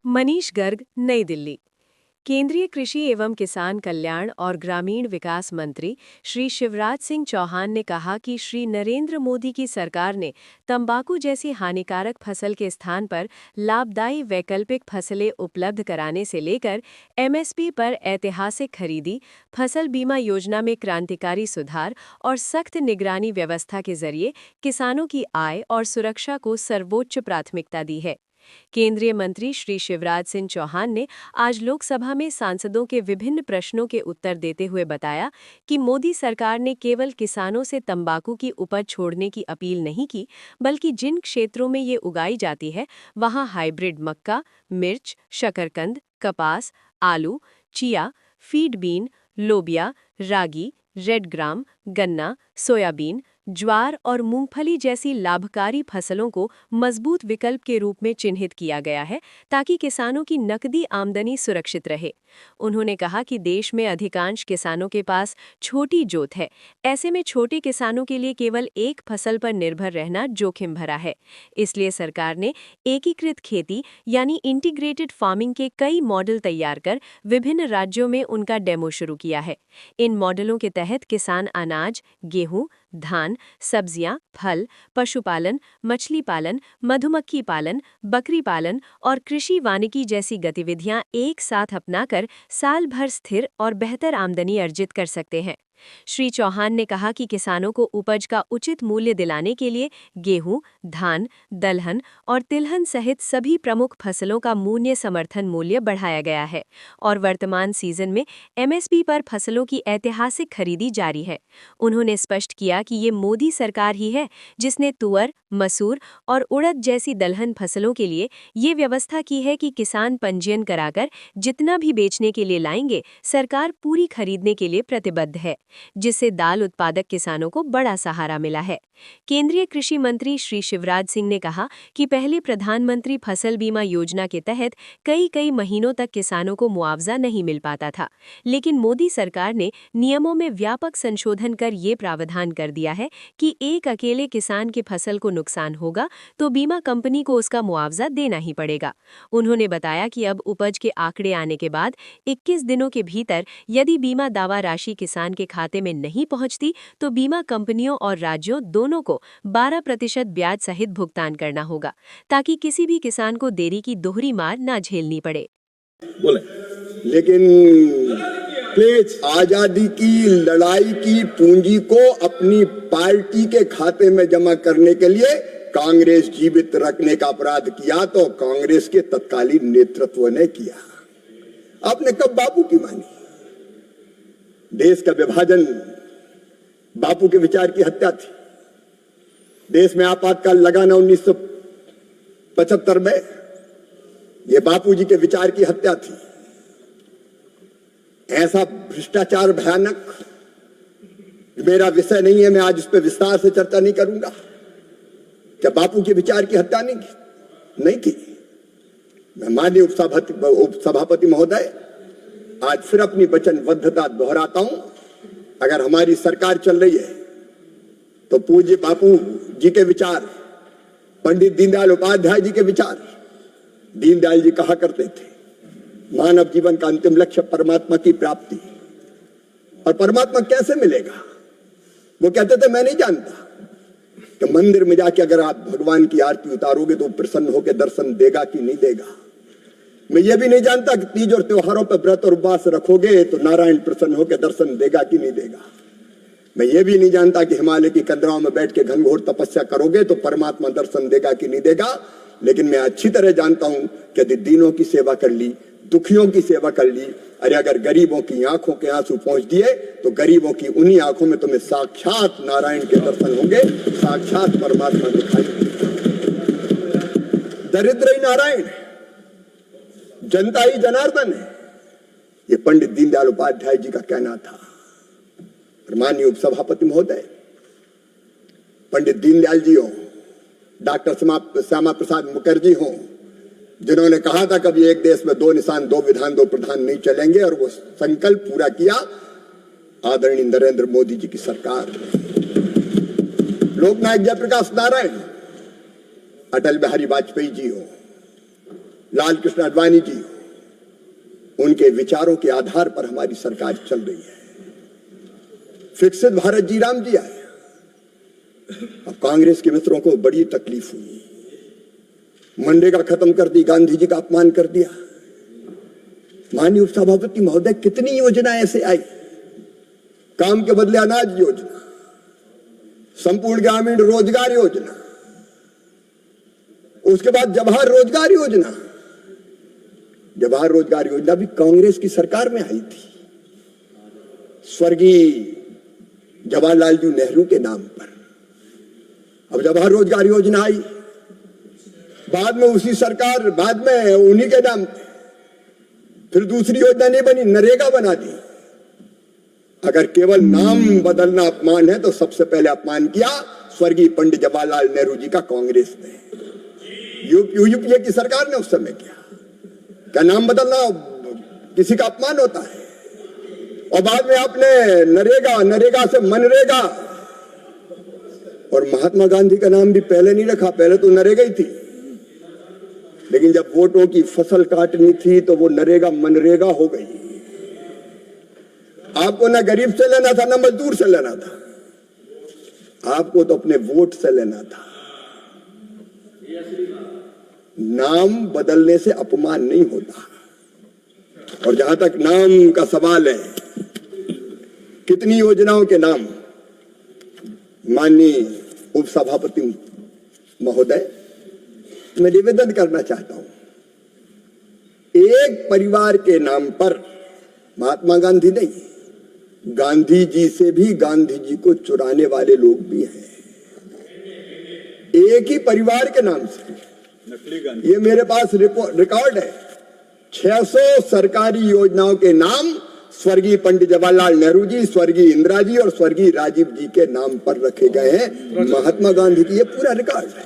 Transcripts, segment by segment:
मनीष गर्ग, नई दिल्ली। केंद्रीय कृषि एवं किसान कल्याण और ग्रामीण विकास मंत्री श्री शिवराज सिंह चौहान ने कहा कि श्री नरेंद्र मोदी की सरकार ने तंबाकू जैसी हानिकारक फसल के स्थान पर लाभदायी वैकल्पिक फसलें उपलब्ध कराने से लेकर एमएसपी पर ऐतिहासिक खरीदी, फसल बीमा योजना में क्रांतिकारी सुधार और सख्त निगरानी व्यवस्था के जरिए किसानों की आय और सुरक्षा को सर्वोच्च प्राथमिकता दी है। केंद्रीय मंत्री श्री शिवराज सिंह चौहान ने आज लोकसभा में सांसदों के विभिन्न प्रश्नों के उत्तर देते हुए बताया कि मोदी सरकार ने केवल किसानों से तंबाकू की उपज छोड़ने की अपील नहीं की, बल्कि जिन क्षेत्रों में ये उगाई जाती है वहां हाइब्रिड मक्का, मिर्च, शकरकंद, कपास, आलू, चिया, फीड बीन, लोबिया, रागी, रेड ग्राम, गन्ना, सोयाबीन, ज्वार और मूंगफली जैसी लाभकारी फसलों को मजबूत विकल्प के रूप में चिन्हित किया गया है, ताकि किसानों की नकदी आमदनी सुरक्षित रहे। उन्होंने कहा कि देश में अधिकांश किसानों के पास छोटी जोत है। ऐसे में छोटे किसानों के लिए केवल एक फसल पर निर्भर रहना जोखिम भरा है। इसलिए सरकार ने एकीकृत खेती यानी इंटीग्रेटेड फार्मिंग के कई मॉडल तैयार कर विभिन्न राज्यों में उनका डेमो शुरू किया है। इन मॉडलों के तहत किसान अनाज, गेहूं, धान, सब्जियां, फल, पशुपालन, मछली पालन, मधुमक्खी पालन, बकरी पालन और कृषि वानिकी जैसी गतिविधियां एक साथ अपनाकर साल भर स्थिर और बेहतर आमदनी अर्जित कर सकते हैं। श्री चौहान ने कहा कि किसानों को उपज का उचित मूल्य दिलाने के लिए गेहूं, धान, दलहन और तिलहन सहित सभी प्रमुख फसलों का मूल्य समर्थन मूल्य बढ़ाया गया है और वर्तमान सीजन में एमएसपी पर फसलों की ऐतिहासिक खरीदी जारी है। उन्होंने स्पष्ट किया कि ये मोदी सरकार ही है जिसने तुअर, मसूर और उड़द जैसी दलहन फसलों के लिए ये व्यवस्था की है कि किसान पंजीयन कराकर जितना भी बेचने के लिए लाएंगे, सरकार पूरी खरीदने के लिए प्रतिबद्ध है, जिससे दाल उत्पादक किसानों को बड़ा सहारा मिला है। केंद्रीय कृषि मंत्री श्री शिवराज सिंह ने कहा कि पहले प्रधानमंत्री फसल बीमा योजना के तहत कई महीनों तक किसानों को मुआवजा नहीं मिल पाता था, लेकिन मोदी सरकार ने नियमों में व्यापक संशोधन कर ये प्रावधान कर दिया है कि एक अकेले किसान की फसल को नुकसान होगा तो बीमा कंपनी को उसका मुआवजा देना ही पड़ेगा। उन्होंने बताया कि अब उपज के आंकड़े आने के बाद 21 दिनों के भीतर यदि बीमा दावा राशि किसान के खाते में नहीं पहुंचती तो बीमा कंपनियों और राज्यों दोनों को 12% ब्याज सहित भुगतान करना होगा, ताकि किसी भी किसान को देरी की दोहरी मार न झेलनी पड़े। बोले लेकिन प्लीज आजादी की लड़ाई की पूंजी को अपनी पार्टी के खाते में जमा करने के लिए कांग्रेस जीवित रखने का अपराध किया तो कांग्रेस के तत्कालीन नेतृत्व ने किया। आपने कब बापू की मानी? देश का विभाजन बापू के विचार की हत्या थी। देश में आपातकाल लगाना 1975 में ये बापू जी के विचार की हत्या थी। ऐसा भ्रष्टाचार भयानक मेरा विषय नहीं है, मैं आज इस पर विस्तार से चर्चा नहीं करूंगा। क्या बापू के विचार की हत्या नहीं की? मैं माननीय उपसभापति महोदय आज फिर अपनी वचनबद्धता दोहराता हूं। अगर हमारी सरकार चल रही है तो पूज्य बापू जी के विचार, पंडित दीनदयाल उपाध्याय जी के विचार। दीनदयाल जी कहा करते थे मानव जीवन का अंतिम लक्ष्य परमात्मा की प्राप्ति। और परमात्मा कैसे मिलेगा? वो कहते थे मैं नहीं जानता कि मंदिर में जाके अगर आप भगवान की आरती उतारोगे तो प्रसन्न होकर दर्शन देगा कि नहीं देगा। मैं ये भी नहीं जानता कि तीज और त्योहारों पर व्रत और उपवास रखोगे तो नारायण प्रसन्न होकर दर्शन देगा कि नहीं देगा। मैं ये भी नहीं जानता कि हिमालय की कंदराओं में बैठ के घनघोर तपस्या करोगे तो परमात्मा दर्शन देगा कि नहीं देगा। लेकिन मैं अच्छी तरह जानता हूं कि यदि दीनों की सेवा कर ली, दुखियों की सेवा कर ली, अरे अगर गरीबों की आंखों के आंसू पहुंच दिए तो गरीबों की उन्हीं आंखों में तुम्हें साक्षात नारायण के दर्शन होंगे, साक्षात परमात्मा दिखाई देंगे। दरिद्र ही नारायण, जनता ही जनार्दन है, ये पंडित दीनदयाल उपाध्याय जी का कहना था। माननीय उपसभापति महोदय, पंडित दीनदयाल जी हो, डॉक्टर श्यामा प्रसाद मुखर्जी हो, जिन्होंने कहा था कभी एक देश में दो निशान, दो विधान, दो प्रधान नहीं चलेंगे, और वो संकल्प पूरा किया आदरणीय नरेंद्र मोदी जी की सरकार। लोकनायक जयप्रकाश नारायण, अटल बिहारी वाजपेयी जी हो, लालकृष्ण आडवाणी जी, उनके विचारों के आधार पर हमारी सरकार चल रही है। विकसित भारत जी राम जी आए, अब कांग्रेस के मित्रों को बड़ी तकलीफ हुई। मनरेगा खत्म कर दी, गांधी जी का अपमान कर दिया। माननीय उपसभापति महोदय, कितनी योजना ऐसे आई, काम के बदले अनाज योजना, संपूर्ण ग्रामीण रोजगार योजना, उसके बाद जवाहर रोजगार योजना। जवाहर रोजगार योजना भी कांग्रेस की सरकार में आई थी, स्वर्गीय जवाहरलाल जी नेहरू के नाम पर। अब जवाहर रोजगार योजना आई, बाद में उसी सरकार, बाद में उन्हीं के नाम पे फिर दूसरी योजना नहीं बनी, नरेगा बना दी। अगर केवल नाम बदलना अपमान है तो सबसे पहले अपमान किया स्वर्गीय पंडित जवाहरलाल नेहरू जी का कांग्रेस ने, यूपीए की सरकार ने उस समय किया। क्या नाम बदलना किसी का अपमान होता है? और बाद में आपने नरेगा से मनरेगा, और महात्मा गांधी का नाम भी पहले नहीं रखा, पहले तो नरेगा ही थी, लेकिन जब वोटों की फसल काटनी थी तो वो नरेगा मनरेगा हो गई। आपको ना गरीब से लेना था, ना मजदूर से लेना था, आपको तो अपने वोट से लेना था। नाम बदलने से अपमान नहीं होता। और जहां तक नाम का सवाल है, कितनी योजनाओं के नाम, माननीय उपसभापति महोदय, मैं निवेदन करना चाहता हूं, एक परिवार के नाम पर महात्मा गांधी नहीं, गांधी जी से भी गांधी जी को चुराने वाले लोग भी हैं, एक ही परिवार के नाम से। ये मेरे पास रिकॉर्ड है, 600 सरकारी योजनाओं के नाम स्वर्गीय पंडित जवाहरलाल नेहरू जी, स्वर्गीय इंदिरा जी और स्वर्गीय राजीव जी के नाम पर रखे गए हैं। महात्मा गांधी की ये पूरा रिकॉर्ड है,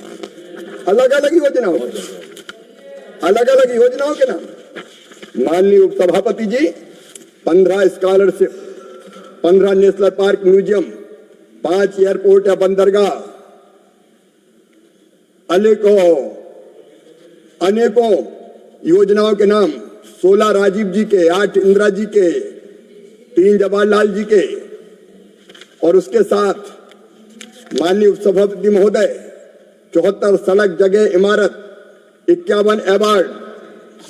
अलग अलग योजनाओं के नाम। माननीय उपसभापति जी, 15 scholarship, 15 national park museum, 5 airport या बंदरगाह, अनेकों योजनाओं के नाम, 16 राजीव जी के, 8 इंदिरा जी के, 3 जवाहरलाल जी के, और उसके साथ माननीय उपसभापति महोदय 74 सड़क जगह इमारत, 51 अवार्ड,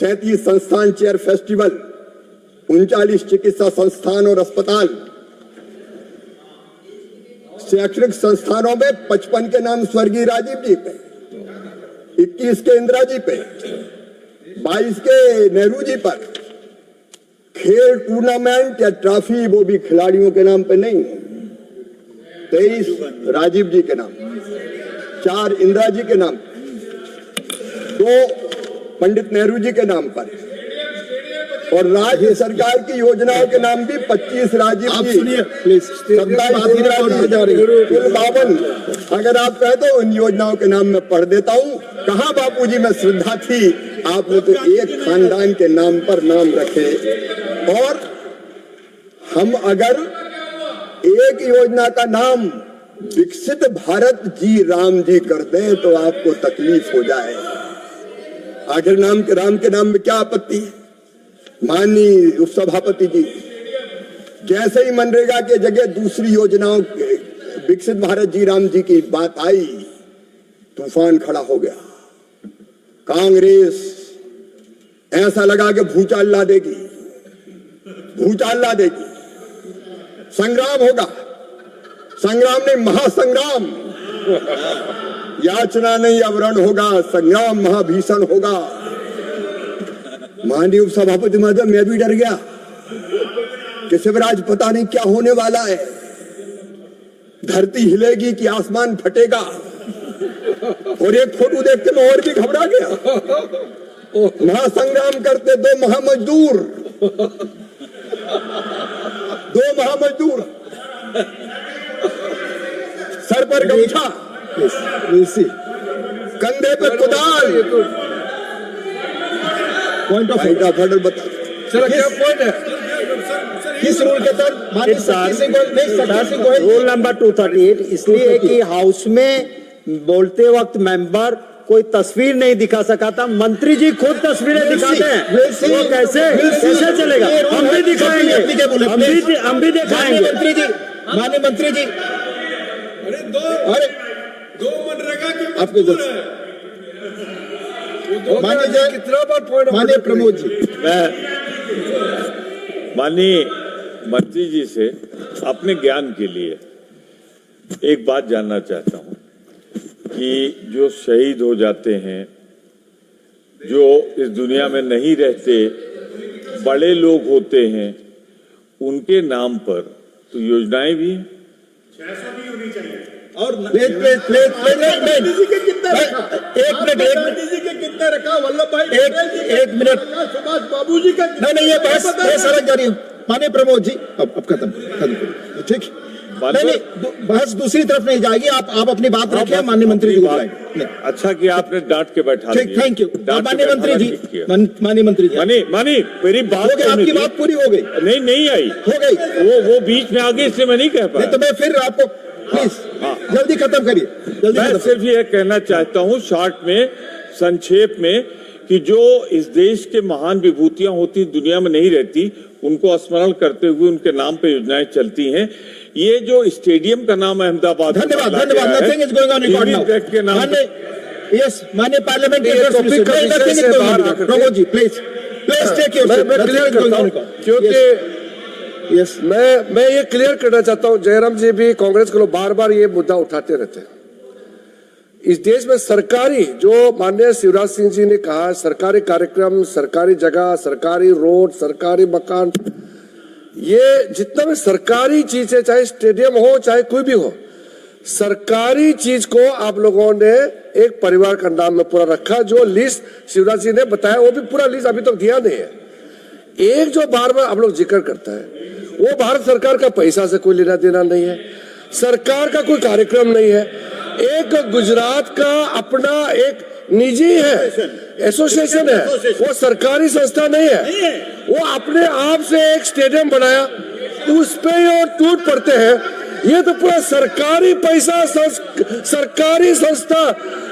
37 संस्थान चेयर फेस्टिवल, 39 चिकित्सा संस्थान और अस्पताल, शैक्षणिक संस्थानों में 55 के नाम स्वर्गीय राजीव जी पे, 21 के इंदिरा जी पे, 22 के नेहरू जी पर, खेल टूर्नामेंट या ट्रॉफी वो भी खिलाड़ियों के नाम पे नहीं, 23 राजीव जी के नाम, 4 इंदिरा जी के नाम, 2 पंडित नेहरू जी के नाम पर, और राज्य सरकार की योजनाओं के नाम भी 25 राजीव जी, 27 इंदिरा जी, कुल 52। अगर आप कहे तो उन योजनाओं के नाम मैं पढ़ देता हूं। कहां बापूजी में श्रद्धा थी, आपने तो एक खानदान के नाम पर नाम रखे। और हम अगर एक योजना का नाम विकसित भारत जी राम जी कर दें तो आपको तकलीफ हो जाए। आखिर राम के नाम में क्या आपत्ति है? माननीय उपसभापति जी, जैसे ही मनरेगा के जगह दूसरी योजनाओं विकसित भारत जी राम जी की बात आई, तूफान खड़ा हो गया। कांग्रेस ऐसा लगा कि भूचाल ला देगी, संग्राम होगा, संग्राम नहीं महासंग्राम, याचना नहीं अवरण होगा, संग्राम महाभीषण होगा। माननीय उपसभापति महोदय, मैं भी डर गया कि शिवराज पता नहीं क्या होने वाला है, धरती हिलेगी कि आसमान फटेगा। और एक फोटो देख के मैं और भी घबरा गया। महासंग्राम करते 2 महामजदूर, 2 महामजदूर, सर पर गमछा, कंधे पे कुदाल। पॉइंट ऑफ ऑर्डर बता सर, क्या पॉइंट है? किस रूल के तहत? रूल नंबर 238 इसलिए कि हाउस में बोलते वक्त मेंबर कोई तस्वीर नहीं दिखा सका था। मंत्री जी खुद तस्वीरें दिखाते हैं, वो कैसे चलेगा? हम भी दिखाएंगे, हम भी दिखाएंगे। मंत्री जी, माननीय मंत्री जी, अरे दो मनरेगा के आपके माननीय कितना बार पॉइंट माननीय प्रमोद जी, मैं माननीय मंत्री जी से अपने ज्ञान के लिए एक बात जानना चाहता हूं कि जो शहीद हो जाते हैं, जो इस दुनिया में नहीं रहते, बड़े लोग होते हैं, उनके नाम पर तो योजनाएं भी हैं। 600 भी होनी चाहिए। और please please please Gandhi ji के कितने रखा? एक मिनट, गांधी जी के कितने रखा? वल्लभ भाई एक मिनट, सुभाष बाबू जी का नहीं ये बहस अलग जा रही है। माननीय प्रमोद जी, अब खत्म करिए, ठीक? नहीं, बहस दूसरी तरफ नहीं जाएगी। आप अपनी बात रखिए, माननीय मंत्री जी को बुलाएंगे। अच्छा कि आपने डांट के बैठा दिया। थैंक यू माननीय मंत्री जी, माननीय मंत्री जी। मानी मेरी बात हो गई, आपकी बात पूरी हो गई? नहीं आई, हो गई। वो बीच में आगे, इसलिए मैं नहीं कह पाया। तो मैं फिर आपको प्लीज जल्दी खत्म करिए, जल्दी मैं सिर्फ ये कहना चाहता हूं शॉर्ट में, संक्षेप में, कि जो इस देश के महान विभूतियां होती दुनिया में नहीं रहती, उनको स्मरण करते हुए उनके नाम पे योजनाएं चलती हैं। ये जो स्टेडियम का नाम अहमदाबाद, धन्यवाद धन्यवाद, nothing is going on record now के नाम यस माननीय parliament Pramod ji, please take your क्योंकि यस मैं ये क्लियर करना चाहता हूं, जयराम जी भी कांग्रेस के लोग बार बार ये मुद्दा उठाते रहते हैं। इस देश में सरकारी, जो माननीय शिवराज सिंह जी ने कहा, सरकारी कार्यक्रम, सरकारी जगह, सरकारी रोड, सरकारी मकान, ये जितना भी सरकारी चीज है, चाहे स्टेडियम हो चाहे कोई भी हो, सरकारी चीज को आप लोगों ने एक परिवार का नाम में पूरा रखा। जो लिस्ट शिवराज जी ने बताया वो भी पूरा लिस्ट अभी तक दिया नहीं है। एक जो बार बार आप लोग जिक्र करता है, वो भारत सरकार का पैसा से कोई लेना देना नहीं है, सरकार का कोई कार्यक्रम नहीं है। एक गुजरात का अपना एक निजी है, एसोसिएशन है, वो सरकारी संस्था नहीं है। वो अपने आप से एक स्टेडियम बनाया, उस पे ये टूट पड़ते हैं। ये तो पूरा सरकारी पैसा, सरकारी संस्था,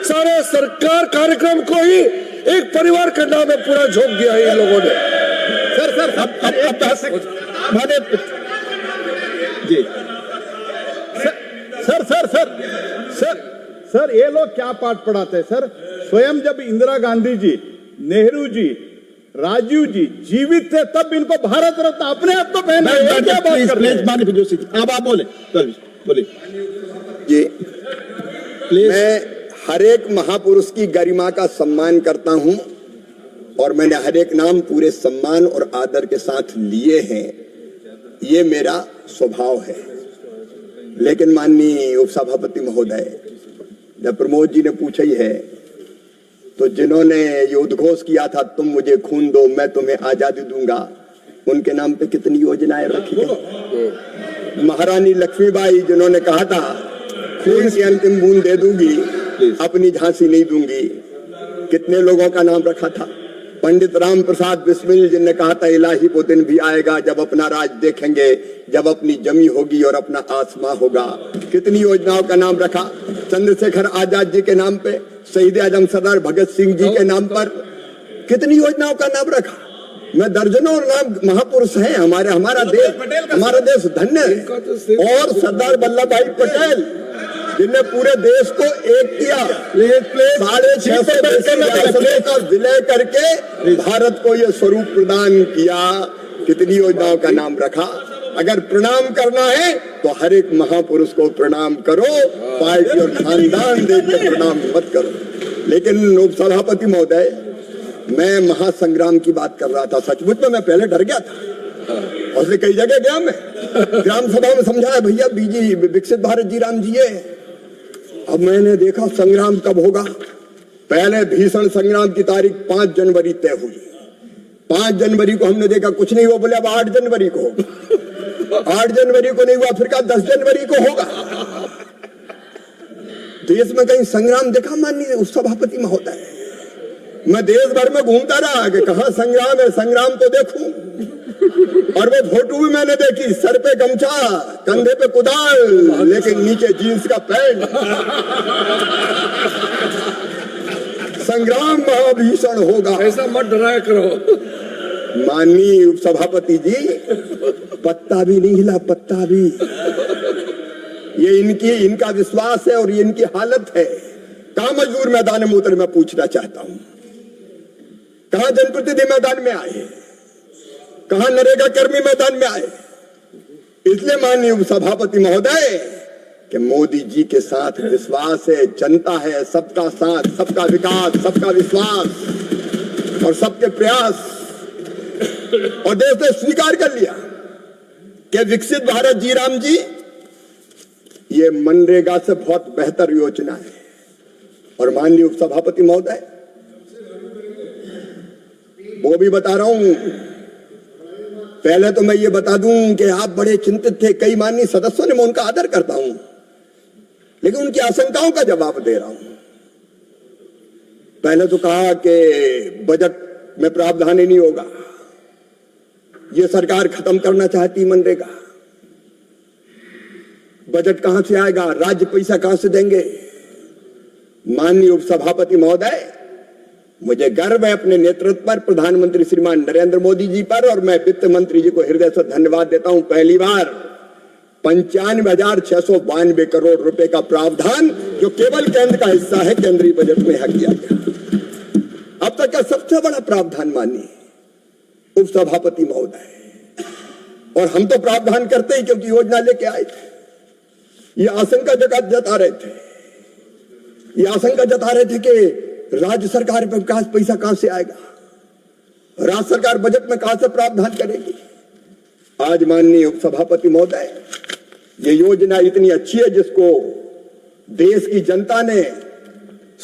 सारे सरकार कार्यक्रम को ही एक परिवार के नाम में पूरा झोंक दिया है इन लोगों ने। जी सर ये लोग क्या पाठ पढ़ाते हैं सर? स्वयं जब इंदिरा गांधी जी, नेहरू जी, राजीव जी जीवित थे, तब इनको भारत रत्न अपने आप तो पहने। अब आप बोले बोलिए जी। मैं हर एक महापुरुष की गरिमा का सम्मान करता हूं और मैंने हर एक नाम पूरे सम्मान और आदर के साथ लिए हैं। ये मेरा स्वभाव है। लेकिन माननीय उपसभापति महोदय, जब प्रमोद जी ने पूछा ही है, तो जिन्होंने ये उद्घोष किया था, तुम मुझे खून दो मैं तुम्हें आजादी दूंगा, उनके नाम पे कितनी योजनाएं रखी गई। महारानी लक्ष्मीबाई जिन्होंने कहा था खून की अंतिम बूंद दे दूंगी, अपनी झांसी नहीं दूंगी, कितने लोगों का नाम रखा था। पंडित राम प्रसाद बिस्मिल जिनने कहा था इलाही वो दिन भी आएगा जब अपना राज देखेंगे, जब अपनी जमी होगी और अपना आसमां होगा, कितनी योजनाओं का नाम रखा। चंद्रशेखर आजाद जी के नाम पे, शहीद आजम सरदार भगत सिंह जी के नाम पर कितनी योजनाओं का नाम रखा। मैं दर्जनों नाम महापुरुष हैं। हमारा देश धन्य है। और सरदार वल्लभ भाई पटेल जिनने पूरे देश को एक किया, 650 का विलय करके भारत को यह स्वरूप प्रदान किया। कितनी योजनाओं का नाम रखा। अगर प्रणाम करना है तो हर एक महापुरुष को प्रणाम करो, पार्टी और खानदान देखकर प्रणाम मत करो। लेकिन उपसभापति महोदय, मैं महासंग्राम की बात कर रहा था। सचमुच में मैं पहले डर गया था और इसलिए कई जगह गया। मैं ग्राम सभा में समझाया, भैया बीजी विकसित भारत जी राम जी है। अब मैंने देखा संग्राम कब होगा। पहले भीषण संग्राम की तारीख 5 जनवरी तय हुई। 5 जनवरी को हमने देखा कुछ नहीं हुआ, बोले अब 8 जनवरी को। 8 जनवरी को नहीं हुआ, फिर कहा 10 जनवरी को होगा। देश में कहीं संग्राम देखा माननीय उपसभापति महोदय? मैं देश भर में घूमता रहा कि कहां संग्राम है, संग्राम तो देखूं। और वो फोटो भी मैंने देखी, सर पे गमछा, कंधे पे कुदाल, लेकिन नीचे जीन्स का पैंट। संग्राम महाभीषण होगा। ऐसा मत डराया करो। माननीय उपसभापति जी, पत्ता भी नहीं हिला, पत्ता भी। ये इनका विश्वास है और ये इनकी हालत है। कहां मजदूर मैदान में उतरे, मैं पूछना चाहता हूं। कहां जनप्रतिनिधि मैदान में आए, कहां नरेगा कर्मी मैदान में आए। इसलिए माननीय उपसभापति महोदय कि मोदी जी के साथ विश्वास है, जनता है, सबका साथ, सबका विकास, सबका विश्वास और सबके प्रयास। और देश ने स्वीकार कर लिया कि विकसित भारत जी राम जी ये मनरेगा से बहुत बेहतर योजना है। और माननीय उपसभापति महोदय, वो भी बता रहा हूं। पहले तो मैं ये बता दूं कि आप बड़े चिंतित थे, कई माननीय सदस्यों ने, मैं उनका आदर करता हूं, लेकिन उनकी आशंकाओं का जवाब दे रहा हूं। पहले तो कहा कि बजट में प्रावधान ही नहीं होगा, ये सरकार खत्म करना चाहती मनरेगा। बजट कहां से आएगा, राज्य पैसा कहां से देंगे। माननीय उपसभापति महोदय, मुझे गर्व है अपने नेतृत्व पर, प्रधानमंत्री श्रीमान नरेंद्र मोदी जी पर, और मैं वित्त मंत्री जी को हृदय से धन्यवाद देता हूं। पहली बार 95,692 करोड़ रुपए का प्रावधान, जो केवल केंद्र का हिस्सा है, केंद्रीय बजट में यहां किया गया। अब तक का सबसे बड़ा प्रावधान माननीय उपसभापति महोदय। और हम तो प्रावधान करते ही क्योंकि योजना लेके आए थे। ये आशंका जता रहे थे, ये आशंका जता रहे थे कि राज्य सरकार पे विकास पैसा कहां से आएगा, राज्य सरकार बजट में कहां से प्रावधान करेगी। आज माननीय उपसभापति महोदय, ये योजना इतनी अच्छी है जिसको देश की जनता ने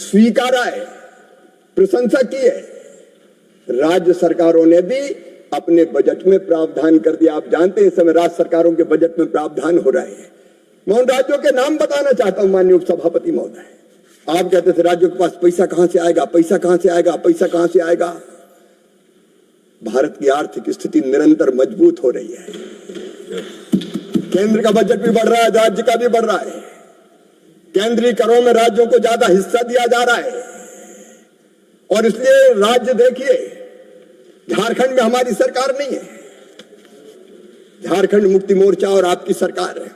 स्वीकारा है, प्रशंसा की है। राज्य सरकारों ने भी अपने बजट में प्रावधान कर दिया। आप जानते हैं इस समय राज्य सरकारों के बजट में प्रावधान हो रहे हैं। मैं उन राज्यों के नाम बताना चाहता हूं माननीय उपसभापति महोदय। आप कहते थे राज्यों के पास पैसा कहां से आएगा, पैसा कहां से आएगा, पैसा कहां से आएगा। भारत की आर्थिक स्थिति निरंतर मजबूत हो रही है। केंद्र का बजट भी बढ़ रहा है, राज्य का भी बढ़ रहा है। केंद्रीय करों में राज्यों को ज्यादा हिस्सा दिया जा रहा है। और इसलिए राज्य देखिए, झारखंड में हमारी सरकार नहीं है, झारखंड मुक्ति मोर्चा और आपकी सरकार है।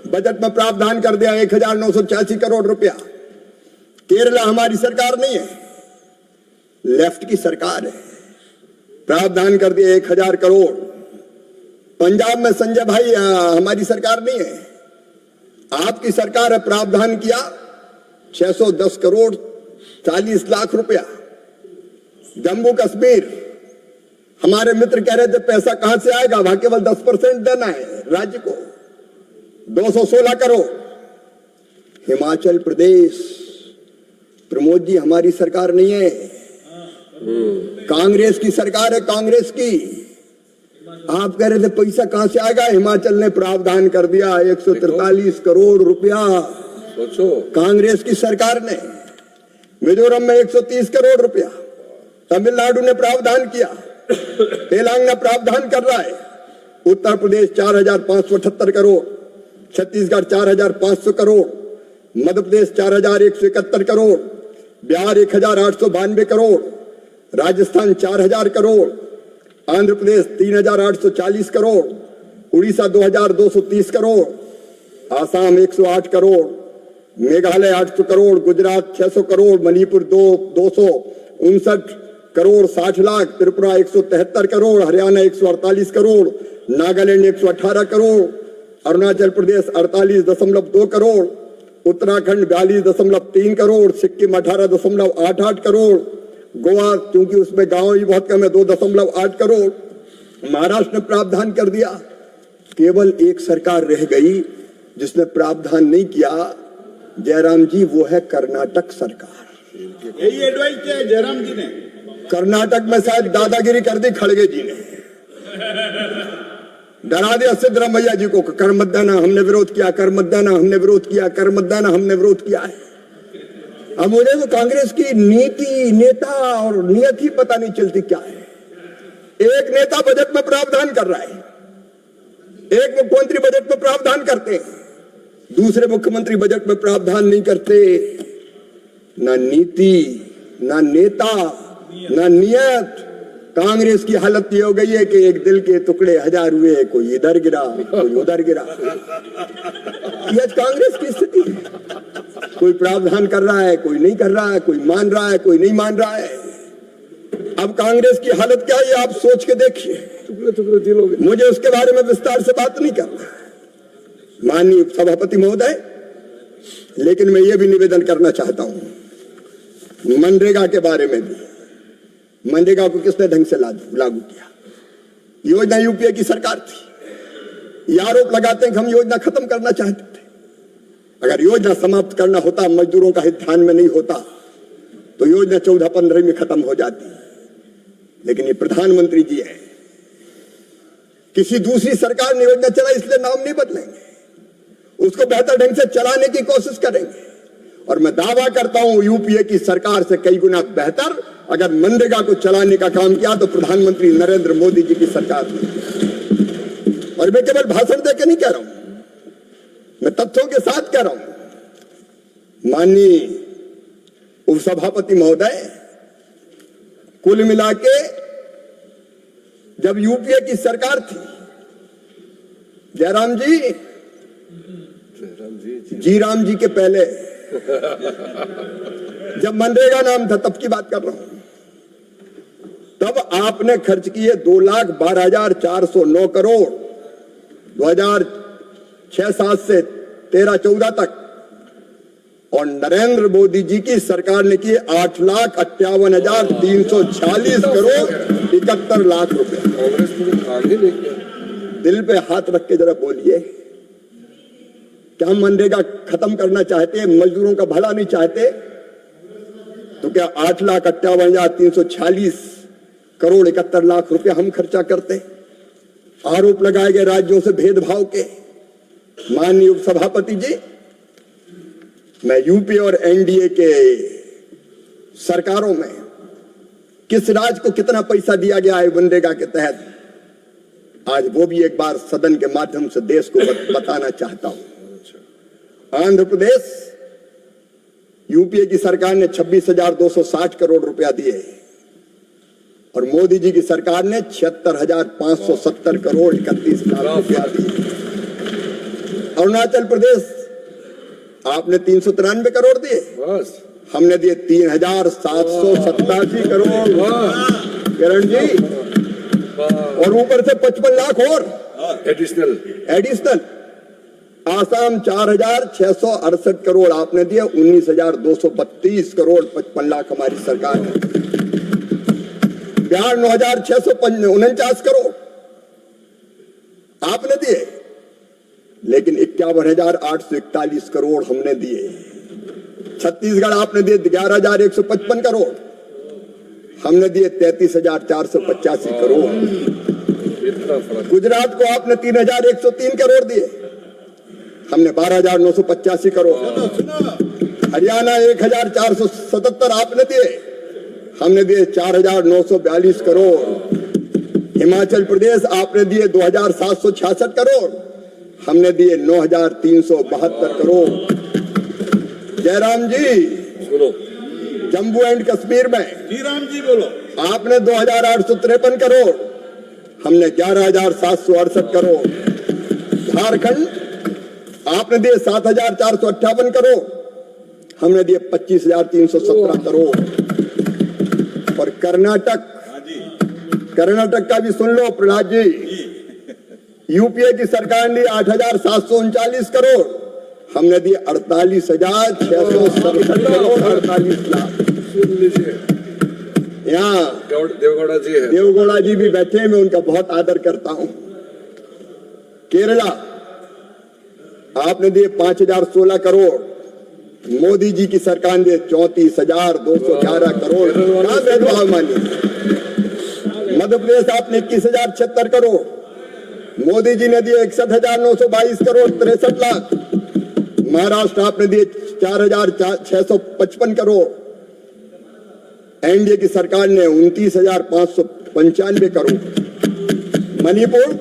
बजट में प्रावधान कर दिया 1986 करोड़ रुपया। केरला हमारी सरकार नहीं है, लेफ्ट की सरकार है, प्रावधान कर दिया 1000 करोड़। पंजाब में संजय भाई हमारी सरकार नहीं है, आपकी सरकार है, प्रावधान किया 610 करोड़ 40 लाख रुपया। जम्मू कश्मीर हमारे मित्र कह रहे थे पैसा कहां से आएगा, वहां केवल 10% देना है राज्य को, 216 करोड़। हिमाचल प्रदेश, प्रमोद जी हमारी सरकार नहीं है, कांग्रेस की सरकार है, कांग्रेस की। आप कह रहे थे पैसा कहां से आएगा, हिमाचल ने प्रावधान कर दिया 143 करोड़ रुपया, सोचो, कांग्रेस की सरकार ने। मिजोरम में 130 करोड़ रुपया, तमिलनाडु ने प्रावधान किया, तेलंगाना प्रावधान कर रहा है, उत्तर प्रदेश 4578 करोड़, छत्तीसगढ़ 4500 करोड़, मध्य प्रदेश 4171 करोड़, बिहार 1892 करोड़, राजस्थान 4000 करोड़, आंध्र प्रदेश 3840 करोड़, उड़ीसा 2230 करोड़, आसाम 108 करोड़, मेघालय 800 करोड़, गुजरात 600 करोड़, मणिपुर 259 करोड़ 60 लाख, त्रिपुरा 173 करोड़, हरियाणा 148 करोड़, नागालैंड 118 करोड़, अरुणाचल प्रदेश 48.2 करोड़, उत्तराखंड 42.3 करोड़, सिक्किम 18.88 करोड़, गोवा क्योंकि उसमें गांव ही बहुत कम है 2.8 करोड़, महाराष्ट्र ने प्रावधान कर दिया। केवल एक सरकार रह गई जिसने प्रावधान नहीं किया जयराम जी, वो है कर्नाटक सरकार। यही एडवाइस किया है जयराम जी ने। कर्नाटक में शायद दादागिरी कर दी खड़गे जी ने, डरा दिया सिद्धरामैया जी को, कर मत देना, हमने विरोध किया, कर मत देना, हमने विरोध किया, कर मत देना, हमने विरोध किया है। अब मुझे तो कांग्रेस की नीति, नेता और नियत ही पता नहीं चलती क्या है। एक नेता बजट में प्रावधान कर रहा है, एक मुख्यमंत्री बजट में प्रावधान करते हैं, दूसरे मुख्यमंत्री बजट में प्रावधान नहीं करते। ना नीति, ना नेता, ना नियत। कांग्रेस की हालत ये हो गई है कि एक दिल के टुकड़े हजार हुए, कोई इधर गिरा कोई उधर गिरा। ये आज कांग्रेस की स्थिति है। कोई प्रावधान कर रहा है, कोई नहीं कर रहा है, कोई मान रहा है, कोई नहीं मान रहा है। अब कांग्रेस की हालत क्या है आप सोच के देखिए। टुकड़े टुकड़े दिल हो गए। मुझे उसके बारे में विस्तार से बात नहीं करना, माननीय सभापति महोदय, लेकिन मैं ये भी निवेदन करना चाहता हूं मनरेगा के बारे में भी। मनरेगा को किसने ढंग से लागू किया? योजना यूपीए की सरकार थी। ये आरोप लगाते हैं कि हम योजना खत्म करना चाहते थे। अगर योजना समाप्त करना होता, मजदूरों का हित ध्यान में नहीं होता, तो योजना 14-15 में खत्म हो जाती। लेकिन ये प्रधानमंत्री जी है, किसी दूसरी सरकार ने योजना चला इसलिए नाम नहीं बदलेंगे, उसको बेहतर ढंग से चलाने की कोशिश करेंगे। और मैं दावा करता हूं यूपीए की सरकार से कई गुना बेहतर अगर मनरेगा को चलाने का काम किया तो प्रधानमंत्री नरेंद्र मोदी जी की सरकार ने। और मैं केवल भाषण देकर नहीं कह रहा हूं, मैं तथ्यों के साथ कह रहा हूं। माननीय उपसभापति महोदय, कुल मिला के जब यूपीए की सरकार थी, जयराम जी के पहले जब मनरेगा नाम था तब की बात कर रहा हूं, तब आपने खर्च किए 2,12,409 करोड़ 2006-07 से 13-14 तक। और नरेंद्र मोदी जी की सरकार ने किए 8,58,346 करोड़ 71 लाख रुपए। कांग्रेस ने काम ही नहीं किया। दिल पे हाथ रख के जरा बोलिए, क्या हम मनरेगा खत्म करना चाहते हैं, मजदूरों का भला नहीं चाहते? तो क्या 8,58,346 करोड़ 71 लाख रुपए हम खर्चा करते? आरोप लगाए गए राज्यों से भेदभाव के। माननीय उपसभापति जी, मैं यूपी और एनडीए के सरकारों में किस राज्य को कितना पैसा दिया गया है मनरेगा के तहत, आज वो भी एक बार सदन के माध्यम से देश को बताना चाहता हूं। आंध्र प्रदेश, यूपीए की सरकार ने 26,260 करोड़ रुपया दिए और मोदी जी की सरकार ने 76,570 करोड़ 31 लाख रुपया दिए। अरुणाचल प्रदेश, आपने 393 करोड़ दिए, बस हमने दिए 3,787 करोड़। किरण जी, और ऊपर से 55 लाख और एडिशनल। आसाम 4,668 करोड़ आपने दिए, 19,232 करोड़ 55 लाख हमारी सरकार है। बिहार 9,649 करोड़ आपने दिए, लेकिन 51,841 करोड़ हमने दिए। छत्तीसगढ़ आपने दिए 11,155 करोड़, हमने दिए 33,485 करोड़। गुजरात को आपने 3,103 करोड़ दिए, हमने 12,985 करोड़। हरियाणा 1,477 आपने दिए, हमने दिए 4,942 करोड़। हिमाचल प्रदेश आपने दिए 2,766 करोड़, हमने दिए 9,372 करोड़। जयराम जी, जम्मू एंड कश्मीर में आपने 2,853 करोड़, हमने 11,768 करोड़। झारखंड आपने दिए 7,458 करोड़, हमने दिए 25,317 करोड़। और कर्नाटक का भी सुन लो प्रहलाद जी, यूपीए की सरकार ने 8,739 करोड़, हमने दिए 48,667 करोड़ 48 लाख। यहाँ देवगौड़ा जी भी बैठे, मैं उनका बहुत आदर करता हूं। केरला आपने दिए 5,016 करोड़, मोदी जी की सरकार ने 34,211 करोड़। कहां भेदभाव मानिए? मध्य प्रदेश आपने 21,076 करोड़, मोदी जी ने दिए 61,922 करोड़ 63 लाख। महाराष्ट्र आपने दिए 4,655 करोड़, एनडीए की सरकार ने 29,595 करोड़। Manipur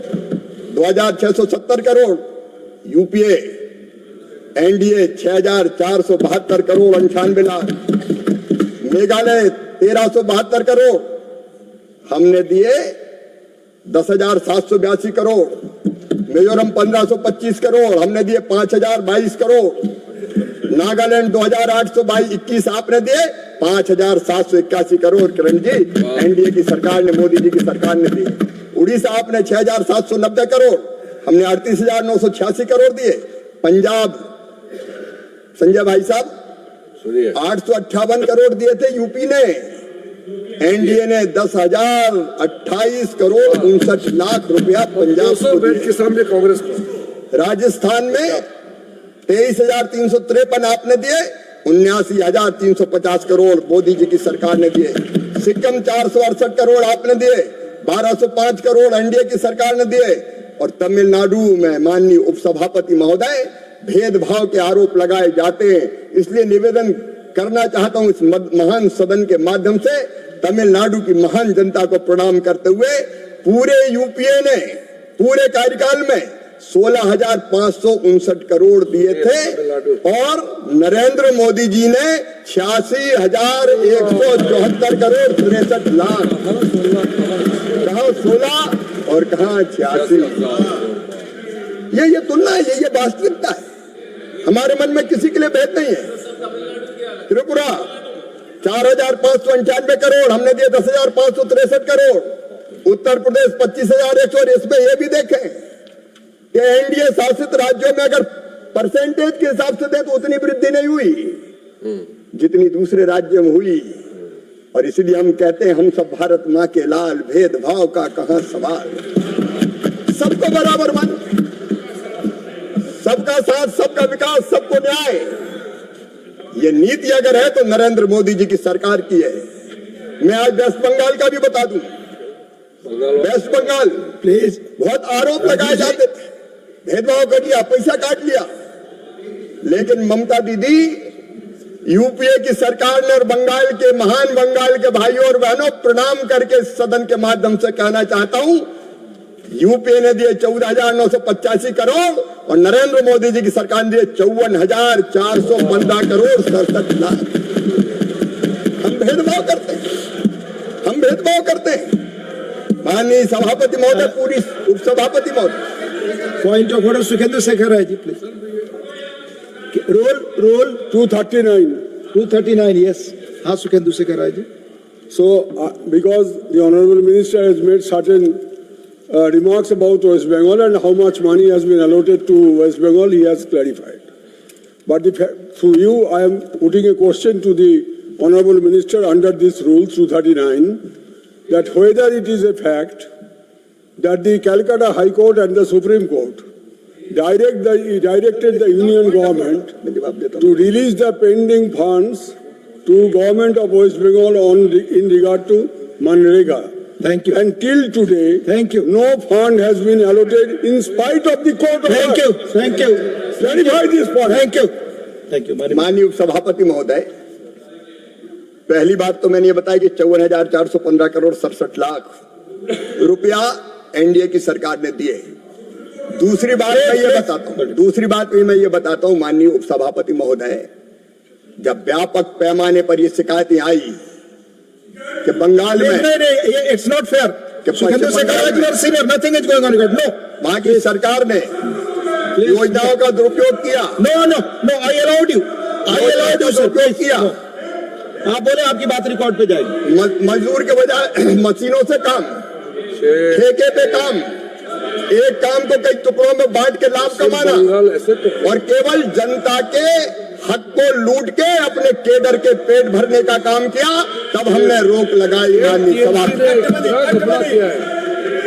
2,670 crore, UPA NDA 6,472 crore 98 lakh. मेघालय 1372 करोड़, हमने दिए 10,782 करोड़। मिजोरम 1525 करोड़, हमने दिए 5,022 करोड़। नागालैंड 2,821, आपने दिए 5,781 करोड़। किरण जी, एनडीए की सरकार ने, मोदी जी की सरकार ने दिए। उड़ीसा आपने 6,790 करोड़, हमने 38,986 करोड़ दिए। पंजाब, संजय भाई साहब, 858 करोड़ दिए थे यूपी ने। एनडीए ने 10,028 करोड़ 59 लाख रुपया पंजाब को दिए। के सामने कांग्रेस को। राजस्थान में 23,353 आपने दिए, 79,350 करोड़ मोदी जी की सरकार ने दिए। सिक्किम 468 करोड़ आपने दिए, 1,205 करोड़ एनडीए की सरकार ने दिए। और तमिलनाडु में माननीय उपसभापति महोदय, भेदभाव के आरोप लगाए जाते हैं, इसलिए निवेदन करना चाहता हूं इस महान सदन के माध्यम से, तमिलनाडु की महान जनता को प्रणाम करते हुए, पूरे यूपीए ने पूरे कार्यकाल में 16,559 करोड़ दिए थे और नरेंद्र मोदी जी ने 86,174 करोड़ 63 लाख। कहां 16 और कहां 86? ये तुलना है, ये वास्तविकता है। हमारे मन में किसी के लिए भेद नहीं है। त्रिपुरा 4,595 करोड़, हमने दिए 10,563 करोड़। उत्तर प्रदेश 25,100। इसमें यह भी देखें कि एनडीए शासित राज्यों में अगर परसेंटेज के हिसाब से दे तो उतनी वृद्धि नहीं हुई जितनी दूसरे राज्यों में हुई। और इसलिए हम कहते हैं, हम सब भारत माँ के लाल, भेदभाव का कहां सवाल। सबको बराबर मान, सबका साथ, सबका विकास, सबको न्याय, ये नीति अगर है तो नरेंद्र मोदी जी की सरकार की है। मैं आज वेस्ट बंगाल का भी बता दूं। वेस्ट बंगाल प्लीज, बहुत आरोप लगाए जाते थे, भेदभाव कर दिया, पैसा काट लिया, लेकिन ममता दीदी, यूपीए की सरकार ने और बंगाल के, महान बंगाल के भाइयों और बहनों, प्रणाम करके सदन के माध्यम से कहना चाहता हूं, यूपीए ने दिए 14,985 करोड़ और नरेंद्र मोदी जी की सरकार ने दिए 54,415 करोड़ 67 लाख। हम भेदभाव करते हैं, हम भेदभाव करते हैं। माननीय सभापति महोदय, पूरी उपसभापति महोदय, point of order Sukhendra Shekhar Rai ji please. Rule 239 yes. हाँ, सुखेंद्र शेखर राय जी। So, because the Honorable Minister has made certain remarks about West Bengal and how much money has been allotted to West Bengal, he has clarified. But through you, I am putting a question to the Honorable Minister under this rule 239, that whether it is a fact that the Calcutta High Court and the Supreme Court directed the Union government to release the pending funds to government of West Bengal in regard to Manrega. Thank you. Until today, Thank you. no fund has been allocated in spite of the court order. Thank you. Thank you. Clarify this point. Thank you. Thank you. माननीय उपसभापति महोदय, पहली बात तो मैंने ये बताया कि 54,415 करोड़ 67 लाख रुपया एनडीए की सरकार ने दिए। दूसरी बात मैं ये बताता हूं, माननीय उपसभापति महोदय, जब व्यापक पैमाने पर ये शिकायतें आई कि बंगाल में, it's not fair. Sukhendra Shekhar Rai senior, nothing is going on record. No, वहां की सरकार ने योजनाओं का दुरुपयोग किया। नो, आई अलाउड यू दुरुपयोग किया। आप बोले, आपकी बात रिकॉर्ड पे जाएगी। मजदूर के बजाय मशीनों से काम, ठेके पे काम, एक काम को कई टुकड़ों में बांट के लाभ कमाना और केवल जनता के हक को लूट के अपने केडर के पेट भरने का काम किया। तब हमने रोक लगाई। माननीय सभा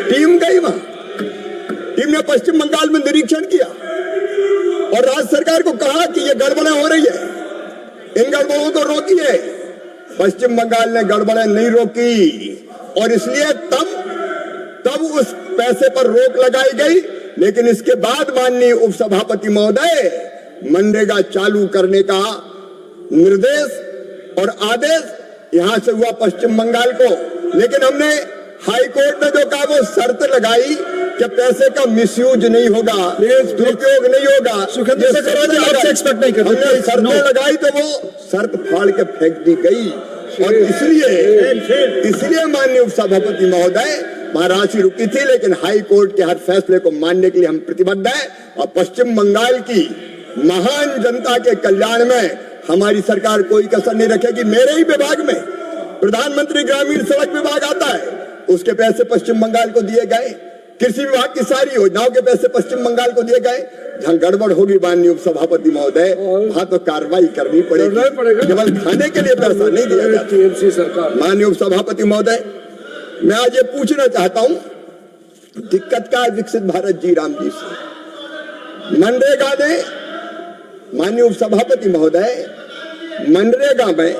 टीम गई वहां, टीम ने पश्चिम बंगाल में निरीक्षण किया और राज्य सरकार को कहा कि ये गड़बड़ें हो रही है, इन गड़बड़ों को रोकिए। पश्चिम बंगाल ने गड़बड़ें नहीं रोकी और इसलिए तब उस पैसे पर रोक लगाई गई। लेकिन इसके बाद माननीय उपसभापति महोदय, मनरेगा चालू करने का निर्देश और आदेश यहां से हुआ पश्चिम बंगाल को। लेकिन हमने हाई कोर्ट ने जो कहा वो शर्त लगाई कि पैसे का मिसयूज नहीं होगा, दुरुपयोग नहीं होगा। हमने शर्तें लगाई तो वो शर्त फाड़ के फेंक दी गई। और इसलिए माननीय उपसभापति महोदय वहां राशि रुकी थी, लेकिन हाई कोर्ट के हर फैसले को मानने के लिए हम प्रतिबद्ध हैं और पश्चिम बंगाल की महान जनता के कल्याण में हमारी सरकार कोई कसर नहीं रखेगी। मेरे ही विभाग में प्रधानमंत्री ग्रामीण सड़क विभाग आता है, उसके पैसे पश्चिम बंगाल को दिए गए। कृषि विभाग की सारी योजनाओं के पैसे पश्चिम बंगाल को दिए गए। जहां गड़बड़ होगी माननीय उपसभापति महोदय, वहां तो कार्रवाई करनी पड़ेगी, केवल खाने के लिए पैसा नहीं दिया जाता। टीएमसी सरकार। माननीय उपसभापति महोदय, मैं आज ये पूछना चाहता हूं, दिक्कत क्या है विकसित भारत जी राम जी से? मनरेगा ने, माननीय उपसभापति महोदय, मनरेगा में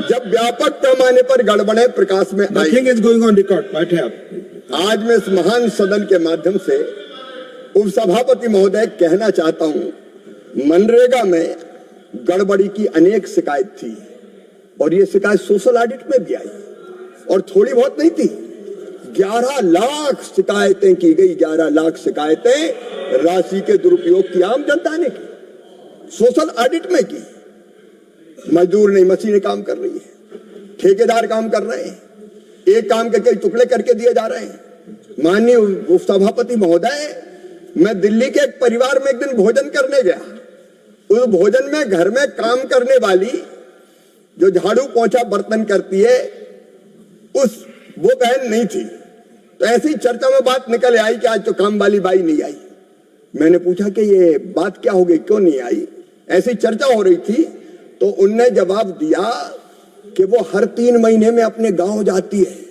जब व्यापक पैमाने पर गड़बड़ें प्रकाश में आई, Nothing is going on record. बैठे आप। आज मैं इस महान सदन के माध्यम से उपसभापति महोदय कहना चाहता हूं, मनरेगा में गड़बड़ी की अनेक शिकायत थी और ये शिकायत सोशल ऑडिट में भी आई और थोड़ी बहुत नहीं थी। 11 लाख शिकायतें की गई, 11 लाख शिकायतें राशि के दुरुपयोग की आम जनता ने की, सोशल ऑडिट में की। मजदूर नहीं, मशीनें काम कर रही है, ठेकेदार काम कर रहे हैं, एक काम के कई टुकड़े करके दिए जा रहे हैं। माननीय उपसभापति महोदय, मैं दिल्ली के एक परिवार में एक दिन भोजन करने गया। उस भोजन में घर में काम करने वाली जो झाड़ू पोंछा बर्तन करती है, वो बहन नहीं थी। तो ऐसी चर्चा में बात निकल आई कि आज तो काम वाली बाई नहीं आई। मैंने पूछा कि ये बात क्या हो गई, क्यों नहीं आई? ऐसी चर्चा हो रही थी तो उनने जवाब दिया कि वो हर 3 महीने में अपने गांव जाती है।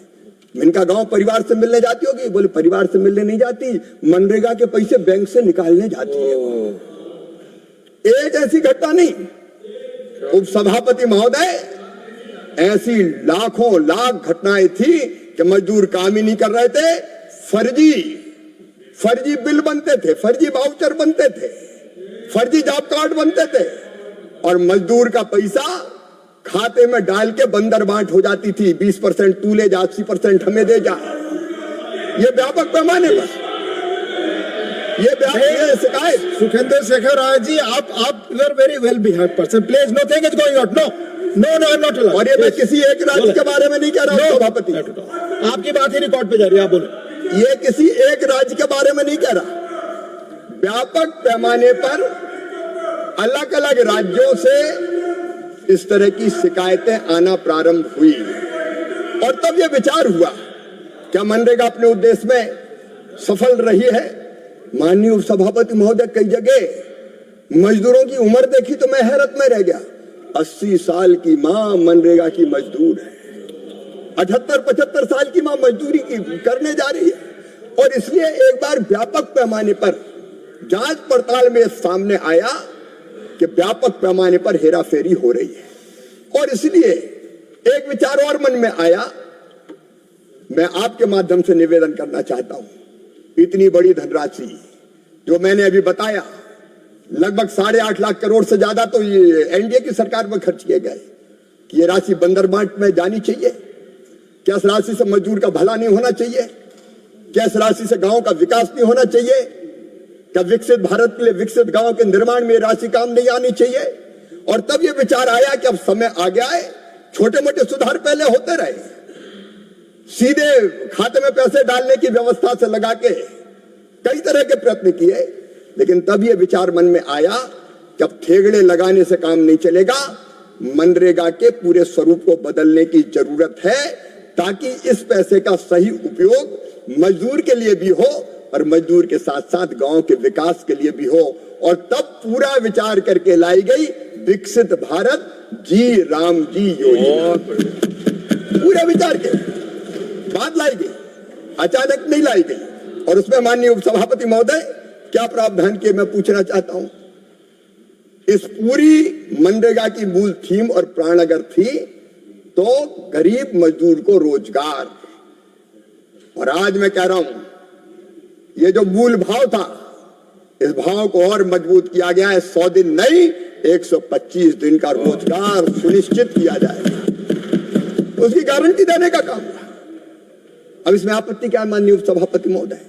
इनका गांव परिवार से मिलने जाती होगी। बोले परिवार से मिलने नहीं जाती, मनरेगा के पैसे बैंक से निकालने जाती है। एक ऐसी घटना नहीं, उपसभापति महोदय, ऐसी लाखों लाख घटनाएं थी कि मजदूर काम ही नहीं कर रहे थे, फर्जी बिल बनते थे, फर्जी वाउचर बनते थे, फर्जी जॉब कार्ड बनते थे और मजदूर का पैसा खाते में डाल के बंदर बांट हो जाती थी। 20% तू ले जा, 80% हमें दे जा। ये व्यापक पैमाने पर, ये शिकायत। सुखेंद्र शेखर राय जी, आप you are very well behaved person, please nothing is going out. No, I am not allowed. और ये मैं किसी एक राज्य के बारे में नहीं कह रहा हूं सभापति, आपकी बात ही रिकॉर्ड पे जा रही है, आप बोलो। ये किसी एक राज्य के बारे में नहीं कह रहा, व्यापक पैमाने पर अलग अलग राज्यों से इस तरह की शिकायतें आना प्रारंभ हुई और तब यह विचार हुआ, क्या मनरेगा अपने उद्देश्य में सफल रही है? माननीय उपसभापति महोदय, कई जगह मजदूरों की उम्र देखी तो मैं हैरत में रह गया। 80 साल की मां मनरेगा की मजदूर है, 78-75 साल की मां मजदूरी की करने जा रही है। और इसलिए एक बार व्यापक पैमाने पर जांच पड़ताल में सामने आया कि व्यापक पैमाने पर हेराफेरी हो रही है और इसलिए एक विचार और मन में आया। मैं आपके माध्यम से निवेदन करना चाहता हूं, इतनी बड़ी धनराशि जो मैंने अभी बताया, लगभग 8.5 लाख करोड़ से ज्यादा तो ये एनडीए की सरकार में खर्च किए गए। ये राशि बंदर बांट में जानी चाहिए क्या? इस राशि से मजदूर का भला नहीं होना चाहिए क्या? इस राशि से गांव का विकास नहीं होना चाहिए क्या? विकसित भारत के लिए विकसित गांव के निर्माण में राशि काम नहीं आनी चाहिए? और तब ये विचार आया कि अब समय आ गया है, छोटे मोटे सुधार पहले होते रहे, सीधे खाते में पैसे डालने की व्यवस्था से लगा के कई तरह के प्रयत्न किए, लेकिन तब ये विचार मन में आया कि अब ठेगड़े लगाने से काम नहीं चलेगा, मनरेगा के पूरे स्वरूप को बदलने की जरूरत है ताकि इस पैसे का सही उपयोग मजदूर के लिए भी हो और मजदूर के साथ साथ गांव के विकास के लिए भी हो। और तब पूरा विचार करके लाई गई विकसित भारत जी राम जी योजना। पूरे विचार के बाद लाई गई, अचानक नहीं लाई गई। और उसमें माननीय उपसभापति महोदय क्या प्रावधान किए, मैं पूछना चाहता हूं। इस पूरी मनरेगा की मूल थीम और प्राण अगर थी तो गरीब मजदूर को रोजगार, और आज मैं कह रहा हूं ये जो मूल भाव था, इस भाव को और मजबूत किया गया है। 100 दिन नहीं, 125 दिन का रोजगार सुनिश्चित किया जाएगा, उसकी गारंटी देने का काम था। अब इसमें आपत्ति क्या है माननीय उपसभापति महोदय?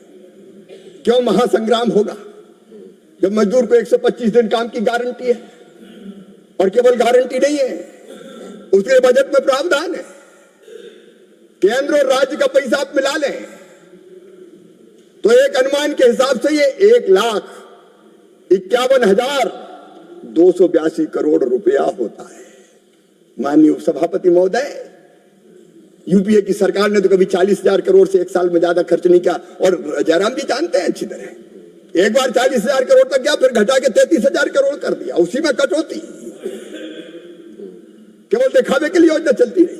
क्यों महासंग्राम होगा जब मजदूर को 125 दिन काम की गारंटी है? और केवल गारंटी नहीं है, उसके बजट में प्रावधान है। केंद्र और राज्य का पैसा आप मिला लें तो एक अनुमान के हिसाब से ये 1,51,282 करोड़ रुपया होता है। माननीय उपसभापति महोदय, यूपीए की सरकार ने तो कभी 40,000 करोड़ से एक साल में ज्यादा खर्च नहीं किया, और जयराम जी जानते हैं अच्छी तरह, एक बार 40,000 करोड़ तक गया, फिर घटा के 33,000 करोड़ कर दिया, उसी में कटौती, केवल दिखावे के लिए योजना चलती रही।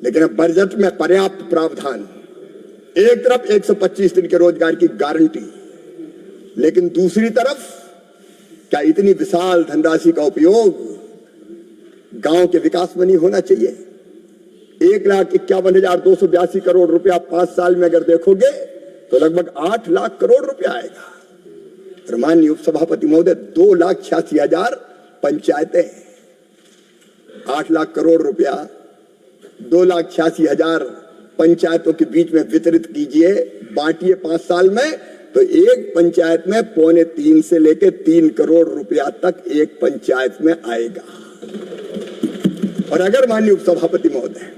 लेकिन अब बजट में पर्याप्त प्रावधान, एक तरफ 125 दिन के रोजगार की गारंटी, लेकिन दूसरी तरफ क्या इतनी विशाल धनराशि का उपयोग गांव के विकास में नहीं होना चाहिए? 1,51,282 करोड़ रुपया 5 साल में अगर देखोगे तो लगभग 8 लाख करोड़ रुपया आएगा। माननीय उपसभापति महोदय, 2,86,000 पंचायतें, 8 लाख करोड़ रुपया 2,86,000 पंचायतों के बीच में वितरित कीजिए, बांटिए 5 साल में, तो एक पंचायत में 2.25 से लेकर 3 करोड़ रुपया तक एक पंचायत में आएगा। और अगर माननीय उपसभापति महोदय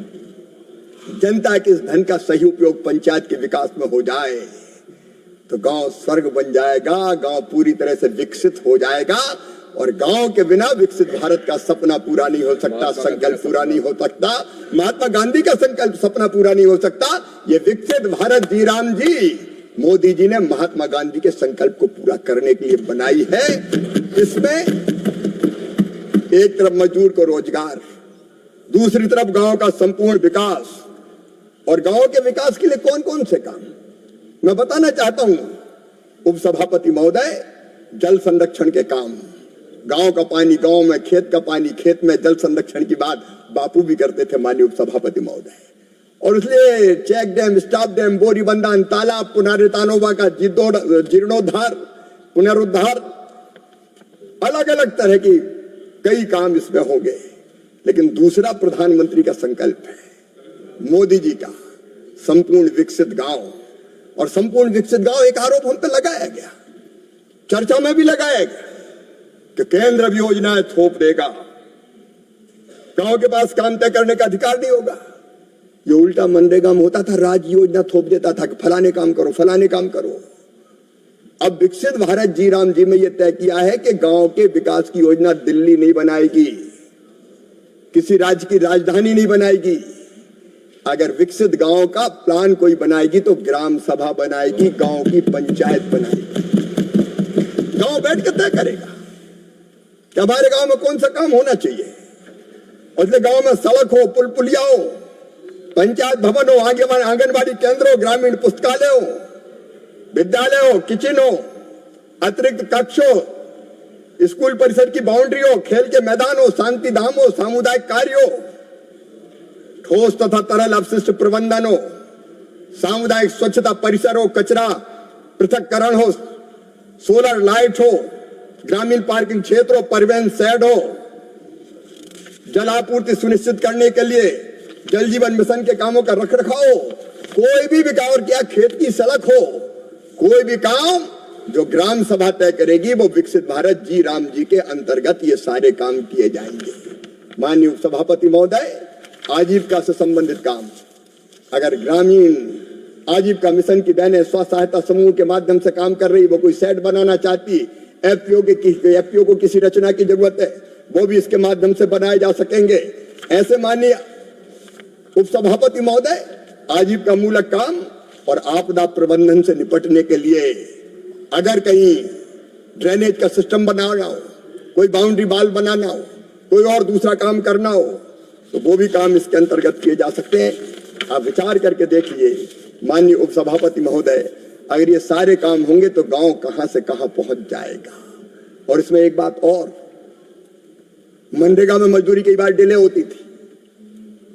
जनता के इस धन का सही उपयोग पंचायत के विकास में हो जाए तो गांव स्वर्ग बन जाएगा, गांव पूरी तरह से विकसित हो जाएगा। और गांव के बिना विकसित भारत का सपना पूरा नहीं हो सकता, संकल्प पूरा नहीं हो सकता, महात्मा गांधी का संकल्प सपना पूरा नहीं हो सकता। ये विकसित भारत जी राम जी मोदी जी ने महात्मा गांधी के संकल्प को पूरा करने के लिए बनाई है। इसमें एक तरफ मजदूर को रोजगार, दूसरी तरफ गांव का संपूर्ण विकास, और गांव के विकास के लिए कौन कौन से काम मैं बताना चाहता हूं उपसभापति महोदय। जल संरक्षण के काम, गांव का पानी गांव में, खेत का पानी खेत में, जल संरक्षण की बात बापू भी करते थे माननीय उपसभापति महोदय। और इसलिए चेक डैम, स्टॉप डैम, बोरी बंधान, तालाब, पुनर्तानोवा का जीर्णोद्धार, पुनरुद्धार, अलग अलग तरह की कई काम इसमें होंगे। लेकिन दूसरा प्रधानमंत्री का संकल्प है, मोदी जी का, संपूर्ण विकसित गांव। और संपूर्ण विकसित गांव एक आरोप हम पे लगाया गया, चर्चा में भी लगाया गया कि केंद्र भी योजनाएं थोप देगा, गांव के पास काम तय करने का अधिकार नहीं होगा। ये उल्टा मनरेगा में होता था, राज्य योजना थोप देता था कि फलाने काम करो, फलाने काम करो। अब विकसित भारत जी राम जी में यह तय किया है कि गांव के विकास की योजना दिल्ली नहीं बनाएगी, किसी राज्य की राजधानी नहीं बनाएगी। अगर विकसित गांव का प्लान कोई बनाएगी तो ग्राम सभा बनाएगी, गांव की पंचायत बनाएगी, गांव बैठ कर तय करेगा कि हमारे गांव में कौन सा काम होना चाहिए। और इसलिए गांव में सड़क हो, पुल पुलिया हो, पंचायत भवन हो, आंगनबाड़ी केंद्र हो, ग्रामीण पुस्तकालय हो, विद्यालय हो, किचन हो, अतिरिक्त कक्ष हो, स्कूल परिसर की बाउंड्री हो, खेल के मैदान हो, शांति धाम हो, सामुदायिक कार्य हो, ठोस तथा तरल अपशिष्ट प्रबंधन हो, सामुदायिक स्वच्छता परिसर हो, कचरा पृथक्करण हो, सोलर लाइट हो, ग्रामीण पार्किंग क्षेत्र हो, परिवहन शेड हो, जल आपूर्ति सुनिश्चित करने के लिए जल जीवन मिशन के कामों का रखरखाव हो, कोई भी विकास, क्या खेत की सड़क हो, कोई भी काम जो ग्राम सभा तय करेगी वो विकसित भारत जी राम जी के अंतर्गत ये सारे काम किए जाएंगे। माननीय उपसभापति महोदय, आजीविका से संबंधित काम, अगर ग्रामीण आजीविका मिशन की बहनें स्व सहायता समूह के माध्यम से काम कर रही, वो कोई सेट बनाना चाहती, एफपीओ को किसी रचना की जरूरत है, वो भी इसके माध्यम से बनाए जा सकेंगे। ऐसे माननीय उपसभापति महोदय, आजीविका मूलक काम और आपदा प्रबंधन से निपटने के लिए अगर कहीं ड्रेनेज का सिस्टम बनाना हो, कोई बाउंड्री वाल बनाना हो, कोई और दूसरा काम करना हो, तो वो भी काम इसके अंतर्गत किए जा सकते हैं। आप विचार करके देखिए माननीय उपसभापति महोदय, अगर ये सारे काम होंगे तो गांव कहां से कहां पहुंच जाएगा। और इसमें एक बात और, मनरेगा में मजदूरी कई बार डिले होती थी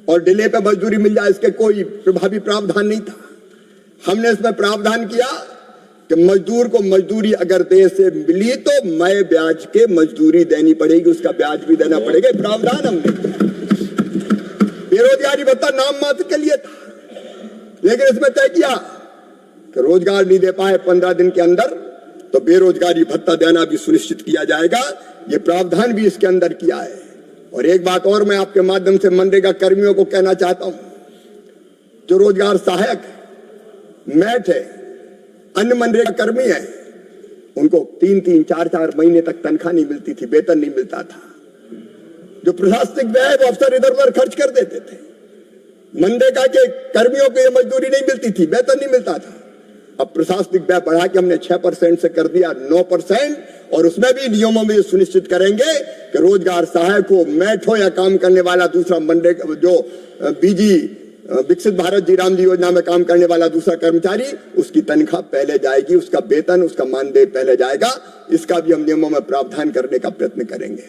और डिले पे मजदूरी मिल जाए इसके कोई प्रभावी प्रावधान नहीं था। हमने इसमें प्रावधान किया कि मजदूर को मजदूरी अगर देश से मिली तो मैं ब्याज के मजदूरी देनी पड़ेगी, उसका ब्याज भी देना पड़ेगा, प्रावधान हमने किया। बेरोजगारी भत्ता नाम मात्र के लिए था, लेकिन इसमें तय किया कि रोजगार नहीं दे पाए 15 दिन के अंदर तो बेरोजगारी भत्ता देना भी सुनिश्चित किया जाएगा। ये प्रावधान भी इसके अंदर किया है। और एक बात और मैं आपके माध्यम से मनरेगा कर्मियों को कहना चाहता हूं, जो रोजगार सहायक है, मैट है, अन्य मनरेगा कर्मी है, उनको 3-3, 4-4 महीने तक तनख्वाह नहीं मिलती थी, वेतन नहीं मिलता था। जो प्रशासनिक व्यय वो अफसर इधर उधर खर्च कर देते थे। मनरेगा के कर्मियों को ये मजदूरी नहीं मिलती थी, वेतन नहीं मिलता था। अब प्रशासनिक व्यय बढ़ा के हमने 6% से कर दिया 9%, और उसमें भी नियमों में सुनिश्चित करेंगे कि रोजगार सहायक हो, मैट हो या काम करने वाला दूसरा मनरेगा जो बीजी विकसित भारत जी राम जी योजना में काम करने वाला दूसरा कर्मचारी, उसकी तनख्वाह पहले जाएगी, उसका वेतन, उसका मानदेय पहले जाएगा। इसका भी हम नियमों में प्रावधान करने का प्रयत्न करेंगे।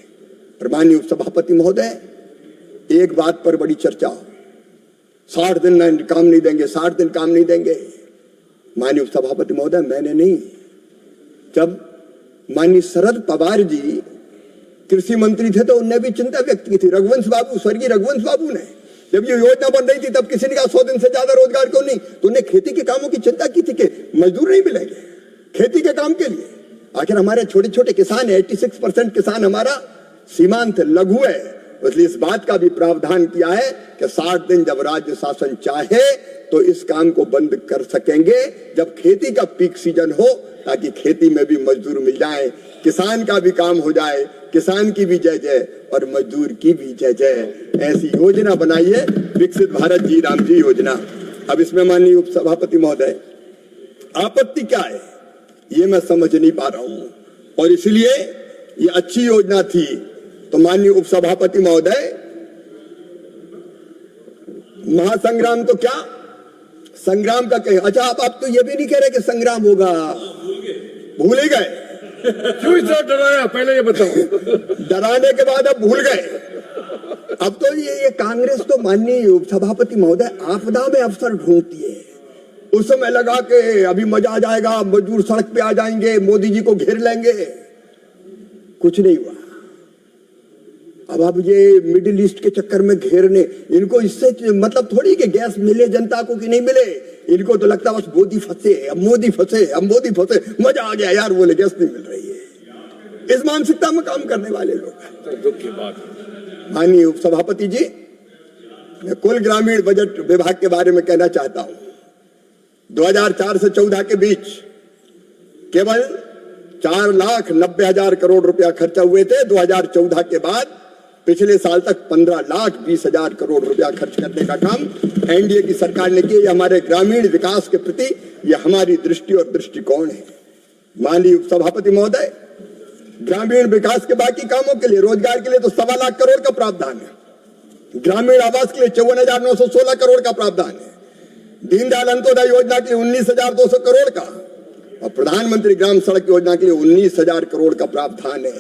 माननीय उपसभापति महोदय, एक बात पर बड़ी चर्चा हो, 60 दिन काम नहीं देंगे, 60 दिन काम नहीं देंगे। माननीय उपसभापति महोदय, मैंने नहीं, जब माननीय शरद पवार जी कृषि मंत्री थे तो उनने भी चिंता व्यक्त की थी। रघुवंश बाबू, स्वर्गीय रघुवंश बाबू ने, जब ये योजना बन रही थी तब किसी ने कहा 100 दिन से ज्यादा रोजगार क्यों नहीं, तो उन्हें खेती के कामों की चिंता की थी कि मजदूर नहीं मिलेंगे खेती के काम के लिए। आखिर हमारे छोटे छोटे किसान है, 86% किसान हमारा सीमांत लघु है, इसलिए इस बात का भी प्रावधान किया है कि 60 दिन जब राज्य शासन चाहे तो इस काम को बंद कर सकेंगे जब खेती का पीक सीजन हो, ताकि खेती में भी मजदूर मिल जाए, किसान का भी काम हो जाए, किसान की भी जय जय और मजदूर की भी जय जय। ऐसी योजना बनाइए, विकसित भारत जी राम जी योजना। अब इसमें माननीय उपसभापति महोदय, आपत्ति क्या है ये मैं समझ नहीं पा रहा हूं, और इसलिए ये अच्छी योजना थी तो माननीय उपसभापति महोदय, महासंग्राम तो क्या संग्राम का कहे। अच्छा, आप तो ये भी नहीं कह रहे कि संग्राम होगा, भूल ही गए। क्यों इतना डराया, पहले ये बताओ। डराने के बाद अब भूल गए। अब तो ये कांग्रेस तो माननीय उपसभापति महोदय आपदा में अवसर ढूंढती है। उस समय लगा के अभी मजा आ जाएगा, मजदूर सड़क पे आ जाएंगे, मोदी जी को घेर लेंगे, कुछ नहीं हुआ। अब ये मिडिल ईस्ट के चक्कर में घेरने, इनको इससे मतलब थोड़ी कि गैस मिले जनता को कि नहीं मिले, इनको तो लगता बस मोदी फंसे, अब मोदी फंसे, अब मोदी फंसे, मजा आ गया यार, बोले गैस नहीं मिल रही है। इस मानसिकता में काम करने वाले लोग। दुख की बात। माननीय उपसभापति जी, मैं कुल ग्रामीण बजट विभाग के बारे में कहना चाहता हूं। 2004 से 14 के बीच केवल 4,90,000 करोड़ रुपया खर्चा हुए थे। 2014 के बाद पिछले साल तक 15,20,000 करोड़ रुपया खर्च करने का काम एनडीए की सरकार ने किया। हमारे ग्रामीण विकास के प्रति यह हमारी दृष्टि और दृष्टिकोण है। माननीय उपसभापति महोदय, ग्रामीण विकास के बाकी कामों के लिए, रोजगार के लिए तो 1.25 लाख करोड़ का प्रावधान है। ग्रामीण आवास के लिए 54,916 करोड़ का प्रावधान है। दीनदयाल अंत्योदय योजना के लिए 19,200 करोड़ का, और प्रधानमंत्री ग्राम सड़क योजना के लिए 19,000 करोड़ का प्रावधान है।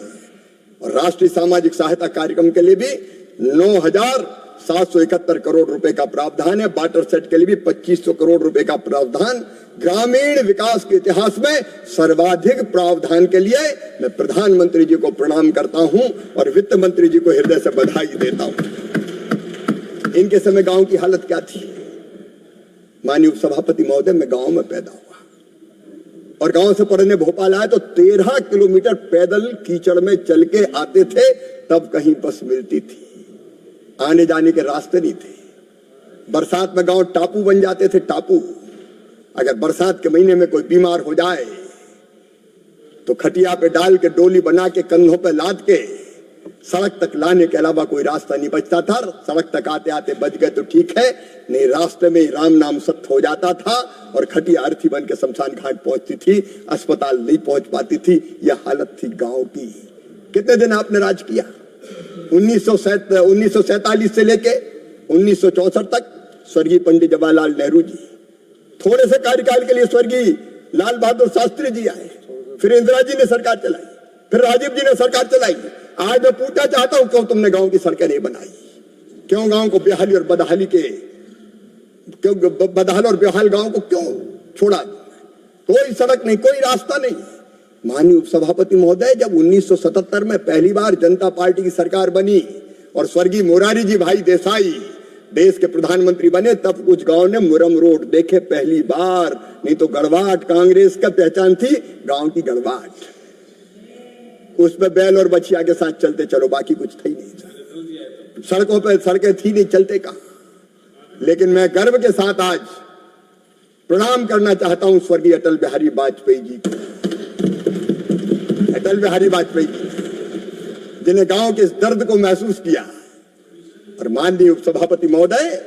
और राष्ट्रीय सामाजिक सहायता कार्यक्रम के लिए भी 9,771 करोड़ रुपए का प्रावधान है। वाटर सेट के लिए भी 2,500 करोड़ रुपए का प्रावधान। ग्रामीण विकास के इतिहास में सर्वाधिक प्रावधान के लिए मैं प्रधानमंत्री जी को प्रणाम करता हूं और वित्त मंत्री जी को हृदय से बधाई देता हूं। इनके समय गांव की हालत क्या थी? माननीय उपसभापति महोदय, मैं गांव में पैदा हुआ और गांव से पढ़ने भोपाल आए तो 13 किलोमीटर पैदल कीचड़ में चल के आते थे, तब कहीं बस मिलती थी, आने जाने के रास्ते नहीं थे। बरसात में गांव टापू बन जाते थे, टापू। अगर बरसात के महीने में कोई बीमार हो जाए तो खटिया पे डाल के डोली बना के कंधों पे लाद के सड़क तक लाने के अलावा कोई रास्ता नहीं बचता था। सड़क तक आते आते बच गए तो ठीक है, नहीं रास्ते में राम नाम सत्य हो जाता था और खटिया अर्थी बन के शमशान घाट पहुंचती थी, अस्पताल नहीं पहुंच पाती थी। यह हालत थी गांव की। कितने दिन आपने राज किया? 1947 से लेके 1964 तक स्वर्गीय पंडित जवाहरलाल नेहरू जी, थोड़े से कार्यकाल के लिए स्वर्गीय लाल बहादुर शास्त्री जी आए, फिर इंदिरा जी ने सरकार चलाई, फिर राजीव जी ने सरकार चलाई। आज मैं पूछना चाहता हूं, क्यों तुमने गांव की सड़कें नहीं बनाई? क्यों गांव को बेहाली और बदहाली के, क्यों बदहाल और बेहाल गांव को क्यों छोड़ा? कोई सड़क नहीं, कोई रास्ता नहीं। माननीय उपसभापति महोदय, जब 1977 में पहली बार जनता पार्टी की सरकार बनी और स्वर्गीय मोरारी जी भाई देसाई देश के प्रधानमंत्री बने, तब कुछ गांव ने मुरम रोड देखे पहली बार। नहीं तो गड़वाट कांग्रेस का पहचान थी, गांव की गड़वाट। उसमें बैल और बछिया के साथ चलते चलो, बाकी कुछ था ही नहीं। सड़कों पर सड़कें थी नहीं, चलते का। लेकिन मैं गर्व के साथ आज प्रणाम करना चाहता हूं स्वर्गीय अटल बिहारी वाजपेयी जी को। अटल बिहारी वाजपेयी जी जिन्हें गांव के इस दर्द को महसूस किया। और माननीय उपसभापति महोदय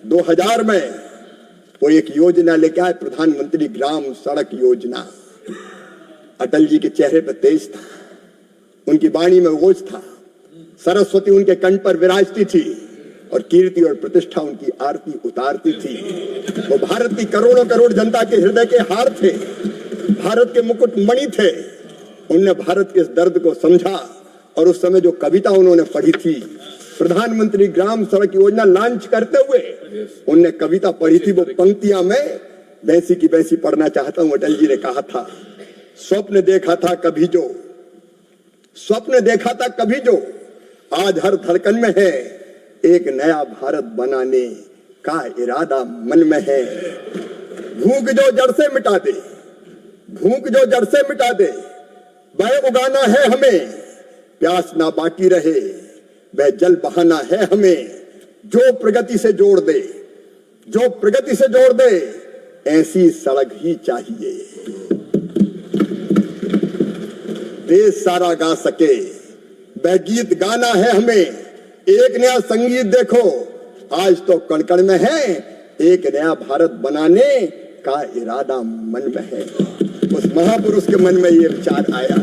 2000 में वो एक योजना लेके आए, प्रधानमंत्री ग्राम सड़क योजना। अटल जी के चेहरे पर तेज था, उनकी वाणी में ओज था, सरस्वती उनके कंठ पर विराजती थी और कीर्ति और प्रतिष्ठा उनकी आरती उतारती थी। वो भारत की करोड़ों करोड़ जनता के हृदय के हार थे, भारत के मुकुट मणि थे। उनने भारत के इस दर्द को समझा और उस समय जो कविता उन्होंने पढ़ी थी, प्रधानमंत्री ग्राम सड़क योजना लॉन्च करते हुए उनने कविता पढ़ी थी, वो पंक्तियां मैं वैसी की वैसी पढ़ना चाहता हूं। अटल जी ने कहा था, स्वप्न देखा था कभी जो, स्वप्न देखा था कभी जो, आज हर धड़कन में है, एक नया भारत बनाने का इरादा मन में है। भूख जो जड़ से मिटा दे, भूख जो जड़ से मिटा दे, वह उगाना है हमें, प्यास ना बाकी रहे, वह जल बहाना है हमें। जो प्रगति से जोड़ दे, जो प्रगति से जोड़ दे, ऐसी सड़क ही चाहिए। देश सारा गा सके वह गीत गाना है हमें। एक नया संगीत देखो आज तो कण कण में है, एक नया भारत बनाने का इरादा मन में है। उस महापुरुष के मन में ये विचार आया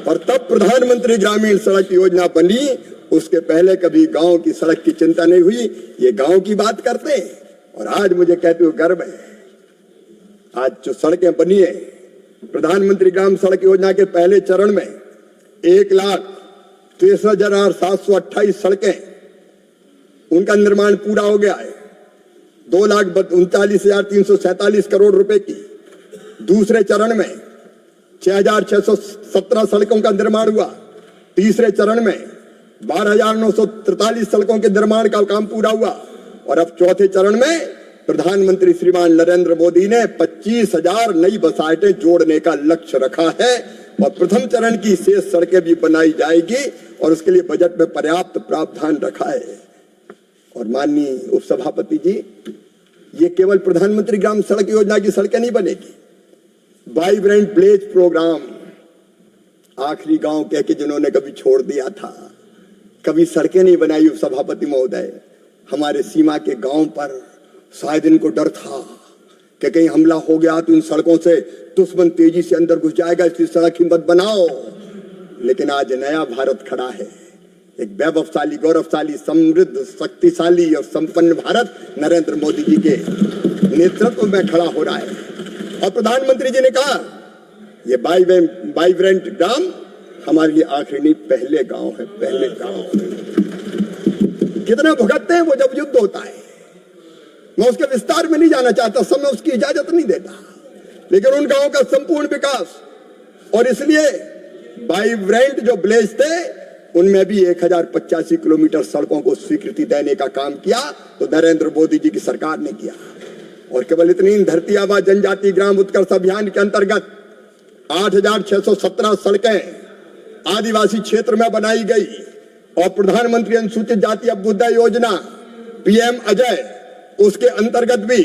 और तब प्रधानमंत्री ग्रामीण सड़क योजना बनी। उसके पहले कभी गांव की सड़क की चिंता नहीं हुई, ये गांव की बात करते हैं। और आज मुझे कहते हुए गर्व है, आज जो सड़कें बनी है प्रधानमंत्री ग्राम सड़क योजना के पहले चरण में 1,63,728 सड़कें, उनका निर्माण पूरा हो गया है। 2,39,347 करोड़ रुपए की। दूसरे चरण में 6,617 सड़कों का निर्माण हुआ। तीसरे चरण में 12,943 सड़कों के निर्माण का काम पूरा हुआ। और अब चौथे चरण में प्रधानमंत्री श्रीमान नरेंद्र मोदी ने 25,000 नई बसाहटें जोड़ने का लक्ष्य रखा है और प्रथम चरण की शेष सड़कें भी बनाई जाएगी और उसके लिए बजट में पर्याप्त प्रावधान रखा है। और माननीय उपसभापति जी, ये केवल प्रधानमंत्री ग्राम सड़क योजना की सड़कें नहीं बनेगी, वाइब्रेंट विलेज प्रोग्राम, आखिरी गांव कह के जिन्होंने कभी छोड़ दिया था, कभी सड़कें नहीं बनाई उपसभापति महोदय। हमारे सीमा के गांव पर शायद इनको डर था कि कहीं हमला हो गया तो इन सड़कों से दुश्मन तेजी से अंदर घुस जाएगा, इसलिए सड़क ही मत बनाओ। लेकिन आज नया भारत खड़ा है, एक वैभवशाली, गौरवशाली, समृद्ध, शक्तिशाली और संपन्न भारत नरेंद्र मोदी जी के नेतृत्व में खड़ा हो रहा है। और प्रधानमंत्री जी ने कहा ये वाइब्रेंट ग्राम हमारे लिए आखिरी नहीं, पहले गांव है, पहले गांव। कितने भुगतते हैं वो जब युद्ध होता है। मैं उसके विस्तार में नहीं जाना चाहता, समय उसकी इजाजत नहीं देता, लेकिन उन गांवों का संपूर्ण विकास। और इसलिए वाइब्रेंट जो विलेज थे उनमें भी 1085 किलोमीटर सड़कों को स्वीकृति देने का काम किया तो नरेंद्र मोदी जी की सरकार ने किया। और केवल इतनी धरती आबा जनजाति ग्राम उत्कर्ष अभियान के अंतर्गत 8,617 सड़कें आदिवासी क्षेत्र में बनाई गई। और प्रधानमंत्री अनुसूचित जाति अभ्युदय योजना PM अजय, उसके अंतर्गत भी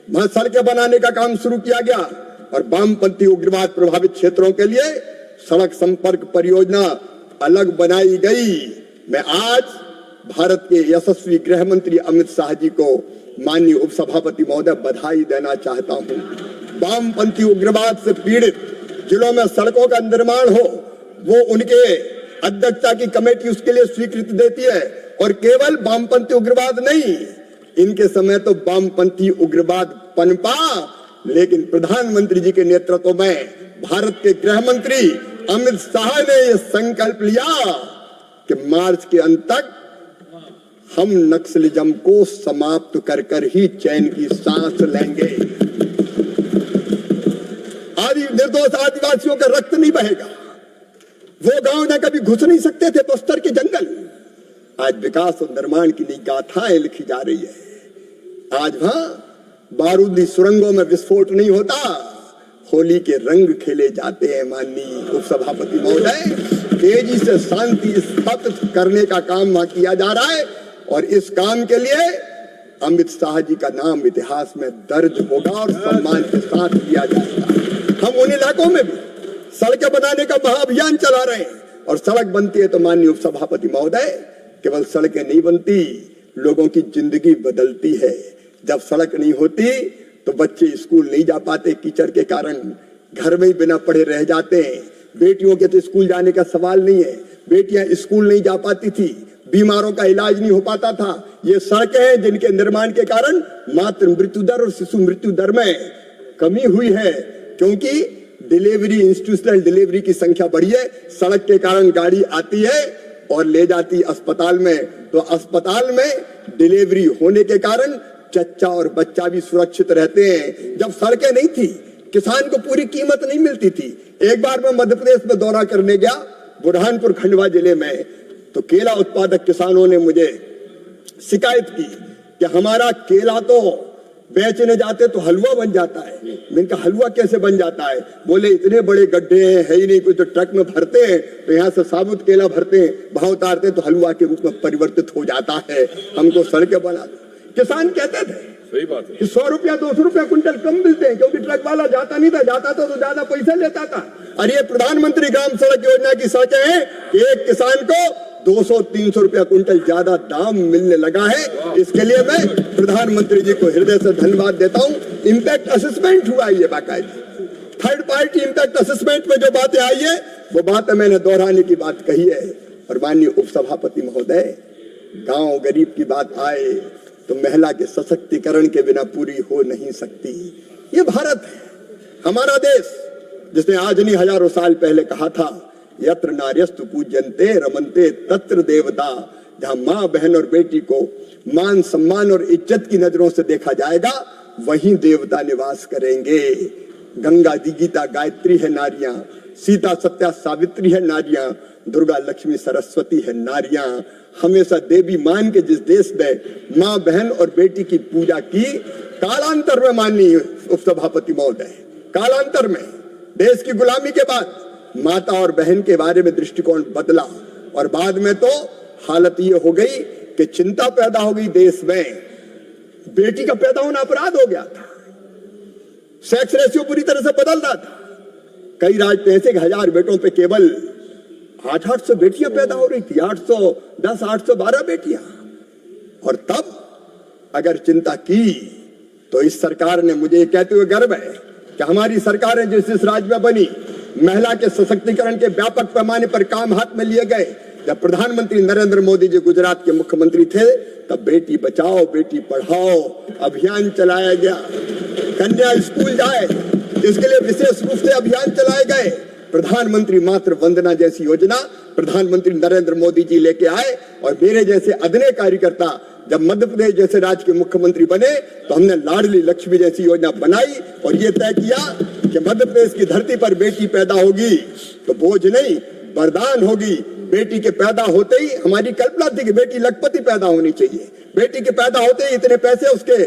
वहां सड़कें बनाने का काम शुरू किया गया। और वामपंथी उग्रवाद प्रभावित क्षेत्रों के लिए सड़क संपर्क परियोजना अलग बनाई गई। मैं आज भारत के यशस्वी गृह मंत्री अमित शाह जी को, माननीय उपसभापति महोदय, बधाई देना चाहता हूं। वामपंथी उग्रवाद से पीड़ित जिलों में सड़कों का निर्माण हो, वो उनके अध्यक्षता की कमेटी उसके लिए स्वीकृति देती है। और केवल वामपंथी उग्रवाद नहीं, इनके समय तो वामपंथी उग्रवाद पनपा, लेकिन प्रधानमंत्री जी के नेतृत्व में भारत के गृह मंत्री अमित शाह ने यह संकल्प लिया कि मार्च के अंत तक हम नक्सलिज्म को समाप्त कर कर ही चैन की सांस लेंगे। निर्दोष आदिवासियों का रक्त नहीं बहेगा। वो गांव में कभी घुस नहीं सकते थे, बस्तर के जंगल। आज विकास और निर्माण की नई गाथाएं लिखी जा रही है। आज वहां बारूदी सुरंगों में विस्फोट नहीं होता, होली के रंग खेले जाते हैं। माननीय उपसभापति महोदय, तेजी से शांति स्थापित करने का काम वहां किया जा रहा है और इस काम के लिए अमित शाह जी का नाम इतिहास में दर्ज होगा और सम्मान के साथ लिया जाएगा। हम उन इलाकों में भी सड़कें बनाने का महाअभियान चला रहे हैं और सड़क बनती है तो माननीय उपसभापति महोदय केवल सड़कें नहीं बनती, लोगों की जिंदगी बदलती है। जब सड़क नहीं होती तो बच्चे स्कूल नहीं जा पाते, कीचड़ के कारण घर में ही बिना पढ़े रह जाते हैं। बेटियों के तो स्कूल जाने का सवाल नहीं है, बेटियां स्कूल नहीं जा पाती थी, बीमारों का इलाज नहीं हो पाता था। ये सड़कें हैं जिनके निर्माण के कारण मातृ मृत्यु दर और शिशु मृत्यु दर में कमी हुई है, क्योंकि डिलीवरी, इंस्टीट्यूशनल डिलीवरी की संख्या बढ़ी है। सड़क के कारण गाड़ी आती है और ले जाती अस्पताल में, तो अस्पताल में डिलीवरी होने के कारण चच्चा और बच्चा भी सुरक्षित रहते हैं। जब सड़कें नहीं थी, किसान को पूरी कीमत नहीं मिलती थी। एक बार मैं मध्य प्रदेश में दौरा करने गया, बुरहानपुर खंडवा जिले में, तो केला उत्पादक किसानों ने मुझे शिकायत की कि हमारा केला तो बेचने जाते तो हलवा बन जाता है। मैंने कहा हलवा कैसे बन जाता है? बोले इतने बड़े गड्ढे हैं, है ही नहीं कोई, तो ट्रक में भरते हैं तो यहाँ से साबुत केला भरते हैं, भाव उतारते तो हलवा के रूप में परिवर्तित हो जाता है, हमको सड़कें बना दो। किसान कहते थे सही बात है कि 100 रुपया 200 रुपया कुंटल कम मिलते हैं, क्योंकि ट्रक वाला जाता नहीं था, जाता था तो ज्यादा पैसा लेता था। और ये प्रधानमंत्री ग्राम सड़क योजना की सड़कें हैं कि एक किसान को 200-300 रुपया कुंटल ज्यादा दाम मिलने लगा है। इसके लिए मैं प्रधानमंत्री जी को हृदय से धन्यवाद देता हूं। इम्पैक्ट असेसमेंट हुआ है, ये बाकायदा थर्ड पार्टी इम्पैक्ट असेसमेंट में जो बातें आई है वो बातें मैंने दोहराने की बात कही है। और माननीय उपसभापति महोदय, गांव गरीब की बात आए तो महिला के सशक्तिकरण के बिना पूरी हो नहीं सकती। ये भारत है, हमारा देश, जिसने आज नहीं हजारों साल पहले कहा था यत्र नार्यस्तु पूज्यन्ते रमन्ते तत्र देवता। जहां माँ, बहन और बेटी को मान, सम्मान और इज्जत की नजरों से देखा जाएगा, वहीं देवता निवास करेंगे। गंगा दी गीता गायत्री है नारियां, सीता सत्या सावित्री है नारियां, दुर्गा लक्ष्मी सरस्वती है नारियां। हमेशा देवी मान के जिस देश में माँ, बहन और बेटी की पूजा की, कालांतर में माननीय उपसभापति महोदय, कालांतर में देश की गुलामी के बाद माता और बहन के बारे में दृष्टिकोण बदला और बाद में तो हालत ये हो गई कि चिंता पैदा हो गई देश में। बेटी का पैदा होना अपराध हो गया था, सेक्स रेशियो पूरी तरह से बदल रहा था। कई राज्य में ऐसे 1000 बेटों पे केवल 800 बेटियां पैदा हो रही थी, 810, 812 बेटियां। और तब अगर चिंता की तो इस सरकार ने, मुझे ये कहते हुए गर्व है कि हमारी सरकार है जिस राज्य में बनी, महिला के सशक्तिकरण के व्यापक पैमाने पर काम हाथ में लिए गए। जब प्रधानमंत्री नरेंद्र मोदी जी गुजरात के मुख्यमंत्री थे तब बेटी बचाओ बेटी पढ़ाओ अभियान चलाया गया। कन्या स्कूल जाए इसके लिए विशेष रूप से अभियान चलाए गए। प्रधानमंत्री मातृ वंदना जैसी योजना प्रधानमंत्री नरेंद्र मोदी जी लेके आए और मेरे जैसे अदने कार्यकर्ता जब मध्य प्रदेश जैसे राज्य के मुख्यमंत्री बने तो हमने लाडली लक्ष्मी जैसी योजना बनाई और ये तय किया कि मध्य प्रदेश की धरती पर बेटी पैदा होगी तो बोझ नहीं वरदान होगी। बेटी के पैदा होते ही हमारी कल्पना थी कि बेटी लखपति पैदा होनी चाहिए, बेटी के पैदा होते ही इतने पैसे उसके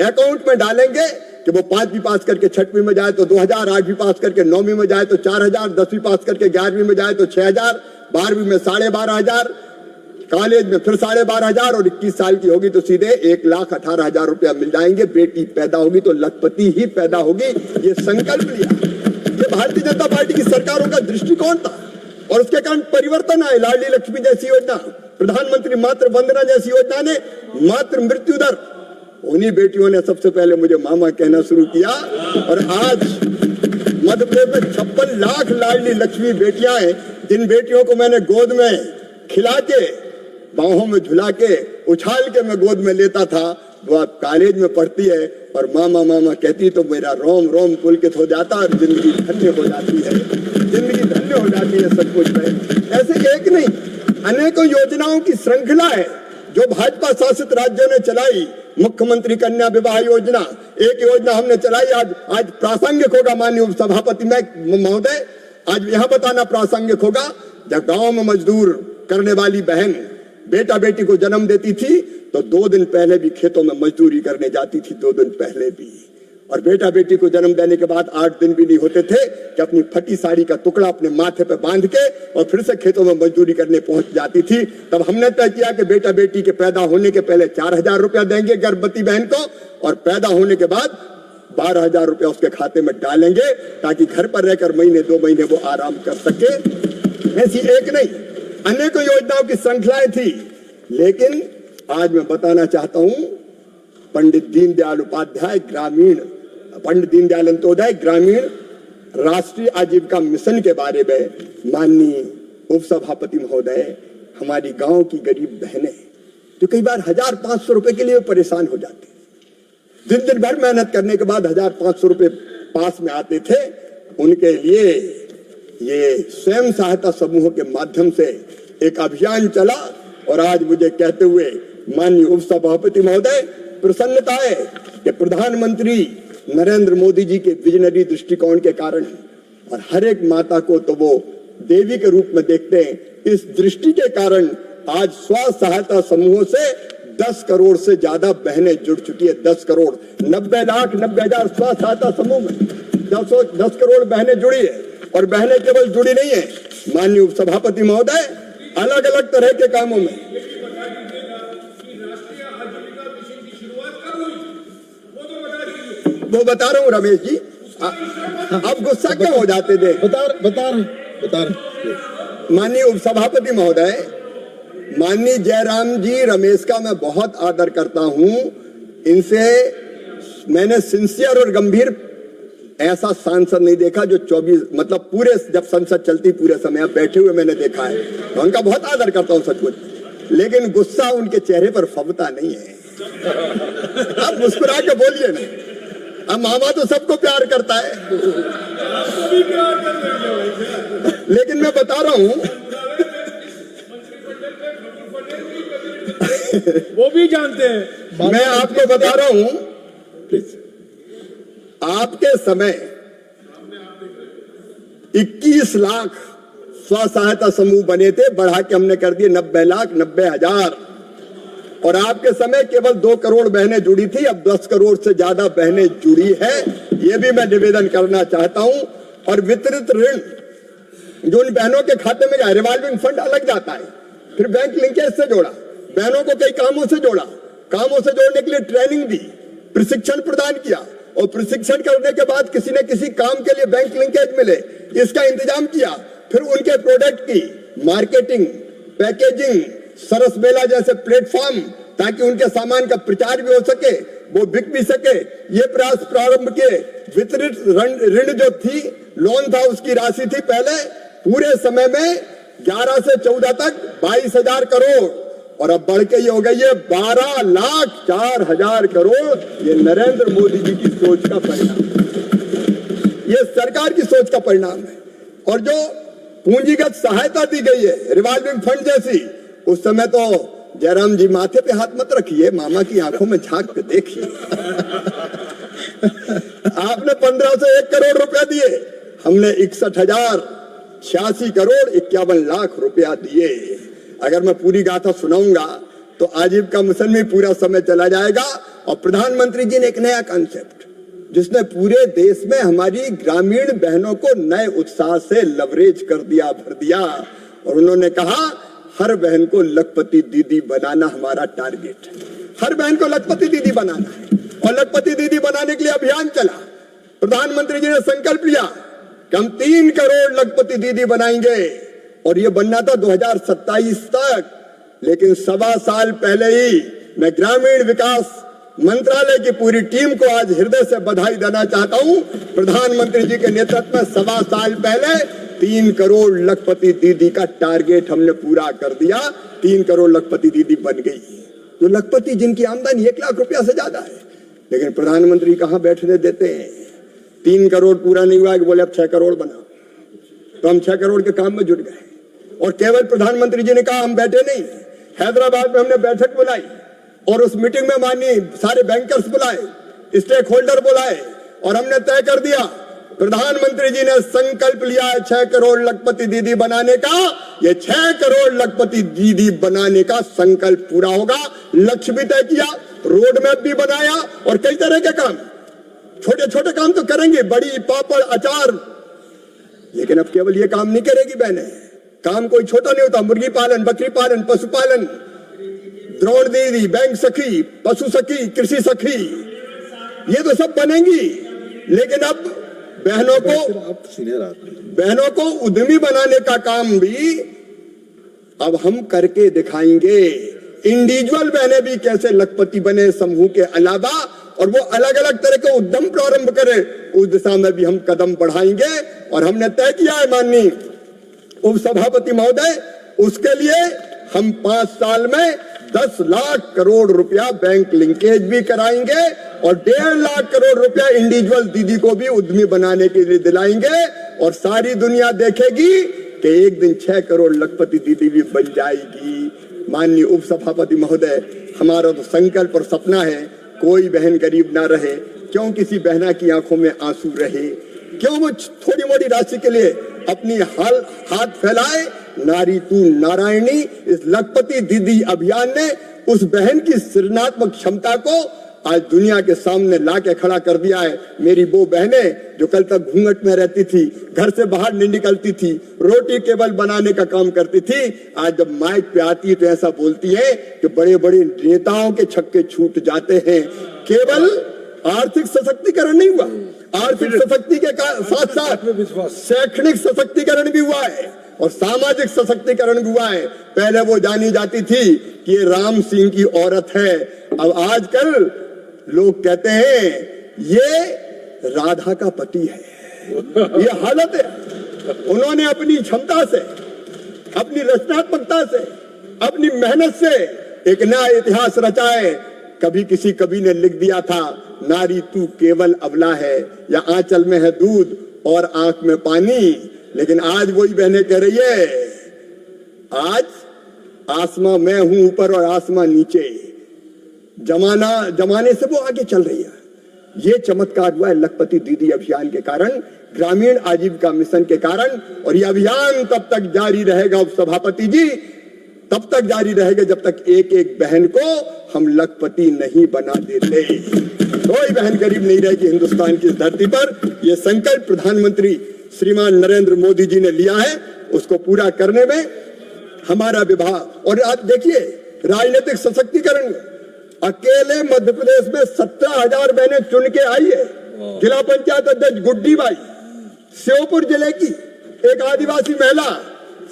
अकाउंट में डालेंगे कि वो 5वीं पास करके 6वीं में जाए तो 2000, 8वीं पास करके 9वीं में जाए तो 4000, 10वीं पास करके 11वीं में जाए तो 6000, 12वीं में 12500, कॉलेज में फिर 12500 और 21 साल की होगी तो सीधे 1,18,000 रुपया मिल जाएंगे। बेटी पैदा होगी तो लखपति ही पैदा होगी, ये संकल्प लिया। ये भारतीय जनता पार्टी की सरकारों का दृष्टिकोण था और उसके कारण परिवर्तन आए। लाडली लक्ष्मी जैसी योजना, प्रधानमंत्री मातृ वंदना जैसी योजना ने मातृ मृत्यु दर, उन्हीं बेटियों ने सबसे पहले मुझे मामा कहना शुरू किया और आज मध्य प्रदेश में 56 लाख लाडली लक्ष्मी बेटियां हैं जिन बेटियों को मैंने गोद में खिला के, बाहों में झुला के, उछाल के मैं गोद में लेता था, वो अब कॉलेज में पढ़ती है और मामा मामा कहती तो मेरा रोम रोम पुलकित हो जाता और जिंदगी धन्य हो जाती है, जिंदगी धन्य हो जाती है सचमुच में। ऐसे एक नहीं अनेकों योजनाओं की श्रृंखला है जो भाजपा शासित राज्यों ने चलाई। मुख्यमंत्री कन्या विवाह योजना एक योजना हमने चलाई, आज प्रासंगिक होगा माननीय उपसभापति महोदय, आज यहाँ बताना प्रासंगिक होगा। जब गांव में मजदूर करने वाली बहन बेटा बेटी को जन्म देती थी तो 2 दिन पहले भी खेतों में मजदूरी करने जाती थी, 2 दिन पहले भी। और बेटा बेटी को जन्म देने के बाद 8 दिन भी नहीं होते थे कि अपनी फटी साड़ी का टुकड़ा अपने माथे पे बांध के और फिर से खेतों में मजदूरी करने पहुंच जाती थी। तब हमने तय किया कि बेटा बेटी के पैदा होने के पहले 4,000 रुपया देंगे गर्भवती बहन को, और पैदा होने के बाद 12,000 रुपया उसके खाते में डालेंगे, ताकि घर पर रहकर महीने 2 महीने वो आराम कर सके। ऐसी एक नहीं, अनेकों योजनाओं की श्रृंखलाएं थी। लेकिन आज मैं बताना चाहता हूं, पंडित दीनदयाल अंत्योदय ग्रामीण राष्ट्रीय आजीविका मिशन के बारे में माननीय उपसभापति महोदय, हमारी गांव की गरीब बहनें जो कई बार 1,500 रुपए के लिए परेशान हो जाती, दिन भर मेहनत करने के बाद 1,500 रुपए पास में आते थे, उनके लिए ये स्वयं सहायता समूहों के माध्यम से एक अभियान चला। और आज मुझे कहते हुए माननीय उपसभापति महोदय प्रसन्नता है कि प्रधानमंत्री नरेंद्र मोदी जी के विजनरी दृष्टिकोण के कारण, और हर एक माता को तो वो देवी के रूप में देखते हैं, इस दृष्टि के कारण आज स्व सहायता समूहों से 10 करोड़ से ज्यादा बहनें जुड़ चुकी है। 10 करोड़ 90,90,000 स्व सहायता समूह में 10 करोड़ बहनें जुड़ी है। और बहनें केवल जुड़ी नहीं है, माननीय उपसभापति महोदय, अलग अलग तरह के कामों में। वो बता रहा हूँ रमेश जी, अब गुस्सा क्यों हो जाते थे? बता रहे। माननीय उपसभापति महोदय, माननीय जयराम जी रमेश का मैं बहुत आदर करता हूं। इनसे मैंने सिंसियर और गंभीर ऐसा सांसद नहीं देखा जो 24 मतलब पूरे जब संसद चलती पूरे समय आप बैठे हुए मैंने देखा है। तो उनका बहुत आदर करता हूं सचमुच, लेकिन गुस्सा उनके चेहरे पर फबता नहीं है। आप मुस्कुरा के बोलिए ना, अब मामा तो सबको प्यार करता है, लेकिन मैं बता रहा हूं, वो भी जानते हैं। मैं आपको बता रहा हूं, आपके समय 21 लाख स्व सहायता समूह बने थे, बढ़ा के हमने कर दिए 90,90,000। और आपके समय केवल 2 करोड़ बहनें जुड़ी थी, अब 10 करोड़ से ज्यादा बहनें जुड़ी है। ये भी मैं निवेदन करना चाहता हूं। और वितरित ऋण जो उन बहनों के खाते में गया, रिवॉल्विंग फंड अलग जाता है, फिर बैंक लिंकेज से जोड़ा, बहनों को कई कामों से जोड़ा, कामों से जोड़ने के लिए ट्रेनिंग दी, प्रशिक्षण प्रदान किया, और प्रशिक्षण करने के बाद किसी न किसी काम के लिए बैंक लिंकेज मिले, इसका इंतजाम किया। फिर उनके प्रोडक्ट की मार्केटिंग, पैकेजिंग, सरस मेला जैसे प्लेटफॉर्म, ताकि उनके सामान का प्रचार भी हो सके, वो बिक भी सके, ये प्रयास प्रारंभ किए। वितरित ऋण जो थी, लोन था, उसकी राशि थी पहले पूरे समय में 11 से 14 तक 22,000 करोड़, और अब बढ़ के ये हो गई है 12,04,000 करोड़। ये नरेंद्र मोदी जी की सोच का परिणाम, ये सरकार की सोच का परिणाम है। और जो पूंजीगत सहायता दी गई है, रिवॉल्विंग फंड जैसी, उस समय तो जयराम जी माथे पे हाथ मत रखिए, मामा की आंखों में झांक के देखिए। आपने 15 से 1 करोड़ रुपया दिए, हमने 61,086 करोड़ 51 लाख रुपया दिए। अगर मैं पूरी गाथा सुनाऊंगा तो आजीविका मिशन में पूरा समय चला जाएगा। और प्रधानमंत्री जी ने एक नया कॉन्सेप्ट, जिसने पूरे देश में हमारी ग्रामीण बहनों को नए उत्साह से लवरेज कर दिया, भर दिया। और उन्होंने कहा, हर बहन को लखपति दीदी बनाना हमारा टारगेट है। हर बहन को लखपति दीदी बनाना है। और लखपति दीदी बनाने के लिए अभियान चला। प्रधानमंत्री जी ने संकल्प लिया कि हम 3 करोड़ लखपति दीदी बनाएंगे, और ये बनना था 2027 तक। लेकिन 1.25 साल पहले ही मैं ग्रामीण विकास मंत्रालय की पूरी टीम को आज हृदय से बधाई देना चाहता हूं। प्रधानमंत्री जी के नेतृत्व में 1.25 साल पहले 3 करोड़ लखपति दीदी का टारगेट हमने पूरा कर दिया। 3 करोड़ लखपति दीदी बन गई। जो लखपति जिनकी आमदनी 1 लाख रुपया से ज्यादा है, लेकिन प्रधानमंत्री कहां बैठने देते हैं। 3 करोड़ पूरा नहीं हुआ कि बोले अब 6 करोड़ बनाओ, तो हम 6 करोड़ के काम में जुट गए। और केवल प्रधानमंत्री जी ने कहा हम बैठे नहीं, हैदराबाद में हमने बैठक बुलाई, और उस मीटिंग में माननीय सारे बैंकर्स बुलाए, स्टेक होल्डर बुलाए, और हमने तय कर दिया, प्रधानमंत्री जी ने संकल्प लिया है 6 करोड़ लखपति दीदी बनाने का। ये 6 करोड़ लखपति दीदी बनाने का संकल्प पूरा होगा। लक्ष्य भी तय किया, रोड मैप भी बनाया, और कई तरह के काम। छोटे छोटे काम तो करेंगे, बड़ी पापड़ अचार, लेकिन अब केवल ये काम नहीं करेगी बहनें। काम कोई छोटा नहीं होता, मुर्गी पालन, बकरी पालन, पशुपालन, द्रोण दीदी, बैंक सखी, पशु सखी, कृषि सखी, ये तो सब बनेंगी। लेकिन अब बहनों को उद्यमी बनाने का काम भी अब हम करके दिखाएंगे। इंडिविजुअल बहनें भी कैसे लखपति बने समूह के अलावा, और वो अलग अलग तरह के उद्यम प्रारंभ करें, उस दिशा में भी हम कदम बढ़ाएंगे। और हमने तय किया है माननीय उप सभापति महोदय, उसके लिए हम 5 साल में 10 लाख करोड़ रुपया बैंक लिंकेज भी कराएंगे और 1.5 लाख करोड़ रुपया इंडिविजुअल दीदी को भी उद्यमी बनाने के लिए दिलाएंगे। और सारी दुनिया देखेगी कि एक दिन 6 करोड़ लखपति दीदी भी बन जाएगी। माननीय उप सभापति महोदय, हमारा तो संकल्प और सपना है कोई बहन गरीब ना रहे। क्यों किसी बहना की आंखों में आंसू रहे, क्यों वो थोड़ी मोड़ी राशि के लिए अपनी हाथ फैलाए। नारी तू नारायणी, इस लखपति दीदी अभियान ने उस बहन की सृजनात्मक क्षमता को आज दुनिया के सामने ला के खड़ा कर दिया है। मेरी वो बहनें जो कल तक घूंघट में रहती थी, घर से बाहर नहीं निकलती थी, रोटी केवल बनाने का काम करती थी, आज जब माइक पे आती है तो ऐसा बोलती है कि बड़े बड़े नेताओं के छक्के छूट जाते हैं। केवल आर्थिक सशक्तिकरण नहीं हुआ, आर्थिक सशक्ति के साथ साथ शैक्षणिक सशक्तिकरण भी हुआ है और सामाजिक सशक्तिकरण भी हुआ है। पहले वो जानी जाती थी कि ये राम सिंह की औरत है, अब आजकल लोग कहते हैं ये राधा का पति है। ये हालत है। उन्होंने अपनी क्षमता से, अपनी रचनात्मकता से, अपनी मेहनत से एक नया इतिहास रचा है। कभी किसी कवि ने लिख दिया था, नारी तू केवल अबला है, या आंचल में है दूध और आंख में पानी। लेकिन आज वही बहनें कह रही है, आज आसमां मैं हूं ऊपर और आसमां नीचे, जमाने से वो आगे चल रही है। ये चमत्कार हुआ है लखपति दीदी अभियान के कारण, ग्रामीण आजीविका मिशन के कारण। और ये अभियान तब तक जारी रहेगा उप सभापति जी, तब तक जारी रहेगा जब तक एक एक बहन को हम लखपति नहीं बना देते। कोई बहन गरीब नहीं रहेगी हिंदुस्तान की धरती पर। यह संकल्प प्रधानमंत्री श्रीमान नरेंद्र मोदी जी ने लिया है, उसको पूरा करने में हमारा विभाग। और आप देखिए राजनीतिक सशक्तिकरण, अकेले मध्य प्रदेश में 17,000 बहनें चुन के आई है। जिला पंचायत अध्यक्ष गुड्डी बाई, श्योपुर जिले की एक आदिवासी महिला,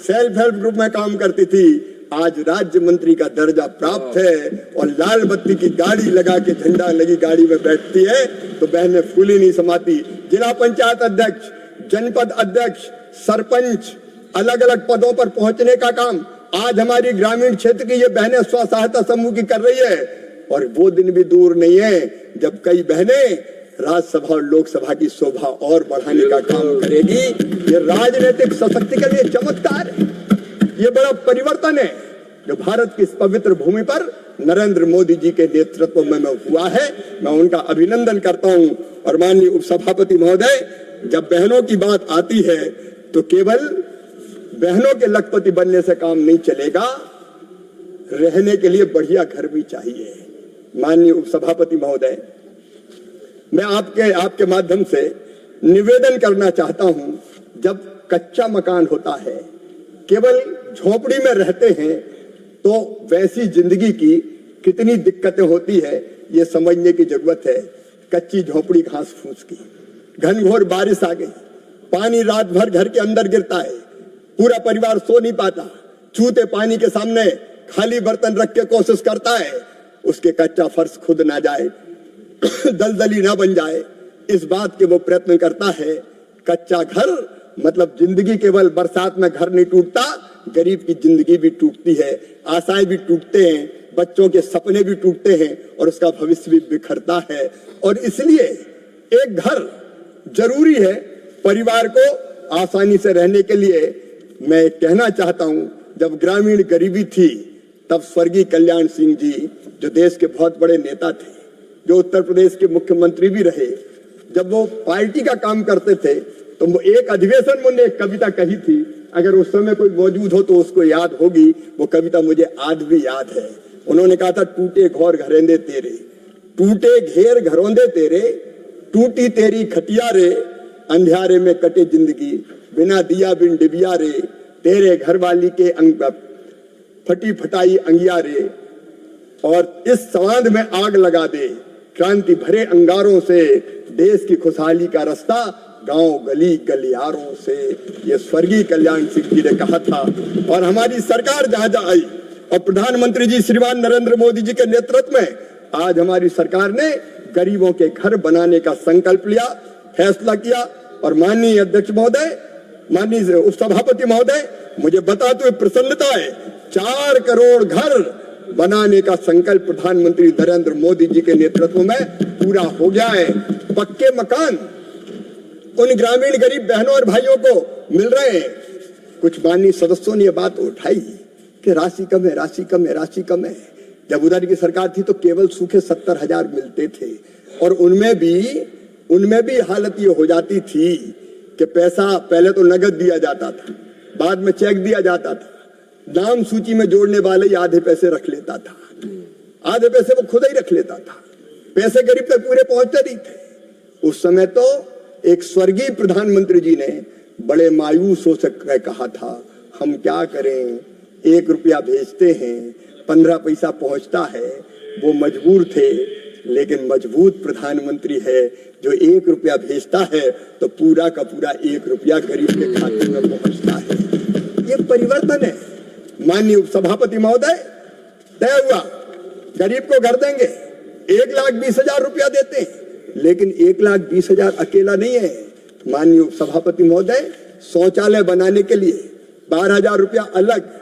सेल्फ हेल्प ग्रुप में काम करती थी, आज राज्य मंत्री का दर्जा प्राप्त है और लाल बत्ती की गाड़ी लगा के, झंडा लगी गाड़ी में बैठती है तो बहनें फूली नहीं समाती। जिला पंचायत अध्यक्ष, जनपद अध्यक्ष, सरपंच, अलग अलग पदों पर पहुंचने का काम आज हमारी ग्रामीण क्षेत्र की ये बहनें स्व सहायता समूह की कर रही है। और वो दिन भी दूर नहीं है जब कई बहनें राज्यसभा और लोकसभा की शोभा और बढ़ाने का काम करेगी। ये राजनीतिक सशक्तिकरण, ये चमत्कार है, ये बड़ा परिवर्तन है जो भारत की इस पवित्र भूमि पर नरेंद्र मोदी जी के नेतृत्व में हुआ है। मैं उनका अभिनंदन करता हूं। और माननीय उपसभापति महोदय, जब बहनों की बात आती है तो केवल बहनों के लखपति बनने से काम नहीं चलेगा, रहने के लिए बढ़िया घर भी चाहिए। माननीय उपसभापति महोदय, मैं आपके माध्यम से निवेदन करना चाहता हूं, जब कच्चा मकान होता है, केवल झोपड़ी में रहते हैं, तो वैसी जिंदगी की कितनी दिक्कतें होती है ये समझने की जरूरत है। कच्ची झोपड़ी घास फूस की, घनघोर बारिश आ गई, पानी रात भर घर के अंदर गिरता है, पूरा परिवार सो नहीं पाता, छूते पानी के सामने खाली बर्तन रख के कोशिश करता है उसके कच्चा फर्श खुद ना जाए, दलदली ना बन जाए, इस बात के वो प्रयत्न करता है। कच्चा घर मतलब जिंदगी, केवल बरसात में घर नहीं टूटता, गरीब की जिंदगी भी टूटती है, आशाएं भी टूटते हैं, बच्चों के सपने भी टूटते हैं और उसका भविष्य भी बिखरता है। और इसलिए एक घर जरूरी है परिवार को आसानी से रहने के लिए। मैं कहना चाहता हूं, जब ग्रामीण गरीबी थी तब स्वर्गीय कल्याण सिंह जी, जो देश के बहुत बड़े नेता थे, जो उत्तर प्रदेश के मुख्यमंत्री भी रहे, जब वो पार्टी का काम करते थे तो वो एक अधिवेशन में उन्होंने एक कविता कही थी, अगर उस समय कोई मौजूद हो तो उसको याद होगी। वो कविता मुझे आज भी याद है। उन्होंने कहा था, टूटे घोर घरेंदे तेरे, टूटे घेर घरोंदे तेरे, टूटी तेरी खटिया रे, अंधियारे में कटे जिंदगी, बिना दिया बिन डिबिया रे, तेरे घर वाली के फटी फटाई अंगिया रे, और इस सांद में आग लगा दे, क्रांति भरे अंगारों से, देश की खुशहाली का रास्ता गांव गली गलियारों से। ये स्वर्गीय कल्याण सिंह जी ने कहा था। और हमारी सरकार जहां जहां आई और प्रधानमंत्री जी श्रीमान नरेंद्र मोदी जी के नेतृत्व में आज हमारी सरकार ने गरीबों के घर बनाने का संकल्प लिया, फैसला किया। और माननीय अध्यक्ष महोदय, माननीय उपसभापति महोदय, मुझे बताते हुए प्रसन्नता है, 4 करोड़ घर बनाने का संकल्प प्रधानमंत्री नरेंद्र मोदी जी के नेतृत्व में पूरा हो गया है। पक्के मकान उन ग्रामीण गरीब बहनों और भाइयों को मिल रहे हैं। कुछ माननीय सदस्यों ने यह बात उठाई कि राशि कम है, राशि कम है, राशि कम है। जब उधर की सरकार थी तो केवल सूखे 70,000 मिलते थे, और उनमें भी हालत ये हो जाती थी कि पैसा पहले तो नगद दिया जाता था, बाद में चेक दिया जाता था, नाम सूची में जोड़ने वाले आधे पैसे रख लेता था, आधे पैसे वो खुद ही रख लेता था, पैसे गरीब तक पूरे पहुंचते नहीं थे। उस समय तो एक स्वर्गीय प्रधानमंत्री जी ने बड़े मायूस हो कर कहा था, हम क्या करें, 1 रुपया भेजते हैं, 15 पैसा पहुंचता है। वो मजबूर थे, लेकिन मजबूत प्रधानमंत्री है जो 1 रुपया भेजता है तो पूरा का पूरा 1 रुपया गरीब के खाते में पहुंचता है। ये परिवर्तन है। माननीय उपसभापति महोदय, तय हुआ गरीब को घर देंगे, 1,20,000 रुपया देते हैं, लेकिन 1,20,000 अकेला नहीं है। माननीय उपसभापति महोदय, शौचालय बनाने के लिए 12,000 रुपया अलग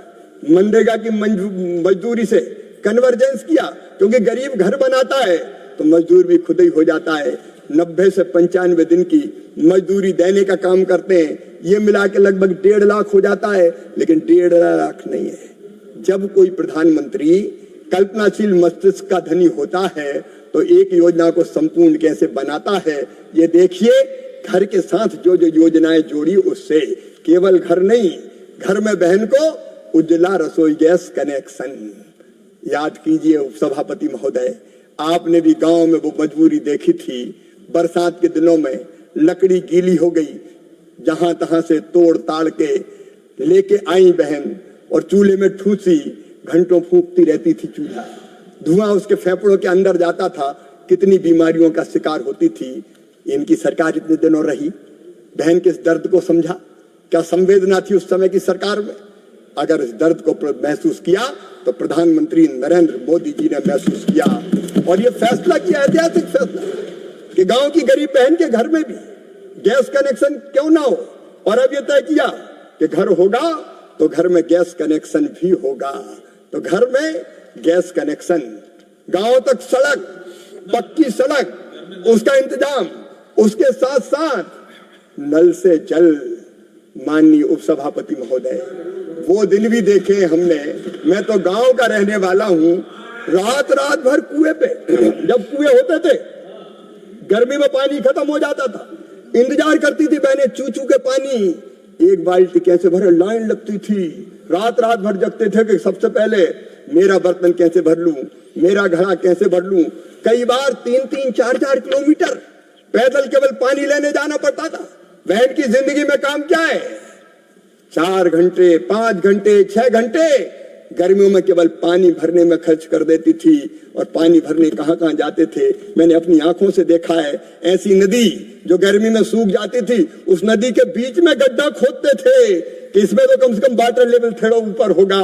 मनरेगा की मजदूरी से कन्वर्जेंस किया, क्योंकि गरीब घर बनाता है तो मजदूर भी खुद ही हो जाता है। 90 से 95 दिन की मजदूरी देने का काम करते हैं, ये मिला के लगभग 1.5 लाख हो जाता है, लेकिन 1.5 लाख नहीं है। जब कोई प्रधानमंत्री कल्पनाशील मस्तिष्क का धनी होता है तो एक योजना को संपूर्ण कैसे बनाता है, ये देखिए। घर के साथ जो जो योजनाएं जोड़ी, उससे केवल घर नहीं, घर में बहन को उज्ज्वला रसोई गैस कनेक्शन। याद कीजिए उपसभापति महोदय, आपने भी गांव में वो मजबूरी देखी थी, बरसात के दिनों में लकड़ी गीली हो गई, जहां तहां से तोड़ ताड़ के लेके आई बहन और चूल्हे में ठूसी, घंटों फूंकती रहती थी चूल्हा, धुआं उसके फेफड़ों के अंदर जाता था, कितनी बीमारियों का शिकार होती थी। इनकी सरकार इतने दिनों रही, बहन के इस दर्द को समझा, क्या संवेदना थी उस समय की सरकार में। अगर इस दर्द को महसूस किया तो प्रधानमंत्री नरेंद्र मोदी जी ने महसूस किया और ये फैसला किया, ऐतिहासिक फैसला, कि गांव की गरीब बहन के घर में भी गैस कनेक्शन क्यों ना हो। और अब ये तय किया कि घर होगा तो घर में गैस कनेक्शन भी होगा। तो घर में गैस कनेक्शन, गांव तक सड़क, पक्की सड़क, उसका इंतजाम, उसके साथ साथ नल से जल। माननीय उपसभापति महोदय, वो दिन भी देखे हमने। मैं तो गांव का रहने वाला हूं, रात रात भर कुएं पे, जब कुएं होते थे गर्मी में पानी खत्म हो जाता था, इंतजार करती थी बहनें चू चू के पानी, 1 बाल्टी कैसे भरे, लाइन लगती थी, रात रात भर जगते थे कि सबसे पहले मेरा बर्तन कैसे भर लूं, मेरा घड़ा कैसे भर लूं। कई बार 3-3, 4-4 किलोमीटर पैदल केवल पानी लेने जाना पड़ता था। बहन की जिंदगी में काम क्या है, 4 घंटे, 5 घंटे, 6 घंटे गर्मियों में केवल पानी भरने में खर्च कर देती थी। और पानी भरने कहां कहां जाते थे, मैंने अपनी आंखों से देखा है। ऐसी नदी जो गर्मी में सूख जाती थी, उस नदी के बीच में गड्ढा खोदते थे कि इसमें तो कम से कम वाटर लेवल थोड़ा ऊपर होगा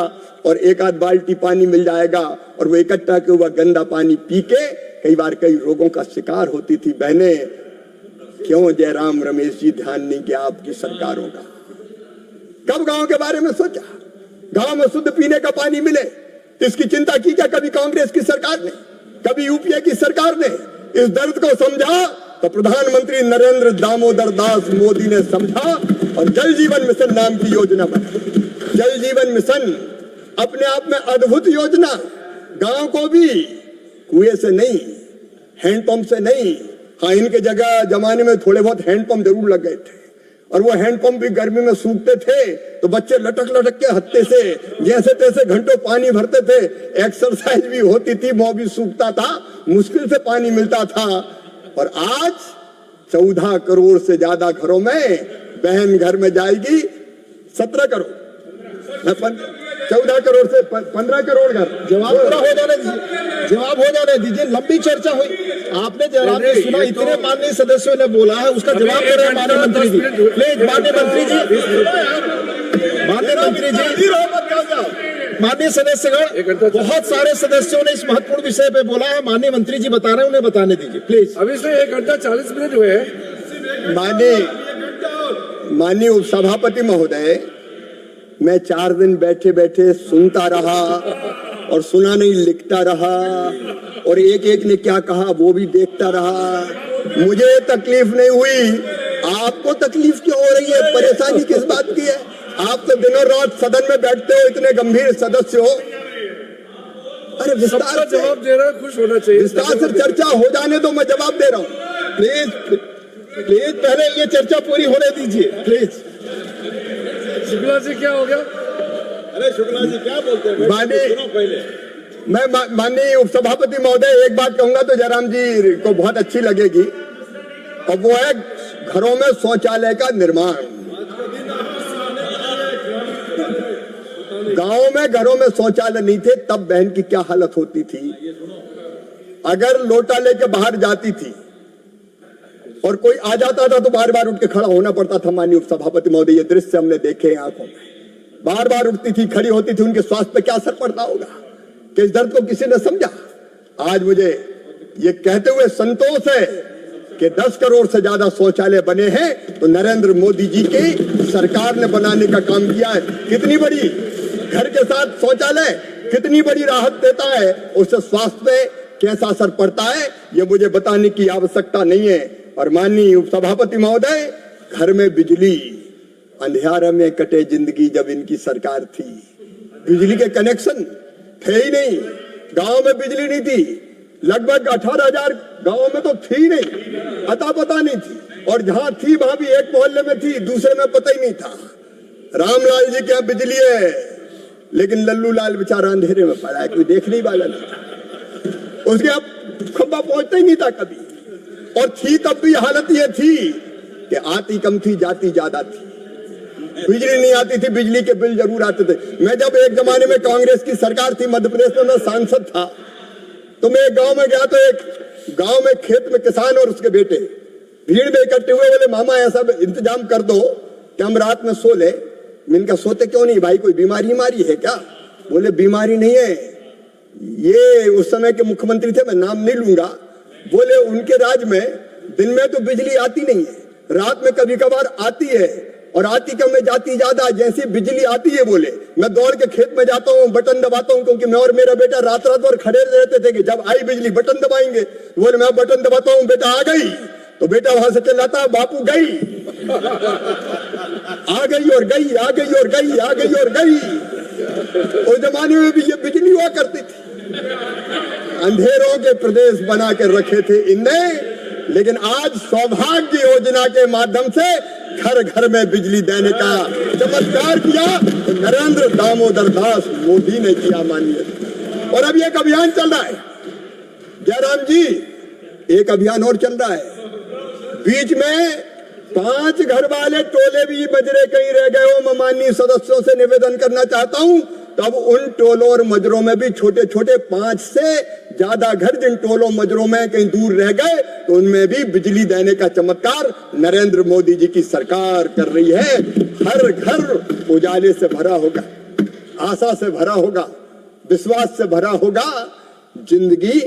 और 1-8 बाल्टी पानी मिल जाएगा। और वो इकट्ठा किया हुआ गंदा पानी पी के कई बार कई रोगों का शिकार होती थी बहनें। क्यों जयराम रमेश जी ध्यान नहीं किया आपकी सरकारों का? कब गांव के बारे में सोचा, गांव में शुद्ध पीने का पानी मिले, इसकी चिंता की क्या कभी कांग्रेस की सरकार ने, कभी यूपीए की सरकार ने? इस दर्द को समझा तो प्रधानमंत्री नरेंद्र दामोदर दास मोदी ने समझा और जल जीवन मिशन नाम की योजना बनाई। जल जीवन मिशन अपने आप में अद्भुत योजना, गांव को भी कुएं से नहीं, हैंडपंप से नहीं, हाँ इनके जगह जमाने में थोड़े बहुत हैंडपंप जरूर लग गए थे और वो हैंडपंप भी गर्मी में सूखते थे तो बच्चे लटक लटक के हत्थे से जैसे तैसे घंटों पानी भरते थे। एक्सरसाइज भी होती थी, मुंह भी सूखता था, मुश्किल से पानी मिलता था। और आज 14 करोड़ से ज्यादा घरों में बहन घर में जाएगी 17 करोड़, 14 करोड़ से 15 करोड़ घर। जवाब पूरा हो जाने दीजिए, जवाब हो जाने दीजिए। लंबी चर्चा हुई, आपने जवाब नहीं सुना, इतने माननीय सदस्यों ने बोला है, उसका जवाब दे रहे हैं माननीय मंत्री जी। प्लीज माननीय मंत्री जी, माननीय मंत्री जी, माननीय सदस्यगण, बहुत सारे सदस्यों ने इस महत्वपूर्ण विषय पे बोला है, माननीय मंत्री जी बता रहे हैं, उन्हें बताने दीजिए प्लीज। अभी से 1 घंटा 40 मिनट हुए हैं। माननीय उपसभापति महोदय, मैं 4 दिन बैठे बैठे सुनता रहा और सुना नहीं लिखता रहा, और एक एक ने क्या कहा वो भी देखता रहा। मुझे तकलीफ नहीं हुई, आपको तकलीफ क्यों हो रही है? परेशानी किस बात की है? आप तो दिनों रात सदन में बैठते हो, इतने गंभीर सदस्य हो। अरे विस्तार से जवाब दे रहा है, खुश होना चाहिए। विस्तार से चर्चा हो जाने दो, मैं जवाब दे रहा हूँ। प्लीज प्लीज पहले ये चर्चा पूरी होने दीजिए प्लीज। शुक्ला जी क्या हो गया? अरे शुक्ला जी क्या बोलते हैं? मैं माननीय उपसभापति महोदय एक बात कहूंगा तो जयराम जी को बहुत अच्छी लगेगी, और वो है घरों में शौचालय का निर्माण। गांव में घरों में शौचालय नहीं थे तब बहन की क्या हालत होती थी। अगर लोटा लेके बाहर जाती थी और कोई आ जाता था तो बार बार उठ के खड़ा होना पड़ता था। माननीय उपसभापति महोदय, ये दृश्य हमने देखे आंखों में। बार बार उठती थी, खड़ी होती थी, उनके स्वास्थ्य पे क्या असर पड़ता होगा, कि इस दर्द को किसी ने समझा। आज मुझे ये कहते हुए संतोष है कि 10 करोड़ से ज्यादा शौचालय बने हैं तो नरेंद्र मोदी जी की सरकार ने बनाने का काम किया है। कितनी बड़ी घर के साथ शौचालय कितनी बड़ी राहत देता है, उससे स्वास्थ्य पे कैसा असर पड़ता है ये मुझे बताने की आवश्यकता नहीं है। और माननीय उपसभापति महोदय, घर में बिजली, अंधियारे में कटे जिंदगी जब इनकी सरकार थी। बिजली के कनेक्शन थे ही नहीं, गांव में बिजली नहीं थी, लगभग 18,000 गांव में तो थी नहीं, अता पता नहीं थी, और जहां थी वहां भी एक मोहल्ले में थी, दूसरे में पता ही नहीं था। रामलाल जी के यहाँ बिजली है, लेकिन लल्लू लाल बेचारा अंधेरे में पड़ा है, कोई देखने वाला नहीं था। उसके अब खंबा पहुंचता ही नहीं था कभी, और थी तब भी हालत ये थी कि आती कम थी, जाती ज्यादा थी। बिजली नहीं आती थी, बिजली के बिल जरूर आते थे। मैं जब एक जमाने में कांग्रेस की सरकार थी, मध्य प्रदेश में मैं सांसद था, तो मैं एक गांव में गया तो एक गांव में खेत में किसान और उसके बेटे भीड़ में इकट्ठे हुए, बोले मामा ऐसा इंतजाम कर दो कि हम रात में सो ले। मैंने कहा सोते क्यों नहीं भाई, कोई बीमारी है क्या? बोले बीमारी नहीं है, ये उस समय के मुख्यमंत्री थे, मैं नाम नहीं लूंगा, बोले उनके राज्य में दिन में तो बिजली आती नहीं है, रात में कभी कभार आती है, और आती कम में जाती ज्यादा। जैसी बिजली आती है बोले मैं दौड़ के खेत में जाता हूँ, बटन दबाता हूँ, क्योंकि मैं और मेरा बेटा रात रात भर खड़े रहते थे कि जब आई बिजली बटन दबाएंगे। बोले मैं बटन दबाता हूँ, बेटा आ गई, तो बेटा वहां से चिल्लाता बापू गई, आ गई और गई, आ गई और गई, आ गई और गई। उस जमाने में भी ये बिजली हुआ करती थी। अंधेरों के प्रदेश बना के रखे थे इनने, लेकिन आज सौभाग्य योजना के माध्यम से घर घर में बिजली देने का चमत्कार किया तो नरेंद्र दामोदर दास मोदी ने किया माननीय। और अब एक अभियान चल रहा है जयराम जी, एक अभियान और चल रहा है। बीच में 5 घर वाले टोले भी मजरे कहीं रह गए हो, मैं माननीय सदस्यों से निवेदन करना चाहता हूं, तब उन टोलों और मजरों में भी छोटे छोटे 5 से ज्यादा घर जिन टोलों मजरों में कहीं दूर रह गए, तो उनमें भी बिजली देने का चमत्कार नरेंद्र मोदी जी की सरकार कर रही है। हर घर उजाले से भरा होगा, आशा से भरा होगा, विश्वास से भरा होगा। जिंदगी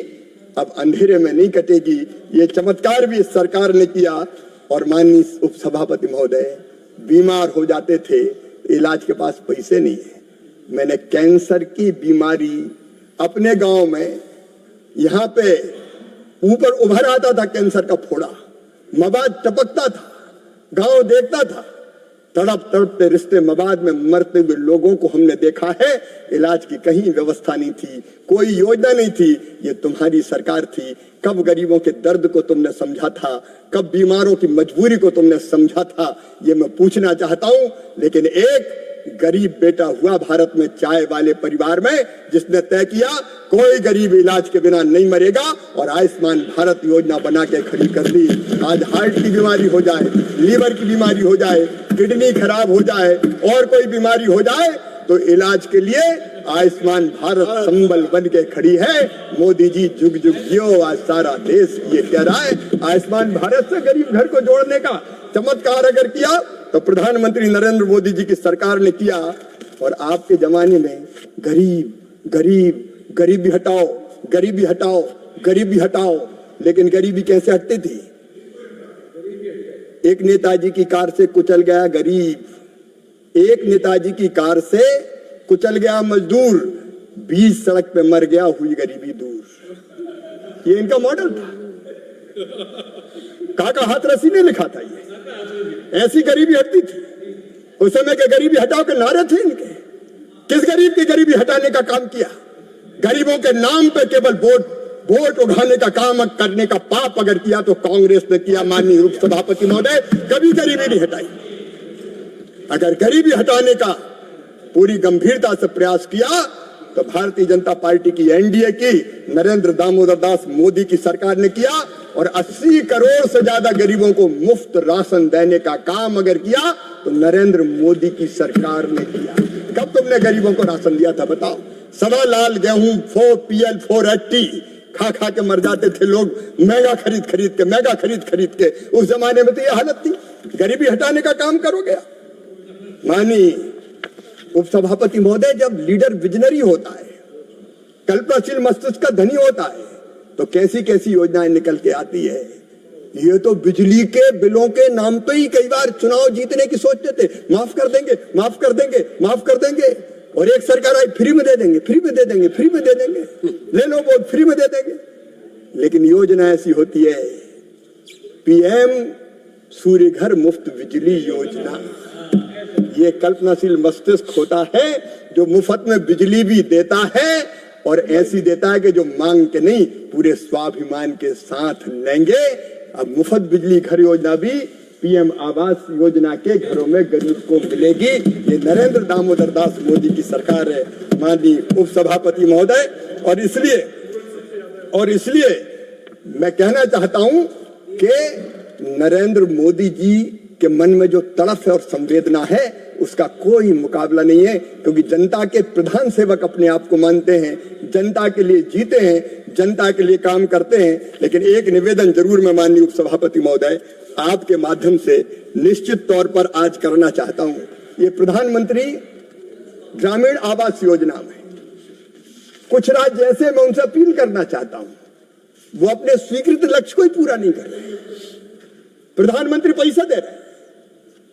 अब अंधेरे में नहीं कटेगी। ये चमत्कार भी इस सरकार ने किया। और माननीय उपसभापति महोदय, बीमार हो जाते थे, इलाज के पास पैसे नहीं है। मैंने कैंसर की बीमारी अपने गांव में, यहाँ पे ऊपर उभर आता था कैंसर का फोड़ा, मवाद टपकता था, गांव देखता था, तड़प तड़पते रिश्ते मवाद में मरते हुए लोगों को हमने देखा है। इलाज की कहीं व्यवस्था नहीं थी, कोई योजना नहीं थी। ये तुम्हारी सरकार थी। कब गरीबों के दर्द को तुमने समझा था, कब बीमारों की मजबूरी को तुमने समझा था, ये मैं पूछना चाहता हूं। लेकिन एक गरीब बेटा हुआ भारत में चाय वाले परिवार में, जिसने तय किया कोई गरीब इलाज के बिना नहीं मरेगा और आयुष्मान भारत योजना बना के खड़ी कर दी। आज हार्ट की बीमारी हो जाए, लीवर की बीमारी हो जाए, किडनी खराब हो जाए और कोई बीमारी हो जाए तो इलाज के लिए आयुष्मान भारत संबल बन के खड़ी है। मोदी जी जुग जुग जियो, आज सारा देश ये कह रहा है। आयुष्मान भारत से गरीब घर को जोड़ने का चमत्कार अगर किया तो प्रधानमंत्री नरेंद्र मोदी जी की सरकार ने किया। और आपके जमाने में गरीब गरीब गरीबी हटाओ, गरीबी हटाओ, गरीबी हटाओ, लेकिन गरीबी कैसे हटती थी? एक नेताजी की कार से कुचल गया गरीब, एक नेताजी की कार से कुचल गया मजदूर, 20 सड़क पे मर गया, हुई गरीबी दूर। ये इनका मॉडल था। काका हाथरसी ने लिखा था ये। ऐसी गरीबी हटती थी। उस समय के गरीबी हटाओ के नारे थे इनके। किस गरीब की गरीबी हटाने का काम किया? गरीबों के नाम पे केवल वोट उठाने का काम करने का पाप अगर किया तो कांग्रेस ने किया। माननीय उपसभापति महोदय, कभी गरीबी नहीं हटाई। अगर गरीबी हटाने का पूरी गंभीरता से प्रयास किया तो भारतीय जनता पार्टी की, एनडीए की, नरेंद्र दामोदर दास मोदी की सरकार ने किया। और 80 करोड़ से ज्यादा गरीबों को मुफ्त राशन देने का काम अगर किया तो नरेंद्र मोदी की सरकार ने किया। कब तुमने गरीबों को राशन दिया था बताओ? सवा लाल गेहूं 4PL 480 खा खा के मर जाते थे लोग, महंगा खरीद खरीद के। उस जमाने में तो ये हालत थी। गरीबी हटाने का काम करोगे? माननीय उपसभापति महोदय, जब लीडर विजनरी होता है, कल्पनाशील मस्तिष्क का धनी होता है, तो कैसी कैसी योजनाएं निकल के आती है। ये तो बिजली के बिलों के नाम पे ही कई बार चुनाव जीतने की सोचते थे। माफ कर देंगे, माफ कर देंगे, माफ कर देंगे। और एक सरकार आई, फ्री में दे देंगे, फ्री में दे देंगे, फ्री में दे देंगे, ले लो वोट, फ्री में दे देंगे। लेकिन योजना ऐसी होती है, पीएम सूर्य घर मुफ्त बिजली योजना। ये कल्पनाशील मस्तिष्क होता है जो मुफ्त में बिजली भी देता है और ऐसी देता है कि जो मांग के नहीं, पूरे स्वाभिमान के साथ लेंगे। अब मुफ्त बिजली घर योजना भी पीएम आवास योजना के घरों में गरीब को मिलेगी। ये नरेंद्र दामोदर दास मोदी की सरकार है, माननीय उपसभापति महोदय। और इसलिए मैं कहना चाहता हूं कि नरेंद्र मोदी जी के मन में जो तड़फ है और संवेदना है उसका कोई मुकाबला नहीं है, क्योंकि जनता के प्रधान सेवक अपने आप को मानते हैं, जनता के लिए जीते हैं, जनता के लिए काम करते हैं। लेकिन एक निवेदन जरूर मैं माननीय उपसभापति महोदय आपके माध्यम से निश्चित तौर पर आज करना चाहता हूं। ये प्रधानमंत्री ग्रामीण आवास योजना में कुछ राज्य ऐसे, मैं उनसे अपील करना चाहता हूं, वो अपने स्वीकृत लक्ष्य को ही पूरा नहीं कर रहे। प्रधानमंत्री पैसा दे रहे,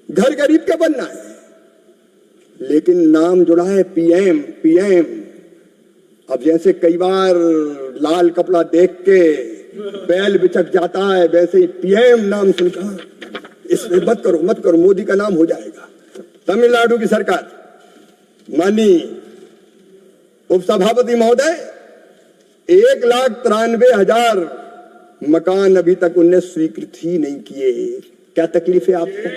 घर गरीब का बनना है, लेकिन नाम जुड़ा है पीएम। अब जैसे कई बार लाल कपड़ा देख के बैल बिचक जाता है, वैसे ही पीएम नाम सुनकर इसमें मत करो, मोदी का नाम हो जाएगा। तमिलनाडु की सरकार, माननीय उपसभापति महोदय, 1,93,000 मकान अभी तक उनने स्वीकृत ही नहीं किए। क्या तकलीफ है आपको?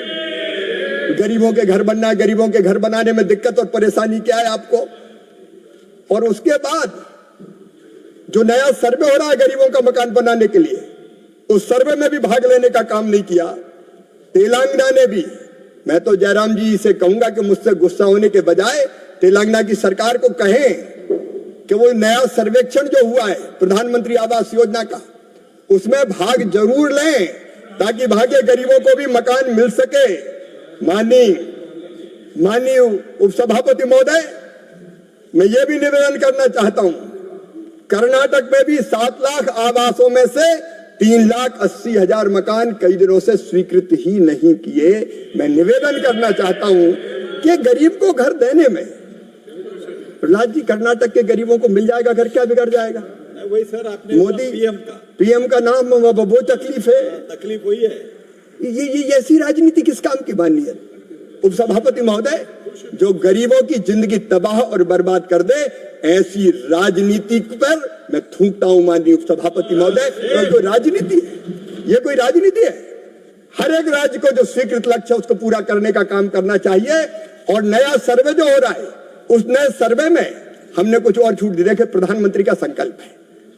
गरीबों के घर बनना है, गरीबों के घर बनाने में दिक्कत और परेशानी क्या है आपको? और उसके बाद जो नया सर्वे हो रहा है गरीबों का मकान बनाने के लिए, उस सर्वे में भी भाग लेने का काम नहीं किया। तेलंगाना ने भी, मैं तो जयराम जी से कहूंगा कि मुझसे गुस्सा होने के बजाय तेलंगाना की सरकार को कहें कि वो नया सर्वेक्षण जो हुआ है प्रधानमंत्री आवास योजना का, उसमें भाग जरूर लें ताकि भाग्य गरीबों को भी मकान मिल सके। माननीय उपसभापति महोदय, मैं ये भी निवेदन करना चाहता हूं, कर्नाटक में भी 7 लाख आवासों में से 3,80,000 मकान कई दिनों से स्वीकृत ही नहीं किए। मैं निवेदन करना चाहता हूं कि गरीब को घर देने में, प्रहलाद जी, कर्नाटक के गरीबों को मिल जाएगा घर, क्या बिगड़ जाएगा? वही सर, आपने मोदी पीएम का नाम, वो तकलीफ है, तकलीफ वही है। ये ऐसी राजनीति किस काम की माननी है? उपसभापति महोदय, जो गरीबों की जिंदगी तबाह और बर्बाद कर दे, ऐसी राजनीति पर मैं थूकता हूं माननीय उपसभापति महोदय। तो राजनीति है, ये कोई राजनीति है? हर एक राज्य को जो स्वीकृत लक्ष्य है उसको पूरा करने का काम करना चाहिए। और नया सर्वे जो हो रहा है, उस नए सर्वे में हमने कुछ और छूट दी। देखिए, प्रधानमंत्री का संकल्प है,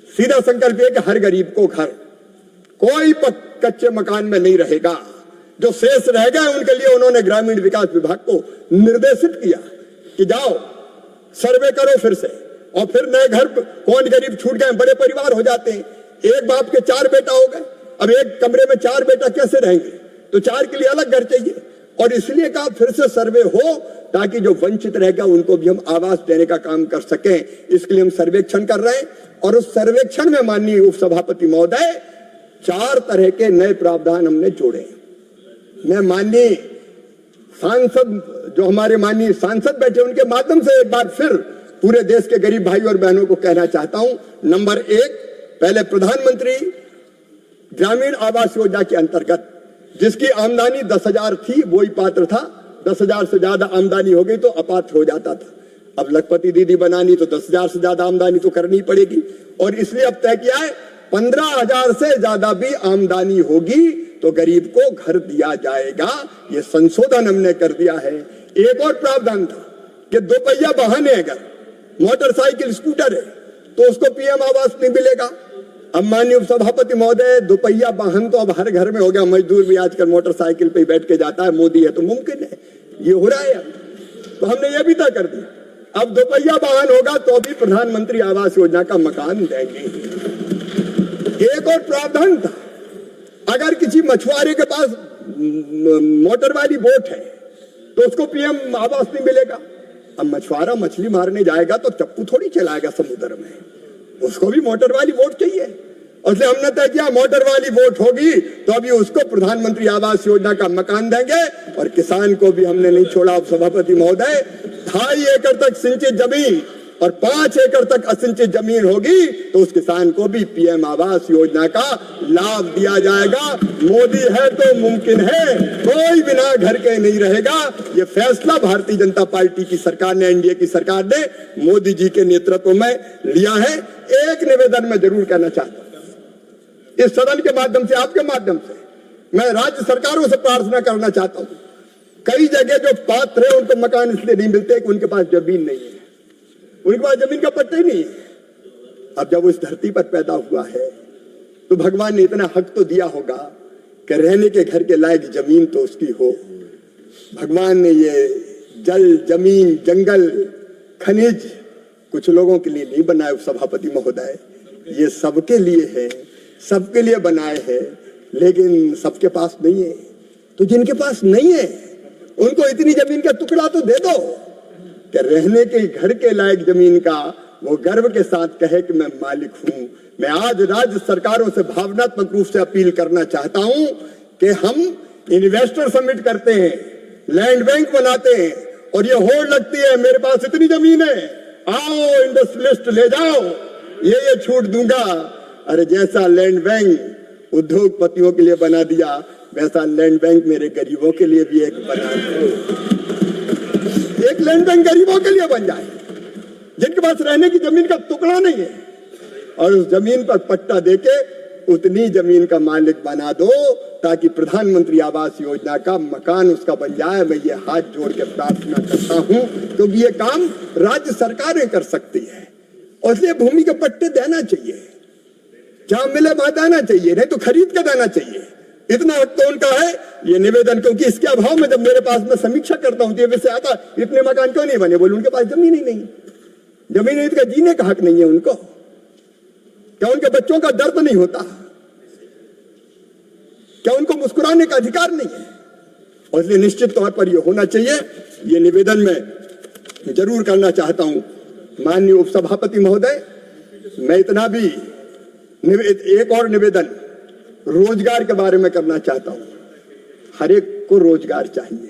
सीधा संकल्प है कि हर गरीब को घर, कोई कच्चे मकान में नहीं रहेगा। जो शेष रह गए उनके लिए उन्होंने ग्रामीण विकास विभाग को निर्देशित किया कि जाओ सर्वे करो फिर से, और फिर नए घर। कौन गरीब छूट गए? बड़े परिवार हो जाते हैं, एक बाप के 4 बेटा हो गए, अब एक कमरे में 4 बेटा कैसे रहेंगे? तो 4 के लिए अलग घर चाहिए। और इसलिए कहा फिर से सर्वे हो, ताकि जो वंचित रह गया उनको भी हम आवास देने का काम कर सकें। इसके लिए हम सर्वेक्षण कर रहे हैं, और उस सर्वेक्षण में माननीय उपसभापति महोदय 4 तरह के नए प्रावधान हमने जोड़े। मैं माननीय सांसद, जो हमारे माननीय सांसद बैठे, उनके माध्यम से एक बार फिर पूरे देश के गरीब भाई और बहनों को कहना चाहता हूं। नंबर 1, पहले प्रधानमंत्री ग्रामीण आवास योजना के अंतर्गत जिसकी आमदनी 10,000 थी वही पात्र था, 10,000 से ज्यादा आमदनी हो गई तो अपात्र हो जाता था। अब लखपति दीदी बनानी तो 10,000 से ज्यादा आमदनी तो करनी पड़ेगी, और इसलिए अब तय किया है 15,000 से ज्यादा भी आमदनी होगी तो गरीब को घर दिया जाएगा। ये संशोधन हमने कर दिया है। एक और प्रावधान था कि 2 पहिया वाहन है, अगर मोटरसाइकिल स्कूटर है तो उसको पीएम आवास नहीं मिलेगा। अब माननीय सभापति महोदय, 2 पहिया वाहन तो अब हर घर में हो गया। मजदूर भी आजकल मोटरसाइकिल पे बैठ के जाता है, मोदी है तो मुमकिन है, ये हो रहा है। तो हमने ये भी तय कर दिया, अब 2 पहिया वाहन होगा तो भी प्रधानमंत्री आवास योजना का मकान देंगे। एक और प्रावधान था, अगर किसी मछुआरे के पास मोटर वाली बोट है तो उसको पीएम आवास नहीं मिलेगा। अब मछुआरा मछली मारने जाएगा तो चप्पू थोड़ी चलाएगा समुद्र में, उसको भी मोटर वाली बोट चाहिए। इसलिए हमने तय किया मोटर वाली बोट होगी तो अभी उसको प्रधानमंत्री आवास योजना का मकान देंगे। और किसान को भी हमने नहीं छोड़ा सभापति महोदय, 2.5 एकड़ तक सिंचित जमीन और 5 एकड़ तक असिंचित जमीन होगी तो उस किसान को भी पीएम आवास योजना का लाभ दिया जाएगा। मोदी है तो मुमकिन है, कोई बिना घर के नहीं रहेगा। ये फैसला भारतीय जनता पार्टी की सरकार ने, एनडीए की सरकार ने मोदी जी के नेतृत्व में लिया है। एक निवेदन मैं जरूर करना चाहता हूं, इस सदन के माध्यम से, आपके माध्यम से मैं राज्य सरकारों से प्रार्थना करना चाहता हूं। कई जगह जो पात्र है उनको मकान इसलिए नहीं मिलते कि उनके पास जमीन नहीं है, उनके पास जमीन का पट्टा ही नहीं है। अब जब वो इस धरती पर पैदा हुआ है तो भगवान ने इतना हक तो दिया होगा कि रहने के घर के लायक जमीन तो उसकी हो। भगवान ने ये जल, जमीन, जंगल, खनिज कुछ लोगों के लिए नहीं बनाए सभापति महोदय, ये सबके लिए है, सबके लिए बनाए हैं, लेकिन सबके पास नहीं है। तो जिनके पास नहीं है उनको इतनी जमीन का टुकड़ा तो दे दो कि रहने के घर के लायक जमीन का वो गर्व के साथ कहे कि मैं मालिक हूं। मैं आज राज्य सरकारों से भावनात्मक रूप से अपील करना चाहता हूं कि हम इन्वेस्टर समिट करते हैं, लैंड बैंक बनाते हैं और ये होड़ लगती है मेरे पास इतनी जमीन है, आओ इंडस्ट्रियलिस्ट ले जाओ, ये छूट दूंगा। अरे जैसा लैंड बैंक उद्योगपतियों के लिए बना दिया वैसा लैंड बैंक मेरे गरीबों के लिए भी एक बना दो। एक लैंड बैंक गरीबों के लिए बन जाए जिनके पास रहने की जमीन का टुकड़ा नहीं है, और उस जमीन पर पट्टा देके उतनी जमीन का मालिक बना दो ताकि प्रधानमंत्री आवास योजना का मकान उसका बन जाए। मैं ये हाथ जोड़ के प्रार्थना करता हूं क्योंकि ये काम राज्य सरकारें कर सकती है, और इसलिए भूमि के पट्टे देना चाहिए, जहां मिले वहां देना चाहिए, नहीं तो खरीद के देना चाहिए। इतना हक तो उनका है। ये निवेदन, क्योंकि इसके अभाव में जब मेरे पास में समीक्षा करता हूं ये विषय आता, इतने मकान क्यों नहीं बने? बोले उनके पास जमीन ही नहीं, जमीन इनका जीने का हक नहीं है उनको। क्या उनके बच्चों का दर्द नहीं होता? क्या उनको मुस्कुराने का अधिकार नहीं है? और इसलिए निश्चित तौर पर यह होना चाहिए। ये निवेदन मैं जरूर करना चाहता हूं माननीय उपसभापति महोदय। मैं इतना भी एक और निवेदन रोजगार के बारे में करना चाहता हूं। हर एक को रोजगार चाहिए,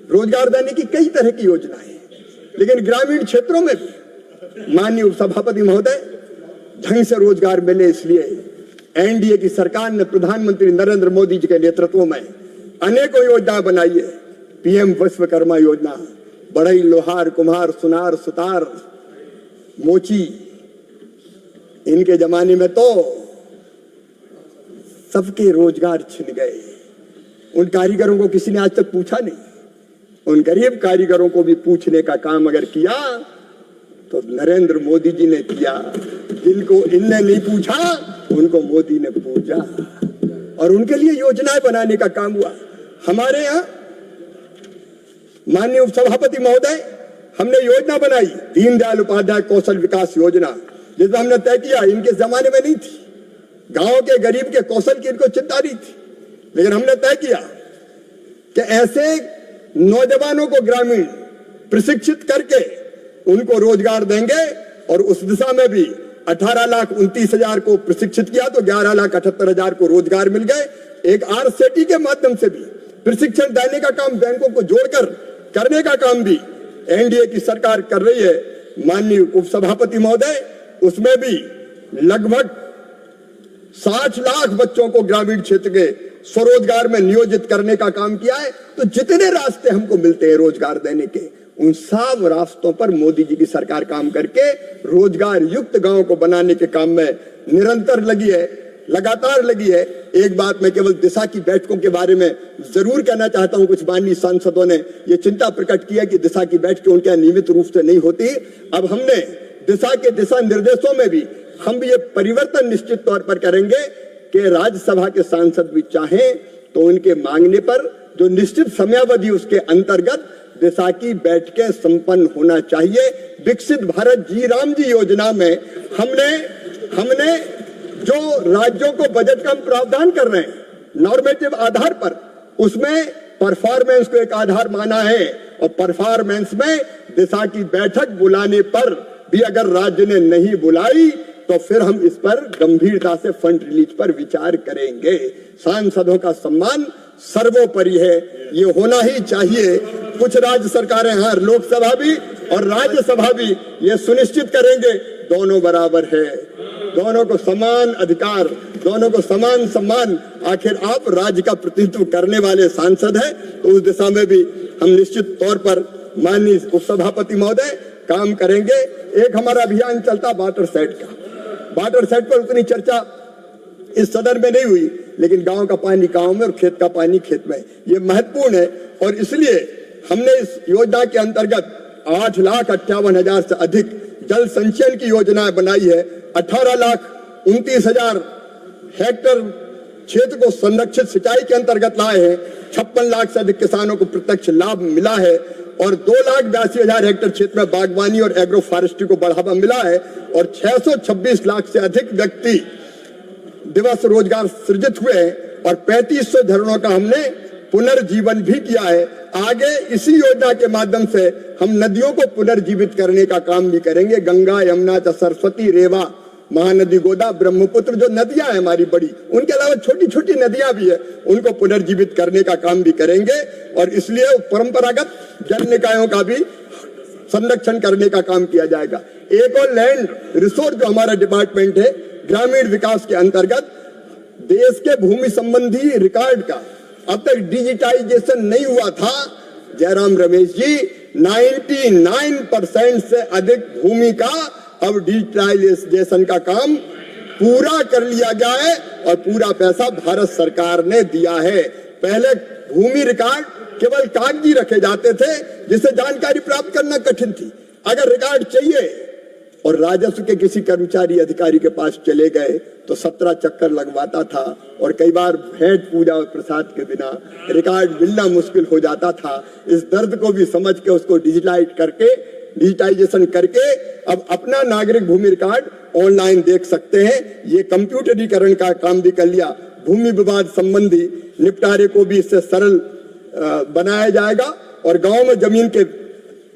रोजगार देने की कई तरह की योजनाएं हैं, लेकिन ग्रामीण क्षेत्रों में भी माननीय उपसभापति महोदय ढंग से रोजगार मिले, इसलिए एनडीए की सरकार ने प्रधानमंत्री नरेंद्र मोदी जी के नेतृत्व में अनेकों योजनाएं बनाई है। पीएम विश्वकर्मा योजना, बढ़ई, लोहार, कुम्हार, सुनार, सुतार, मोची, इनके जमाने में तो सबके रोजगार छिन गए। उन कारीगरों को किसी ने आज तक पूछा नहीं उन गरीब कारीगरों को भी पूछने का काम अगर किया तो नरेंद्र मोदी जी ने किया। जिनको इनने नहीं पूछा उनको मोदी ने पूछा और उनके लिए योजनाएं बनाने का काम हुआ। हमारे यहाँ माननीय उपसभापति महोदय, हमने योजना बनाई दीनदयाल उपाध्याय कौशल विकास योजना, जिसमें हमने तय किया, इनके जमाने में नहीं थी, गांव के गरीब के कौशल की इनको चिंता नहीं थी, लेकिन हमने तय किया कि ऐसे नौजवानों को ग्रामीण प्रशिक्षित करके उनको रोजगार देंगे। और उस दिशा में भी 18,29,000 को प्रशिक्षित किया तो 11,78,000 को रोजगार मिल गए। एक आरसेटी के माध्यम से भी प्रशिक्षण देने का काम बैंकों को जोड़कर करने का काम भी एनडीए की सरकार कर रही है। माननीय उपसभापति महोदय, उसमें भी लगभग 60 लाख बच्चों को ग्रामीण क्षेत्र के स्वरोजगार में नियोजित करने का काम किया है। तो जितने रास्ते हमको मिलते हैं रोजगार देने के, उन सब रास्तों पर मोदी जी की सरकार काम करके रोजगार युक्त गांव को बनाने के काम में निरंतर लगी है, लगातार लगी है। एक बात मैं केवल दिशा की बैठकों के बारे में जरूर कहना चाहता हूं। कुछ माननीय सांसदों ने यह चिंता प्रकट किया कि दिशा की बैठकें उनके यहाँ नियमित रूप से नहीं होती। अब हमने दिशा के दिशा निर्देशों में भी हम ये परिवर्तन निश्चित तौर पर करेंगे कि राज्यसभा के सांसद भी चाहें तो उनके मांगने पर जो निश्चित समयावधि उसके अंतर्गत दिशा की बैठकें संपन्न होना चाहिए। विकसित भारत जी राम जी योजना में हमने जो राज्यों को बजट का प्रावधान कर रहे हैं नॉर्मेटिव आधार पर, उसमें परफॉर्मेंस को एक आधार माना है। और परफॉर्मेंस में दिशा की बैठक बुलाने पर भी अगर राज्य ने नहीं बुलाई तो फिर हम इस पर गंभीरता से फंड रिलीज पर विचार करेंगे। सांसदों का सम्मान सर्वोपरि है, ये होना ही चाहिए। कुछ राज्य सरकारें, हाँ, लोकसभा भी और राज्यसभा भी ये सुनिश्चित करेंगे दोनों बराबर है, दोनों को समान अधिकार, दोनों को समान सम्मान। आखिर आप राज्य का प्रतिनिधित्व करने वाले सांसद हैं, तो उस दिशा में भी हम निश्चित तौर पर माननीय उपसभापति महोदय काम करेंगे। एक हमारा अभियान चलता वाटर सेट का, वाटर सेट पर उतनी चर्चा इस सदन में नहीं हुई, लेकिन गांव का पानी गांव में और खेत का पानी खेत में, ये महत्वपूर्ण है। और इसलिए हमने इस योजना के अंतर्गत 8,58,000 से अधिक जल संचयन की योजनाएं बनाई है। 18,29,000 हेक्टेयर क्षेत्र को संरक्षित सिंचाई के अंतर्गत लाए हैं। 56 लाख से अधिक किसानों को प्रत्यक्ष लाभ मिला है और 2,82,000 हेक्टेयर क्षेत्र में बागवानी और एग्रो फॉरेस्ट्री को बढ़ावा मिला है और 626 लाख से अधिक व्यक्ति दिवस रोजगार सृजित हुए हैं और 3500 झरनों का हमने पुनर्जीवन भी किया है। आगे इसी योजना के माध्यम से हम नदियों को पुनर्जीवित करने का काम भी करेंगे। गंगा, यमुना, सरस्वती, रेवा, महानदी, गोदा, ब्रह्मपुत्र जो नदियां हैं हमारी बड़ी, उनके अलावा छोटी छोटी नदियां भी है, उनको पुनर्जीवित करने का काम भी करेंगे। और इसलिए परंपरागत जल निकायों का भी संरक्षण करने का काम किया जाएगा। एक और लैंड रिसोर्स जो हमारा डिपार्टमेंट है ग्रामीण विकास के अंतर्गत, देश के भूमि संबंधी रिकॉर्ड का अब तक डिजिटाइजेशन नहीं हुआ था। जयराम रमेश जी, 99% से अधिक भूमि का अब डिजिटाइजेशन का काम पूरा कर लिया गया है और पूरा पैसा भारत सरकार ने दिया है। पहले भूमि रिकॉर्ड केवल कागजी रखे जाते थे, जिससे जानकारी प्राप्त करना कठिन थी। अगर रिकॉर्ड चाहिए और राजस्व के किसी कर्मचारी अधिकारी के पास चले गए तो 17 चक्कर लगवाता था और कई बार भेंट पूजा और प्रसाद के बिना रिकॉर्ड मिलना मुश्किल हो जाता था। इस दर्द को भी समझ के उसको डिजिटाइजेशन करके अब अपना नागरिक भूमि रिकॉर्ड ऑनलाइन देख सकते हैं। ये कंप्यूटरीकरण का काम भी कर लिया। भूमि विवाद संबंधी निपटारे को भी इससे सरल बनाया जाएगा और गांव में जमीन के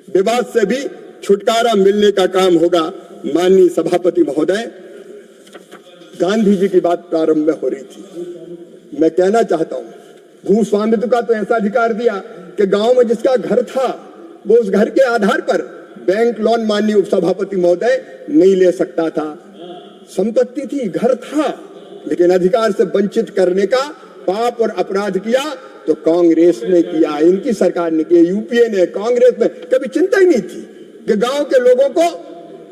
विवाद से भी छुटकारा मिलने का काम होगा। माननीय सभापति महोदय, गांधी जी की बात प्रारंभ में हो रही थी। मैं कहना चाहता हूं, भू स्वामित्व का तो ऐसा अधिकार दिया कि गांव में जिसका घर था वो उस घर के आधार पर बैंक लोन माननीय उपसभापति महोदय नहीं ले सकता था। संपत्ति थी, घर था, लेकिन अधिकार से वंचित करने का पाप और अपराध किया तो कांग्रेस ने किया, इनकी सरकार ने किया, यूपीए ने, कांग्रेस ने कभी चिंता ही नहीं थी कि गांव के लोगों को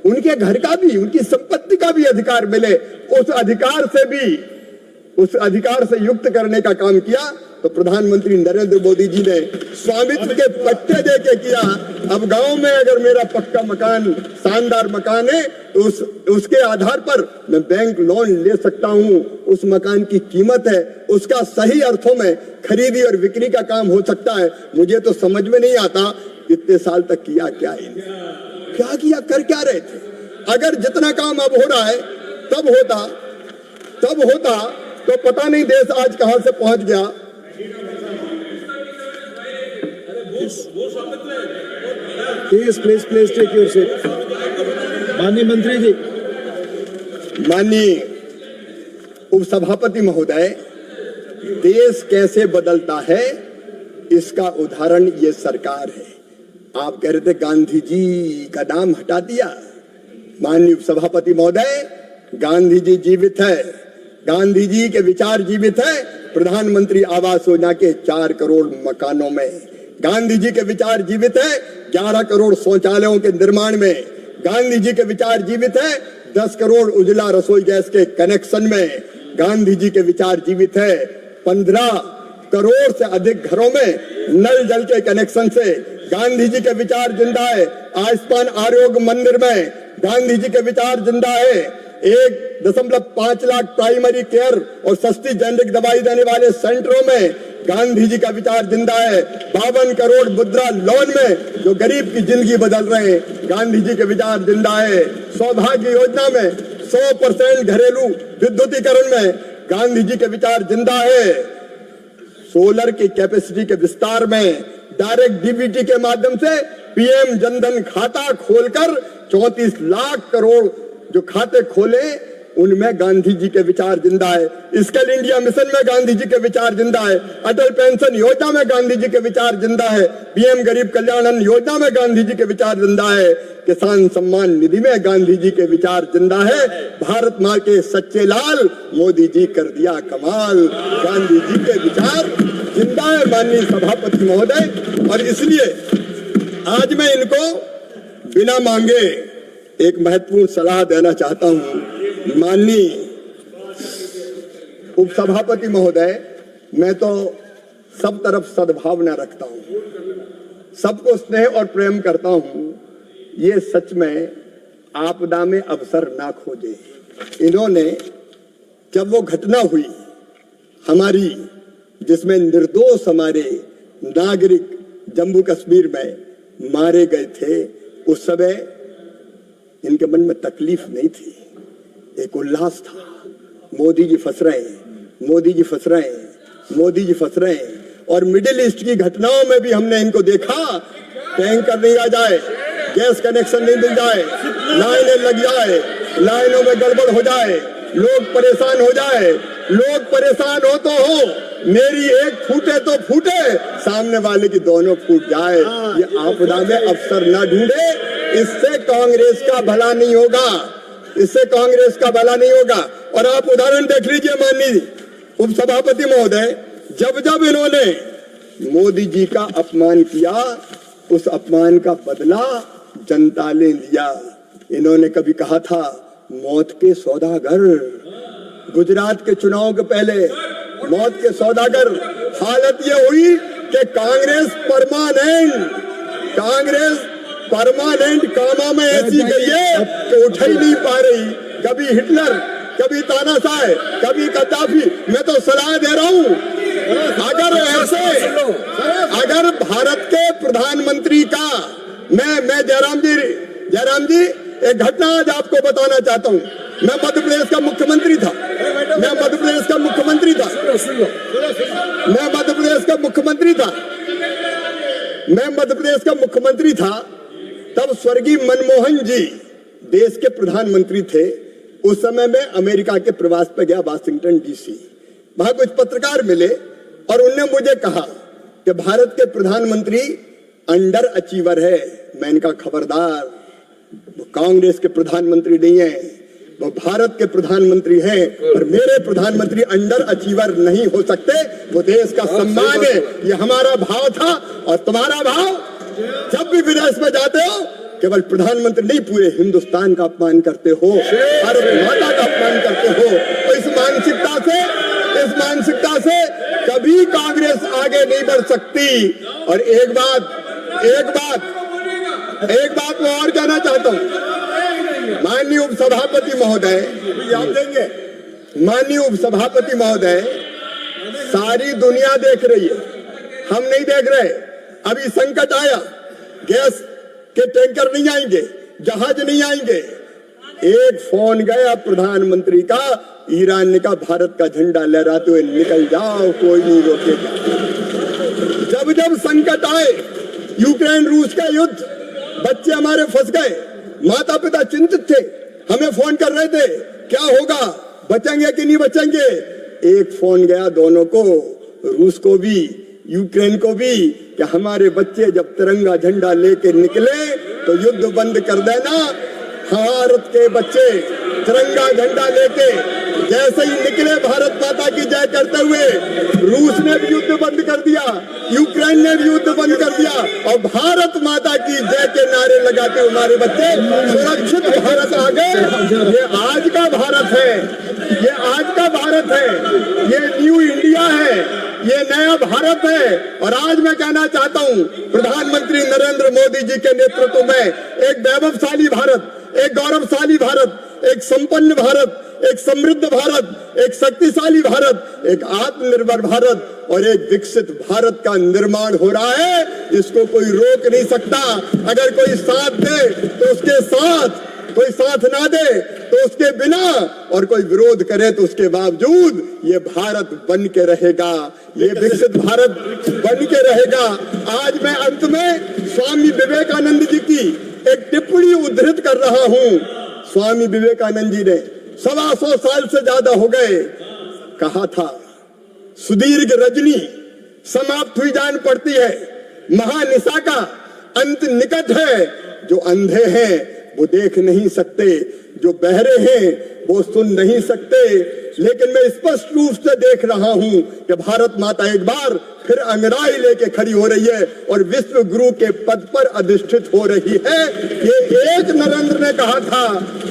उनके घर का भी, उनकी संपत्ति का भी अधिकार मिले। उस अधिकार से भी उस अधिकार से युक्त करने का काम किया तो प्रधानमंत्री नरेंद्र मोदी जी ने स्वामित्व के पट्टे दे के किया। अब गांव में अगर मेरा पक्का मकान, शानदार मकान है तो उसके आधार पर मैं बैंक लोन ले सकता हूं। उस मकान की कीमत है, उसका सही अर्थों में खरीदी और बिक्री का काम हो सकता है। मुझे तो समझ में नहीं आता इतने साल तक किया क्या किया, कर क्या रहे थे। अगर जितना काम अब हो रहा है तब होता तो पता नहीं देश आज कहां से पहुंच गया। Please take your seat. माननीय मंत्री जी। माननीय उपसभापति महोदय, देश कैसे बदलता है इसका उदाहरण ये सरकार है। आप कह रहे थे गांधी जी का नाम हटा दिया। माननीय उपसभापति महोदय, गांधी जी जीवित है, गांधी जी के विचार जीवित है। प्रधानमंत्री आवास योजना के 4 करोड़ मकानों में गांधी जी के विचार जीवित है। 11 करोड़ शौचालयों के निर्माण में गांधी जी के विचार जीवित है। 10 करोड़ उज्ज्वला रसोई गैस के कनेक्शन में गांधी जी के विचार जीवित है। 15 करोड़ से अधिक घरों में नल जल के कनेक्शन से गांधी जी के विचार जिंदा है। आयुष्मान आरोग्य मंदिर में गांधी जी के विचार जिंदा है। 1.5 लाख प्राइमरी केयर और सस्ती जेनेरिक दवाई देने वाले सेंटरों में गांधी जी का विचार जिंदा है। 52 करोड़ मुद्रा लोन में जो गरीब की जिंदगी बदल रहे हैं, गांधी जी के विचार जिंदा है। सौभाग्य योजना में 100% घरेलू विद्युतीकरण में गांधी जी के विचार जिंदा है। सोलर की कैपेसिटी के विस्तार में डायरेक्ट डीबीटी के माध्यम से पीएम जनधन खाता खोलकर 34 लाख करोड़ जो खाते खोले उनमें गांधी जी के विचार जिंदा है। स्किल इंडिया मिशन में गांधी जी के विचार जिंदा है। अटल पेंशन योजना में गांधी जी के विचार जिंदा है। पीएम गरीब कल्याण अन्न योजना में गांधी जी के विचार जिंदा है। किसान सम्मान निधि में गांधी जी के विचार जिंदा है। भारत माँ के सच्चे लाल मोदी जी कर दिया कमाल, गांधी जी के विचार जिंदा है। माननीय सभापति महोदय, और इसलिए आज मैं इनको बिना मांगे एक महत्वपूर्ण सलाह देना चाहता हूं। माननीय उपसभापति महोदय, मैं तो सब तरफ सद्भावना रखता हूं, सबको स्नेह और प्रेम करता हूं। ये सच में आपदा में अवसर ना खोजे। इन्होंने जब वो घटना हुई हमारी जिसमें निर्दोष हमारे नागरिक जम्मू कश्मीर में मारे गए थे, उस समय इनके मन में तकलीफ नहीं थी, एक उल्लास था। मोदी जी फंस रहे हैं, मोदी जी फंस रहे हैं, मोदी जी फंस रहे हैं। और मिडिल ईस्ट की घटनाओं में भी हमने इनको देखा, टैंकर नहीं आ जाए, गैस कनेक्शन नहीं मिल जाए, लाइनें लग जाए, लाइनों में गड़बड़ हो जाए, लोग परेशान हो जाए। लोग परेशान हो तो हो, मेरी एक फूटे तो फूटे, सामने वाले की दोनों फूट जाए। ये आपदा में अवसर ना ढूंढे, इससे कांग्रेस का भला नहीं होगा, इससे कांग्रेस का भला नहीं होगा। और आप उदाहरण देख लीजिए माननीय उपसभापति महोदय, जब जब इन्होंने मोदी जी का अपमान किया, उस अपमान का बदला जनता ने लिया। इन्होंने कभी कहा था मौत के सौदागर, गुजरात के चुनाव के पहले मौत के सौदागर। हालत ये हुई कि कांग्रेस परमानेंट कामा में ऐसी गई है कि उठ ही नहीं पा रही। कभी हिटलर, कभी तानाशाह, कभी कद्दाफी। मैं तो सलाह दे रहा हूं, अगर भारत के प्रधानमंत्री का मैं जयराम जी एक घटना आज आपको बताना चाहता हूं। मैं मध्य प्रदेश का मुख्यमंत्री था, मैं मध्य प्रदेश का मुख्यमंत्री था। तब स्वर्गीय मनमोहन जी देश के प्रधानमंत्री थे। उस समय मैं अमेरिका के प्रवास पे गया, वाशिंगटन डीसी। वहां कुछ पत्रकार मिले और उनने मुझे कहा कि भारत के प्रधानमंत्री अंडर अचीवर है। मैंने कहा खबरदार, वो कांग्रेस के प्रधानमंत्री नहीं है, वो भारत के प्रधानमंत्री हैं। और मेरे प्रधानमंत्री अंडर अचीवर नहीं हो सकते, वो देश का सम्मान है। ये हमारा भाव था। और तुम्हारा भाव, जब भी विदेश में जाते हो केवल प्रधानमंत्री नहीं, पूरे हिंदुस्तान का अपमान करते हो, भारत माता का अपमान करते हो। तो इस मानसिकता से आगे नहीं बढ़ सकती। और एक बात मैं और कहना चाहता हूं, माननीय उपसभापति महोदय, माननीय उपसभापति महोदय, सारी दुनिया देख रही है, हम नहीं देख रहे। अभी संकट आया, गैस के टैंकर नहीं आएंगे, जहाज नहीं आएंगे। एक फोन गया प्रधानमंत्री का, ईरान ने कहा भारत का झंडा लहराते हुए निकल जाओ, कोई नहीं रोकेगा। जब जब संकट आए, यूक्रेन रूस का युद्ध, बच्चे हमारे फंस गए, माता पिता चिंतित थे, हमें फोन कर रहे थे क्या होगा, बचेंगे कि नहीं बचेंगे। एक फोन गया दोनों को, रूस को भी यूक्रेन को भी, कि हमारे बच्चे जब तिरंगा झंडा लेके निकले तो युद्ध बंद कर देना। भारत के बच्चे तिरंगा झंडा लेके जैसे ही निकले भारत माता की जय करते हुए, रूस ने भी युद्ध बंद कर दिया, यूक्रेन ने भी युद्ध बंद कर दिया, और भारत माता की जय के नारे लगाते हुए हमारे बच्चे सुरक्षित भारत आ गए। ये आज का भारत है, ये आज का भारत है, ये न्यू इंडिया है, ये नया भारत है। और आज मैं कहना चाहता हूं, प्रधानमंत्री नरेंद्र मोदी जी के नेतृत्व में एक वैभवशाली भारत, एक गौरवशाली भारत, एक संपन्न भारत, एक समृद्ध भारत, एक शक्तिशाली भारत, एक आत्मनिर्भर भारत और एक विकसित भारत का निर्माण हो रहा है, जिसको कोई रोक नहीं सकता। अगर कोई साथ दे तो उसके साथ, कोई साथ ना दे तो उसके बिना, और कोई विरोध करे तो उसके बावजूद ये भारत बन के रहेगा, ये विकसित भारत बन के रहेगा। आज मैं अंत में स्वामी विवेकानंद जी की एक टिप्पणी उद्धृत कर रहा हूं। स्वामी विवेकानंद जी ने 125 साल से ज्यादा हो गए, कहा था, सुदीर्घ रजनी समाप्त हुई जान पड़ती है, महानिशा का अंत निकट है। जो अंधे हैं वो देख नहीं सकते, जो बहरे हैं वो सुन नहीं सकते, लेकिन मैं स्पष्ट रूप से देख रहा हूं कि भारत माता एक बार फिर अंगड़ाई लेके खड़ी हो रही है और विश्व गुरु के पद पर अधिष्ठित हो रही है। ये एक नरेंद्र ने कहा था,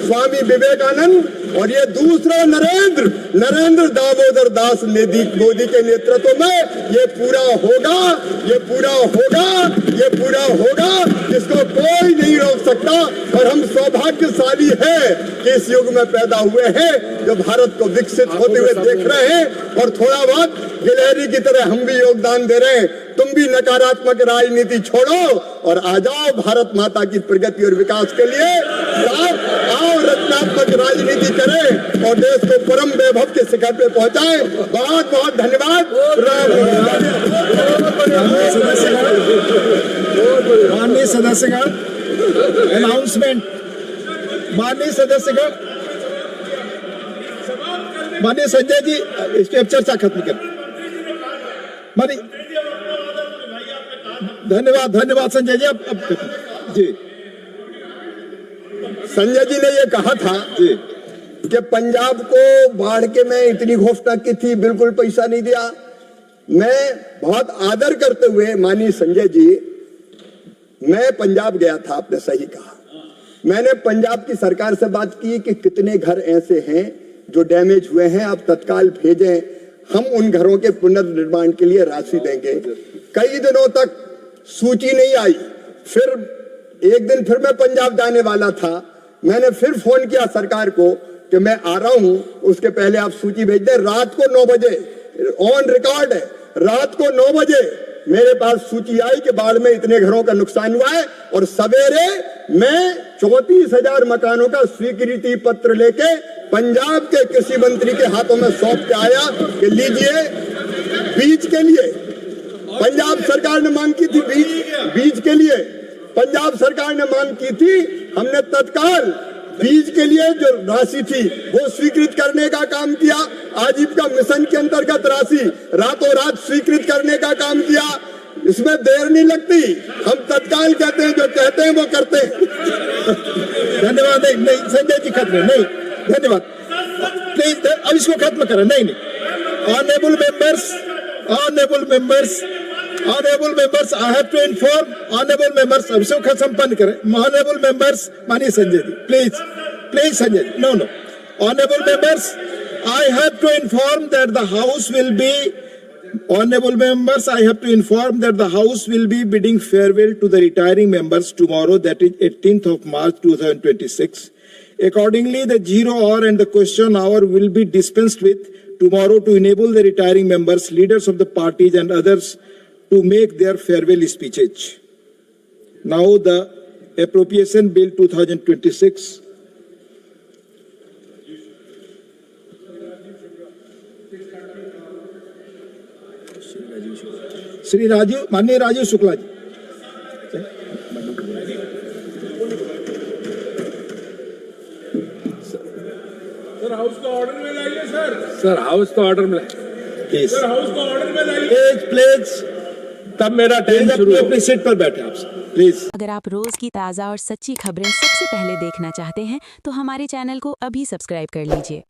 स्वामी विवेकानंद, और ये दूसरा नरेंद्र दामोदर दास मोदी के नेतृत्व में ये पूरा होगा, ये पूरा होगा, ये पूरा होगा, जिसको कोई नहीं रोक सकता। और हम सौभाग्यशाली है कि इस युग में पैदा हुए हैं, जो भारत को विकसित होते हुए देख रहे हैं। और थोड़ा बहुत गिलहरी की तरह हम भी योगदान दे रहे हैं। तुम भी नकारात्मक राजनीति छोड़ो और आ जाओ भारत माता की प्रगति और विकास के लिए साथ आओ, रचनात्मक राजनीति करें और देश को परम वैभव के शिखर पे पहुंचाएं। बहुत बहुत धन्यवाद। माननीय सदस्यगण, अनाउंसमेंट। माननीय सदस्यगण, माननीय संजय जी, इस पे अब चर्चा खत्म कर। मानी धन्यवाद संजय जी। अब जी, संजय जी ने ये कहा था कि पंजाब को बाढ़ के में इतनी घोषणा की थी, बिल्कुल पैसा नहीं दिया। मैं बहुत आदर करते हुए, माननीय संजय जी, मैं पंजाब गया था, आपने सही कहा। मैंने पंजाब की सरकार से बात की कि कितने घर ऐसे हैं जो डैमेज हुए हैं, आप तत्काल भेजें, हम उन घरों के पुनर्निर्माण के लिए राशि देंगे। कई दिनों तक सूची नहीं आई। फिर एक दिन फिर मैं पंजाब जाने वाला था, मैंने फिर फोन किया सरकार को कि मैं आ रहा हूं, उसके पहले आप सूची भेज दें। रात को 9 बजे, ऑन रिकॉर्ड है, रात को 9 बजे मेरे पास सूची आई कि बाढ़ में इतने घरों का नुकसान हुआ है। और सवेरे मैं 34,000 मकानों का स्वीकृति पत्र लेके पंजाब के कृषि मंत्री के हाथों में सौंप के आया कि लीजिए, बीज के लिए पंजाब सरकार ने मांग की थी, बीज के लिए पंजाब सरकार ने मांग की थी। हमने तत्काल बीज के लिए जो राशि थी वो स्वीकृत करने का काम किया। आजीविका मिशन के अंतर्गत राशि रातों रात स्वीकृत करने का काम किया। इसमें देर नहीं लगती, हम तत्काल कहते हैं, जो कहते हैं वो करते हैं। धन्यवाद। नहीं संजय जी, खत्म नहीं, धन्यवाद। प्लीज अब इसको खत्म करें। नहीं, honourable members, I have to inform honourable members, अब इसको संपन्न करें। ऑनरेबल मेंबर्स, मानिए Sanjay ji, please Sanjay ji, no honourable members, I have to inform that the House will be Honorable members, I have to inform that the House will be bidding farewell to the retiring members tomorrow, that is 18th of March 2026. Accordingly, the 0 hour and the question hour will be dispensed with tomorrow to enable the retiring members, leaders of the parties and others to make their farewell speeches. Now the Appropriation Bill 2026. Shri Rajeev, माननीय Rajeev Shukla ji. Sir house को order में लाइए sir house को order में please sir house को order में लाइए please तब मेरा टाइम शुरू अपने सीट पर बैठे आप प्लीज। अगर आप रोज की ताज़ा और सच्ची खबरें सबसे पहले देखना चाहते हैं तो हमारे चैनल को अभी सब्सक्राइब कर लीजिए।